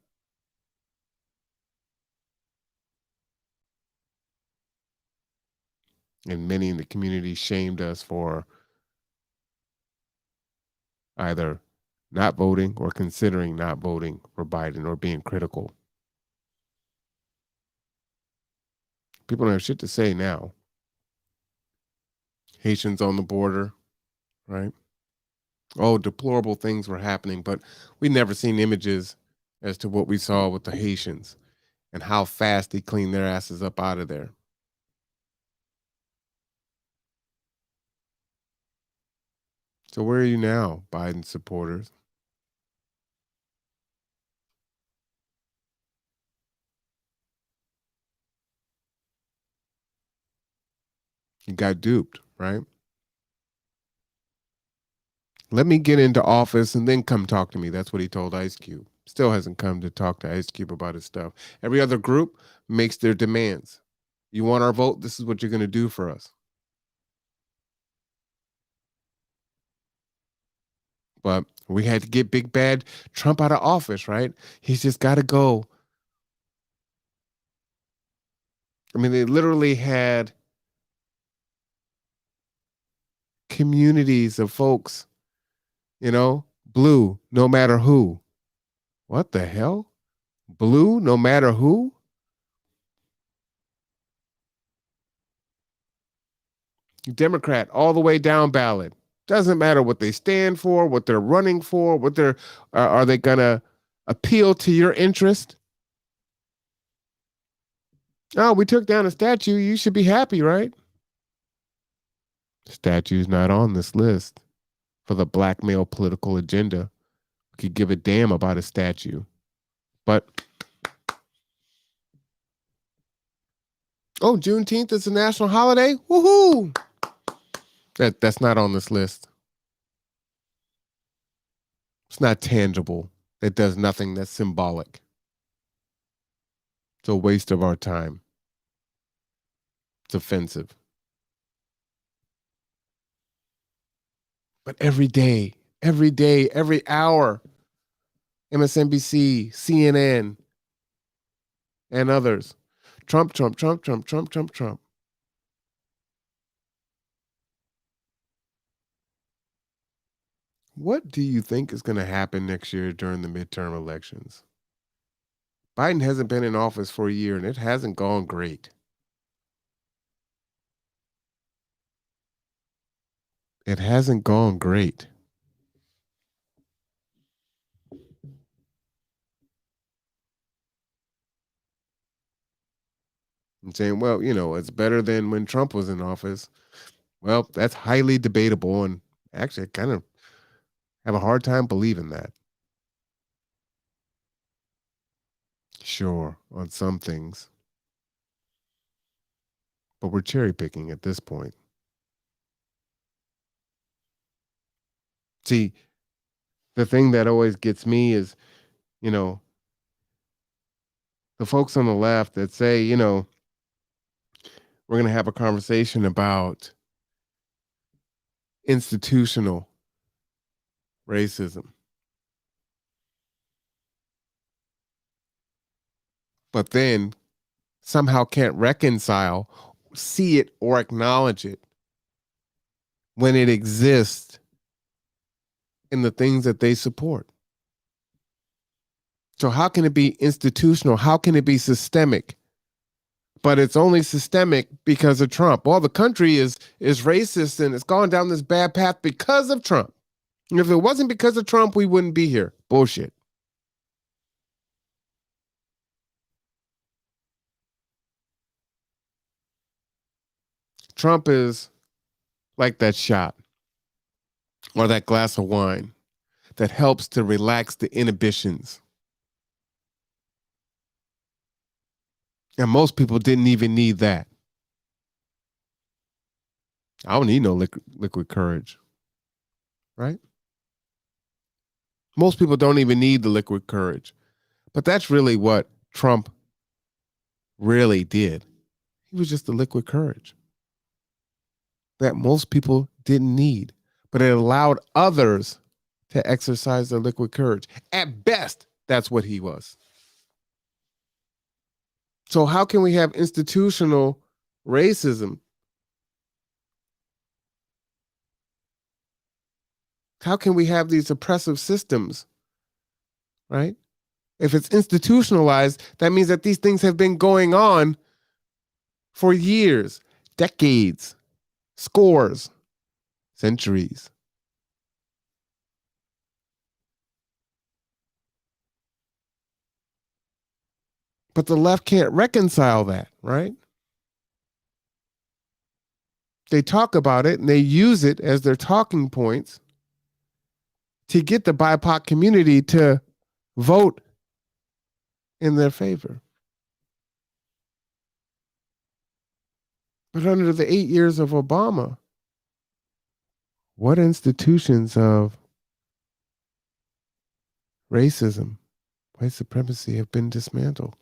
And many in the community shamed us for either not voting or considering not voting for Biden or being critical. People don't have shit to say now. Haitians on the border, right? Oh, deplorable things were happening, but we never seen images as to what we saw with the Haitians and how fast they cleaned their asses up out of there. So where are you now, Biden supporters? You got duped, right? Let me get into office and then come talk to me. That's what he told Ice Cube. Still hasn't come to talk to Ice Cube about his stuff. Every other group makes their demands. You want our vote? This is what you're going to do for us. But we had to get big bad Trump out of office, right? He's just got to go. I mean, they literally had communities of folks, blue, no matter who. What the hell? Blue, no matter who? Democrat, all the way down ballot. Doesn't matter what they stand for, what they're running for, what they're are they gonna appeal to your interest? Oh, we took down a statue. You should be happy, right? Statue's not on this list for the blackmail political agenda. We could give a damn about a statue. But oh, Juneteenth is a national holiday. Woohoo! That's not on this list. It's not tangible. It does nothing that's symbolic. It's a waste of our time. It's offensive. But every day, every hour, MSNBC, CNN, and others. Trump, Trump, Trump, Trump, Trump, Trump, Trump. What do you think is going to happen next year during the midterm elections? Biden hasn't been in office for a year and it hasn't gone great. It hasn't gone great. I'm saying, well, it's better than when Trump was in office. Well, that's highly debatable. And actually, I kind of have a hard time believing that. Sure, on some things. but we're cherry picking at this point. See, the thing that always gets me is, the folks on the left that say, we're going to have a conversation about institutional racism. But then somehow can't reconcile, see it, or acknowledge it when it exists in the things that they support. So how can it be institutional? How can it be systemic? But it's only systemic because of Trump. Well, the country is racist and it's gone down this bad path because of Trump. And if it wasn't because of Trump, we wouldn't be here. Bullshit. Trump is like that shot or that glass of wine that helps to relax the inhibitions. And most people didn't even need that. I don't need no liquid courage, right? Most people don't even need the liquid courage. But that's really what Trump really did. He was just the liquid courage that most people didn't need, but it allowed others to exercise their liquid courage. At best, that's what he was. So how can we have institutional racism? How can we have these oppressive systems, right? If it's institutionalized, that means that these things have been going on for years, decades, scores, centuries. But the left can't reconcile that, right? They talk about it and they use it as their talking points to get the BIPOC community to vote in their favor. But under the 8 years of Obama, what institutions of racism, white supremacy have been dismantled?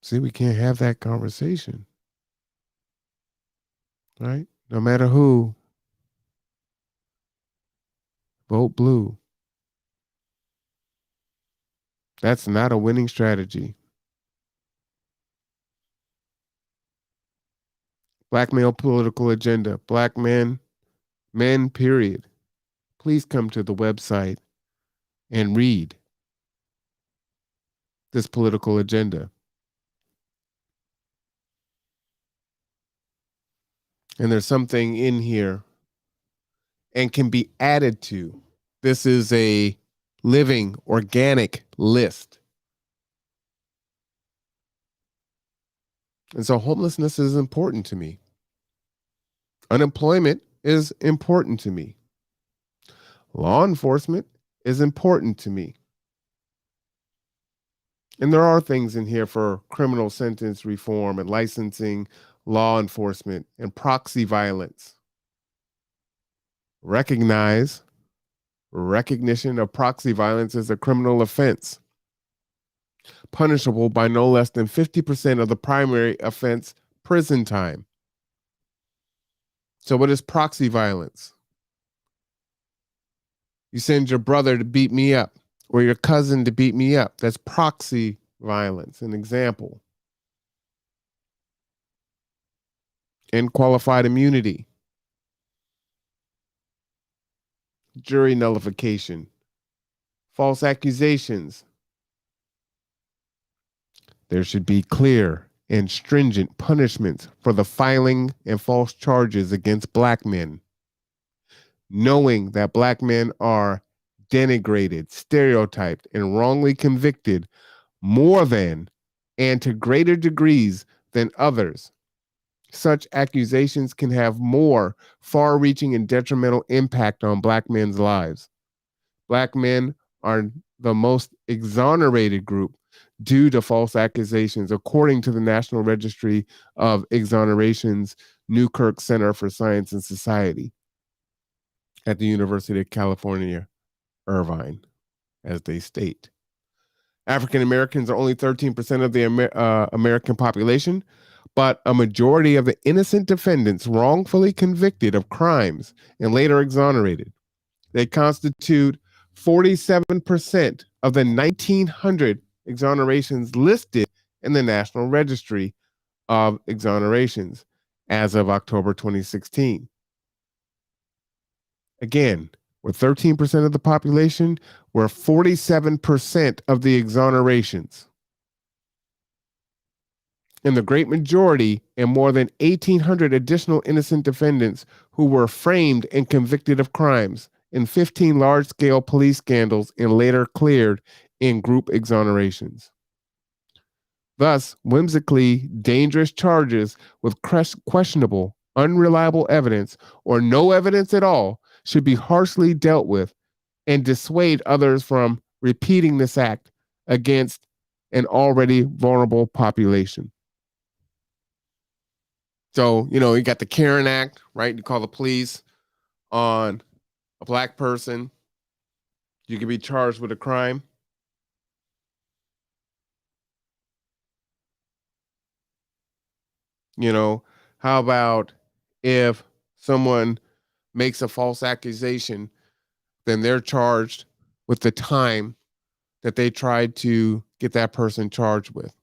See, we can't have that conversation, right? No matter who, vote blue. That's not a winning strategy. Black male political agenda, black men, period. Please come to the website and read this political agenda. And there's something in here and can be added to. This is a living, organic list. And so homelessness is important to me. Unemployment is important to me. Law enforcement is important to me. And there are things in here for criminal sentence reform and licensing, law enforcement, and proxy violence. Recognition of proxy violence is a criminal offense, punishable by no less than 50% of the primary offense prison time. So what is proxy violence? You send your brother to beat me up or your cousin to beat me up. That's proxy violence. An example. Unqualified immunity. Jury nullification. False accusations. There should be clear and stringent punishments for the filing and false charges against black men. Knowing that black men are denigrated, stereotyped, and wrongly convicted more than and to greater degrees than others. Such accusations can have more far-reaching and detrimental impact on black men's lives. Black men are the most exonerated group due to false accusations, according to the National Registry of Exonerations Newkirk Center for Science and Society at the University of California, Irvine, as they state. African Americans are only 13% of the American population, but a majority of the innocent defendants wrongfully convicted of crimes and later exonerated. They constitute 47% of the 1,900 exonerations listed in the National Registry of Exonerations as of October 2016. Again, we're 13% of the population, we're 47% of the exonerations. And the great majority and more than 1,800 additional innocent defendants who were framed and convicted of crimes in 15 large-scale police scandals and later cleared in group exonerations. Thus, whimsically dangerous charges with questionable, unreliable evidence or no evidence at all should be harshly dealt with and dissuade others from repeating this act against an already vulnerable population. So, you got the Karen Act, right? You call the police on a Black person, you can be charged with a crime. How about if someone makes a false accusation, then they're charged with the time that they tried to get that person charged with.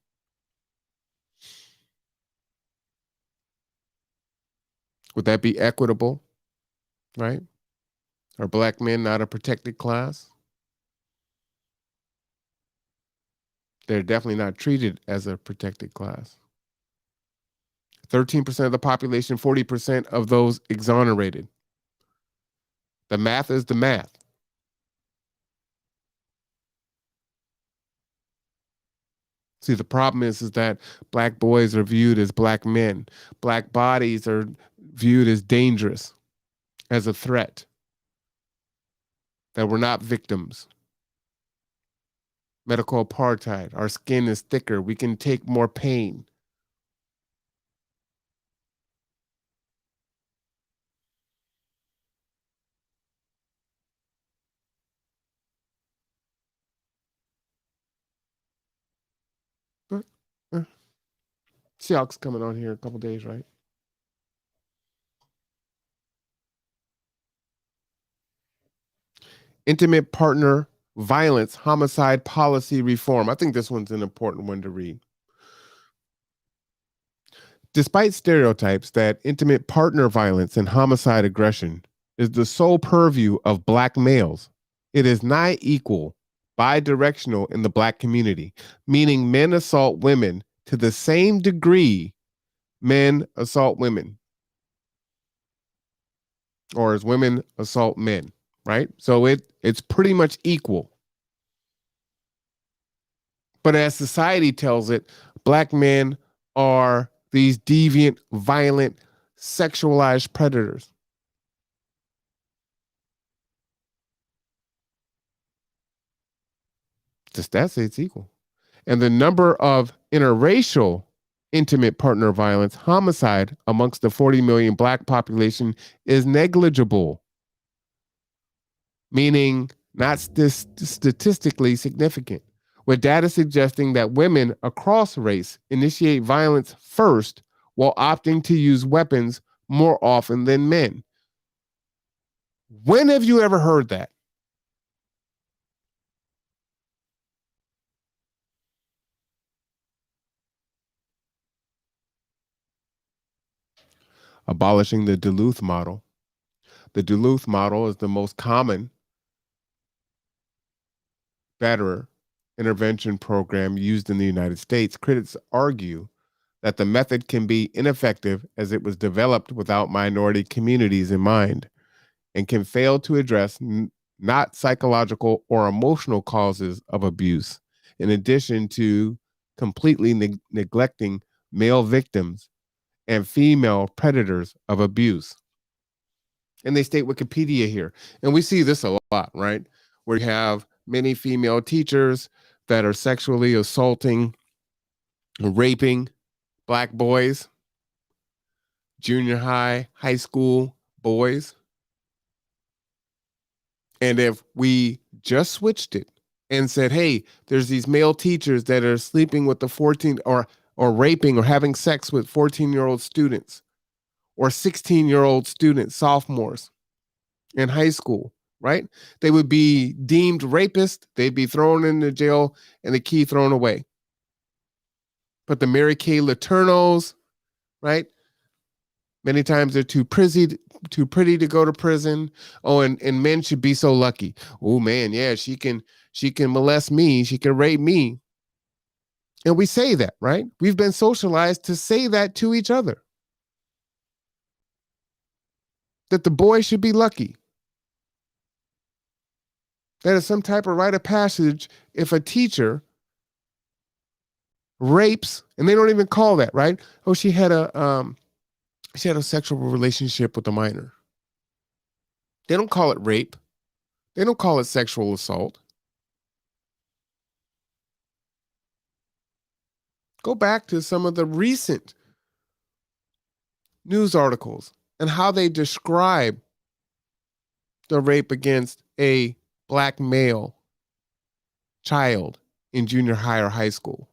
Would that be equitable, right? Are Black men not a protected class? They're definitely not treated as a protected class. 13% of the population, 40% of those exonerated. The math is the math. See, the problem is that Black boys are viewed as Black men. Black bodies are viewed as dangerous, as a threat, that we're not victims. Medical apartheid. Our skin is thicker. We can take more pain. But Seahawks coming on here in a couple days, right? Intimate partner violence, homicide policy reform. I think this one's an important one to read. Despite stereotypes that intimate partner violence and homicide aggression is the sole purview of Black males, it is nigh equal, bi-directional in the Black community, meaning men assault women to the same degree men assault women, or as women assault men, right? So it's pretty much equal. But as society tells it, Black men are these deviant, violent, sexualized predators. The stats say it's equal. And the number of interracial intimate partner violence, homicide amongst the 40 million Black population is negligible, meaning not statistically significant, with data suggesting that women across race initiate violence first while opting to use weapons more often than men. When have you ever heard that? Abolishing the Duluth model. The Duluth model is the most common batterer intervention program used in the United States. Critics argue that the method can be ineffective as it was developed without minority communities in mind and can fail to address not psychological or emotional causes of abuse, in addition to completely neglecting male victims and female predators of abuse. And they state Wikipedia here. And we see this a lot, right? where you have many female teachers that are sexually assaulting, raping black boys, junior high, high school boys. And if we just switched it and said, hey, there's these male teachers that are sleeping with the 14 or raping or having sex with 14-year-old students or 16-year-old students, sophomores in high school, right? They would be deemed rapists. They'd be thrown into jail and the key thrown away. But the Mary Kay Letourneaus, right? Many times they're too pretty to go to prison. Oh, and men should be so lucky. Oh man, yeah, she can molest me, she can rape me. And we say that, right? We've been socialized to say that to each other. That the boy should be lucky. That is some type of rite of passage if a teacher rapes, and they don't even call that, right? Oh, she had a sexual relationship with a minor. They don't call it rape. They don't call it sexual assault. Go back to some of the recent news articles and how they describe the rape against a black male child in junior high or high school.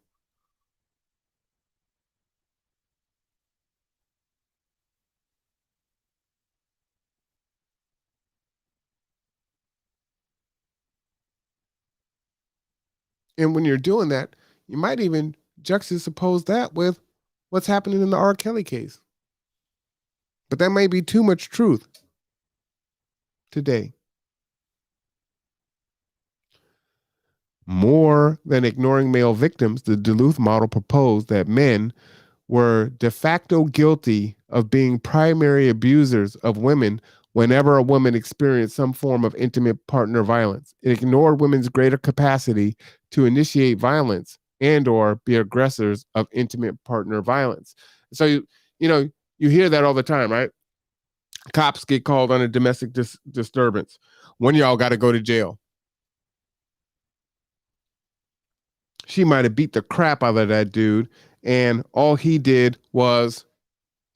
And when you're doing that, you might even juxtapose that with what's happening in the R. Kelly case. But that may be too much truth today. More than ignoring male victims, the Duluth model proposed that men were de facto guilty of being primary abusers of women whenever a woman experienced some form of intimate partner violence. It ignored women's greater capacity to initiate violence and or be aggressors of intimate partner violence. So you hear that all the time, right? Cops get called on a domestic disturbance. One of y'all got to go to jail. She might have beat the crap out of that dude, and all he did was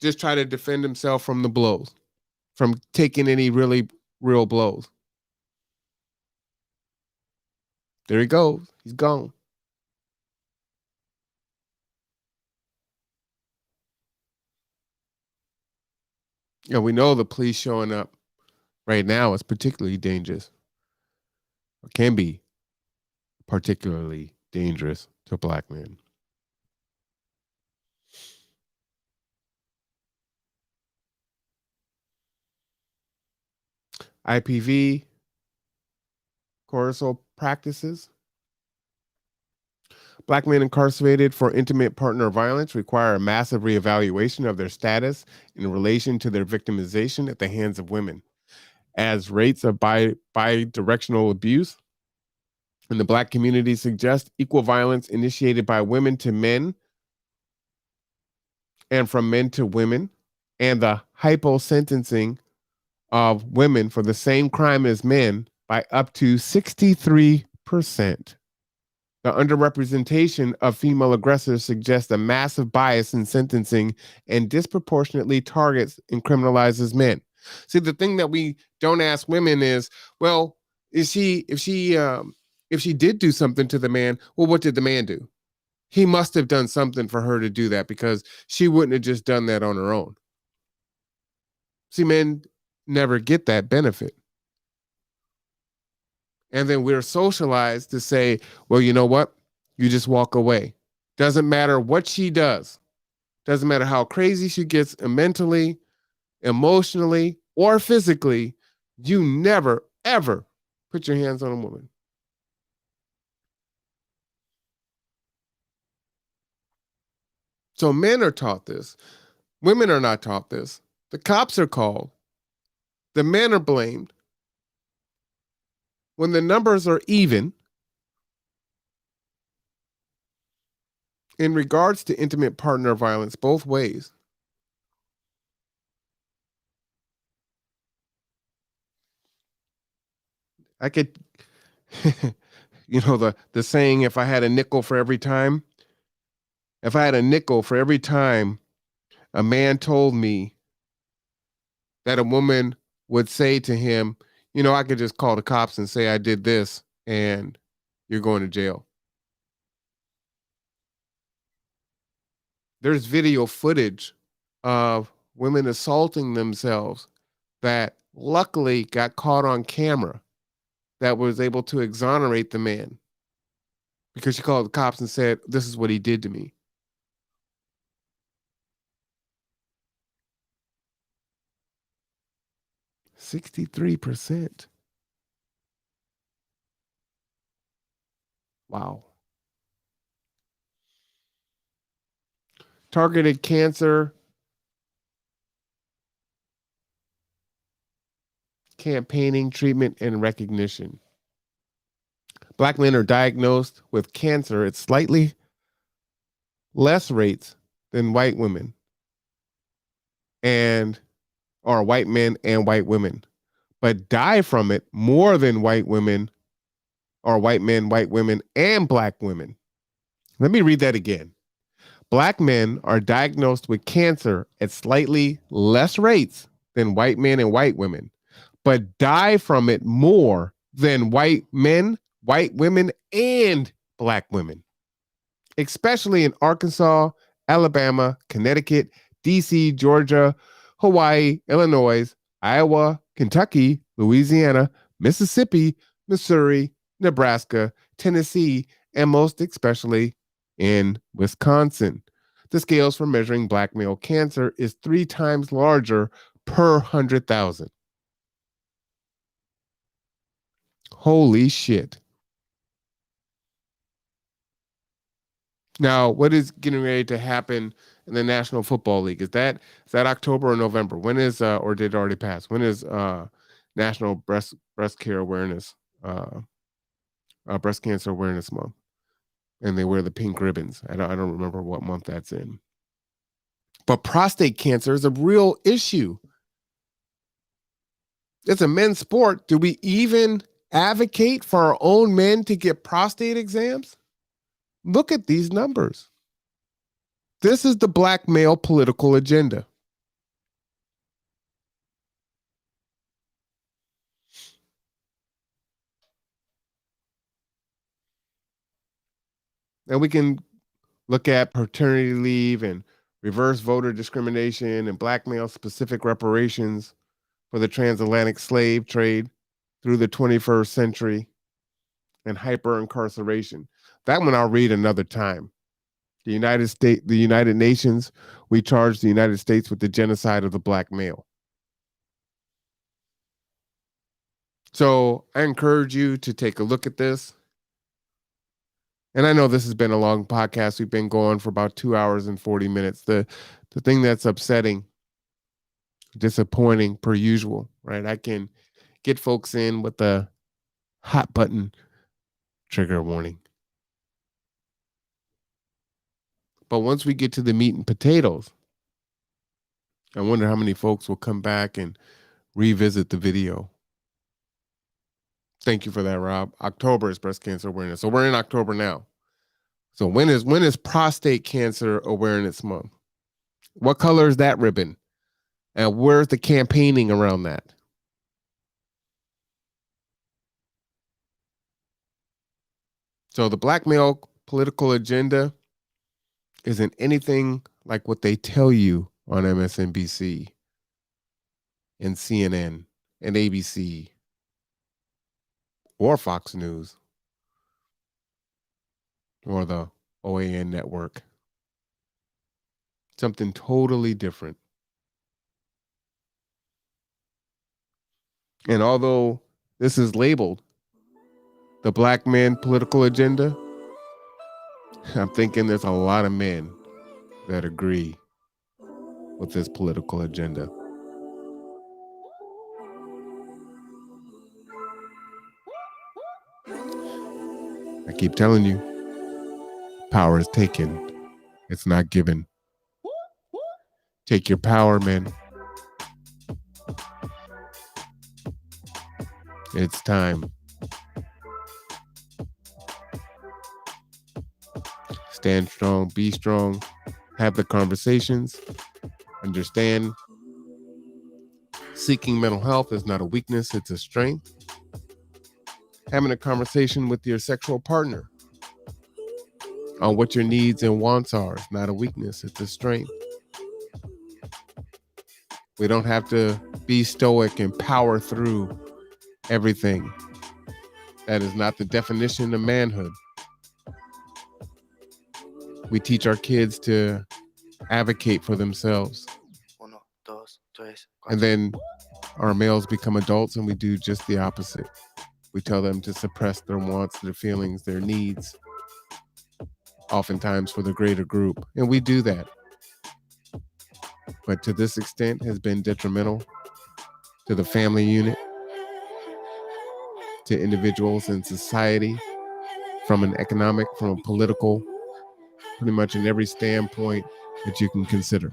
just try to defend himself from the blows, from taking any really real blows. There he goes. He's gone. Yeah, we know the police showing up right now is particularly dangerous, or can be particularly dangerous to black men. IPV, coercive practices. Black men incarcerated for intimate partner violence require a massive reevaluation of their status in relation to their victimization at the hands of women, as rates of bidirectional abuse in the black community suggest equal violence initiated by women to men and from men to women, and the hypo-sentencing of women for the same crime as men by up to 63%. The underrepresentation of female aggressors suggests a massive bias in sentencing and disproportionately targets and criminalizes men. See, the thing that we don't ask women is, well, if she did do something to the man, well, what did the man do? He must have done something for her to do that, because she wouldn't have just done that on her own. See, men never get that benefit. And then we're socialized to say, well, you know what? You just walk away. Doesn't matter what she does. Doesn't matter how crazy she gets mentally, emotionally, or physically. You never, ever put your hands on a woman. So men are taught this. Women are not taught this. The cops are called. The men are blamed. When the numbers are even, in regards to intimate partner violence, both ways, I could You know, the saying, if I had a nickel for every time a man told me that a woman would say to him, you know, I could just call the cops and say I did this and you're going to jail. There's video footage of women assaulting themselves that luckily got caught on camera that was able to exonerate the man because she called the cops and said, this is what he did to me. %63. Wow. Targeted cancer campaigning, treatment, and recognition. Black men are diagnosed with cancer at slightly less rates than white women or white men and white women, but die from it more than white women or white men, white women, and black women. Let me read that again. Black men are diagnosed with cancer at slightly less rates than white men and white women, but die from it more than white men, white women, and black women, especially in Arkansas, Alabama, Connecticut, DC, Georgia, Hawaii, Illinois, Iowa, Kentucky, Louisiana, Mississippi, Missouri, Nebraska, Tennessee, and most especially in Wisconsin. The scales for measuring black male cancer is 3 times larger per 100,000. Holy shit. Now, what is getting ready to happen in the National Football League? Is that October or November? When is or did it already pass? When is National Breast Care Awareness Breast Cancer Awareness Month? And they wear the pink ribbons. I don't remember what month that's in. But prostate cancer is a real issue. It's a men's sport. Do we even advocate for our own men to get prostate exams? Look at these numbers. This is the black male political agenda. And we can look at paternity leave and reverse voter discrimination and black male specific reparations for the transatlantic slave trade through the 21st century and hyper incarceration. That one I'll read another time. The United Nations, we charge the United States with the genocide of the black male. So I encourage you to take a look at this. And I know this has been a long podcast. We've been going for about 2 hours and 40 minutes. The thing that's upsetting, disappointing per usual, right? I can get folks in with the hot button trigger warning. But once we get to the meat and potatoes, I wonder how many folks will come back and revisit the video. Thank you for that, Rob. October is breast cancer awareness. So we're in October now. So when is prostate cancer awareness month? What color is that ribbon? And where's the campaigning around that? So the black male political agenda isn't anything like what they tell you on MSNBC and CNN and ABC or Fox News or the OAN network. Something totally different. And although this is labeled the black man political agenda, I'm thinking there's a lot of men that agree with this political agenda. I keep telling you, power is taken. It's not given. Take your power, men. It's time. Stand strong, be strong, have the conversations, understand seeking mental health is not a weakness, it's a strength. Having a conversation with your sexual partner on what your needs and wants are is not a weakness, it's a strength. We don't have to be stoic and power through everything. That is not the definition of manhood. We teach our kids to advocate for themselves. And then our males become adults and we do just the opposite. We tell them to suppress their wants, their feelings, their needs, oftentimes for the greater group. And we do that. But to this extent has been detrimental to the family unit, to individuals in society, from an economic, from a political, pretty much in every standpoint that you can consider.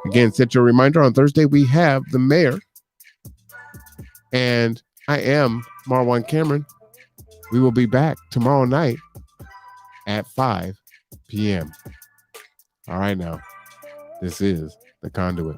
Again, set your reminder on Thursday. We have the mayor, and I am Marwan Cameron. We will be back tomorrow night at 5 p.m. All right, now, this is the Conduit.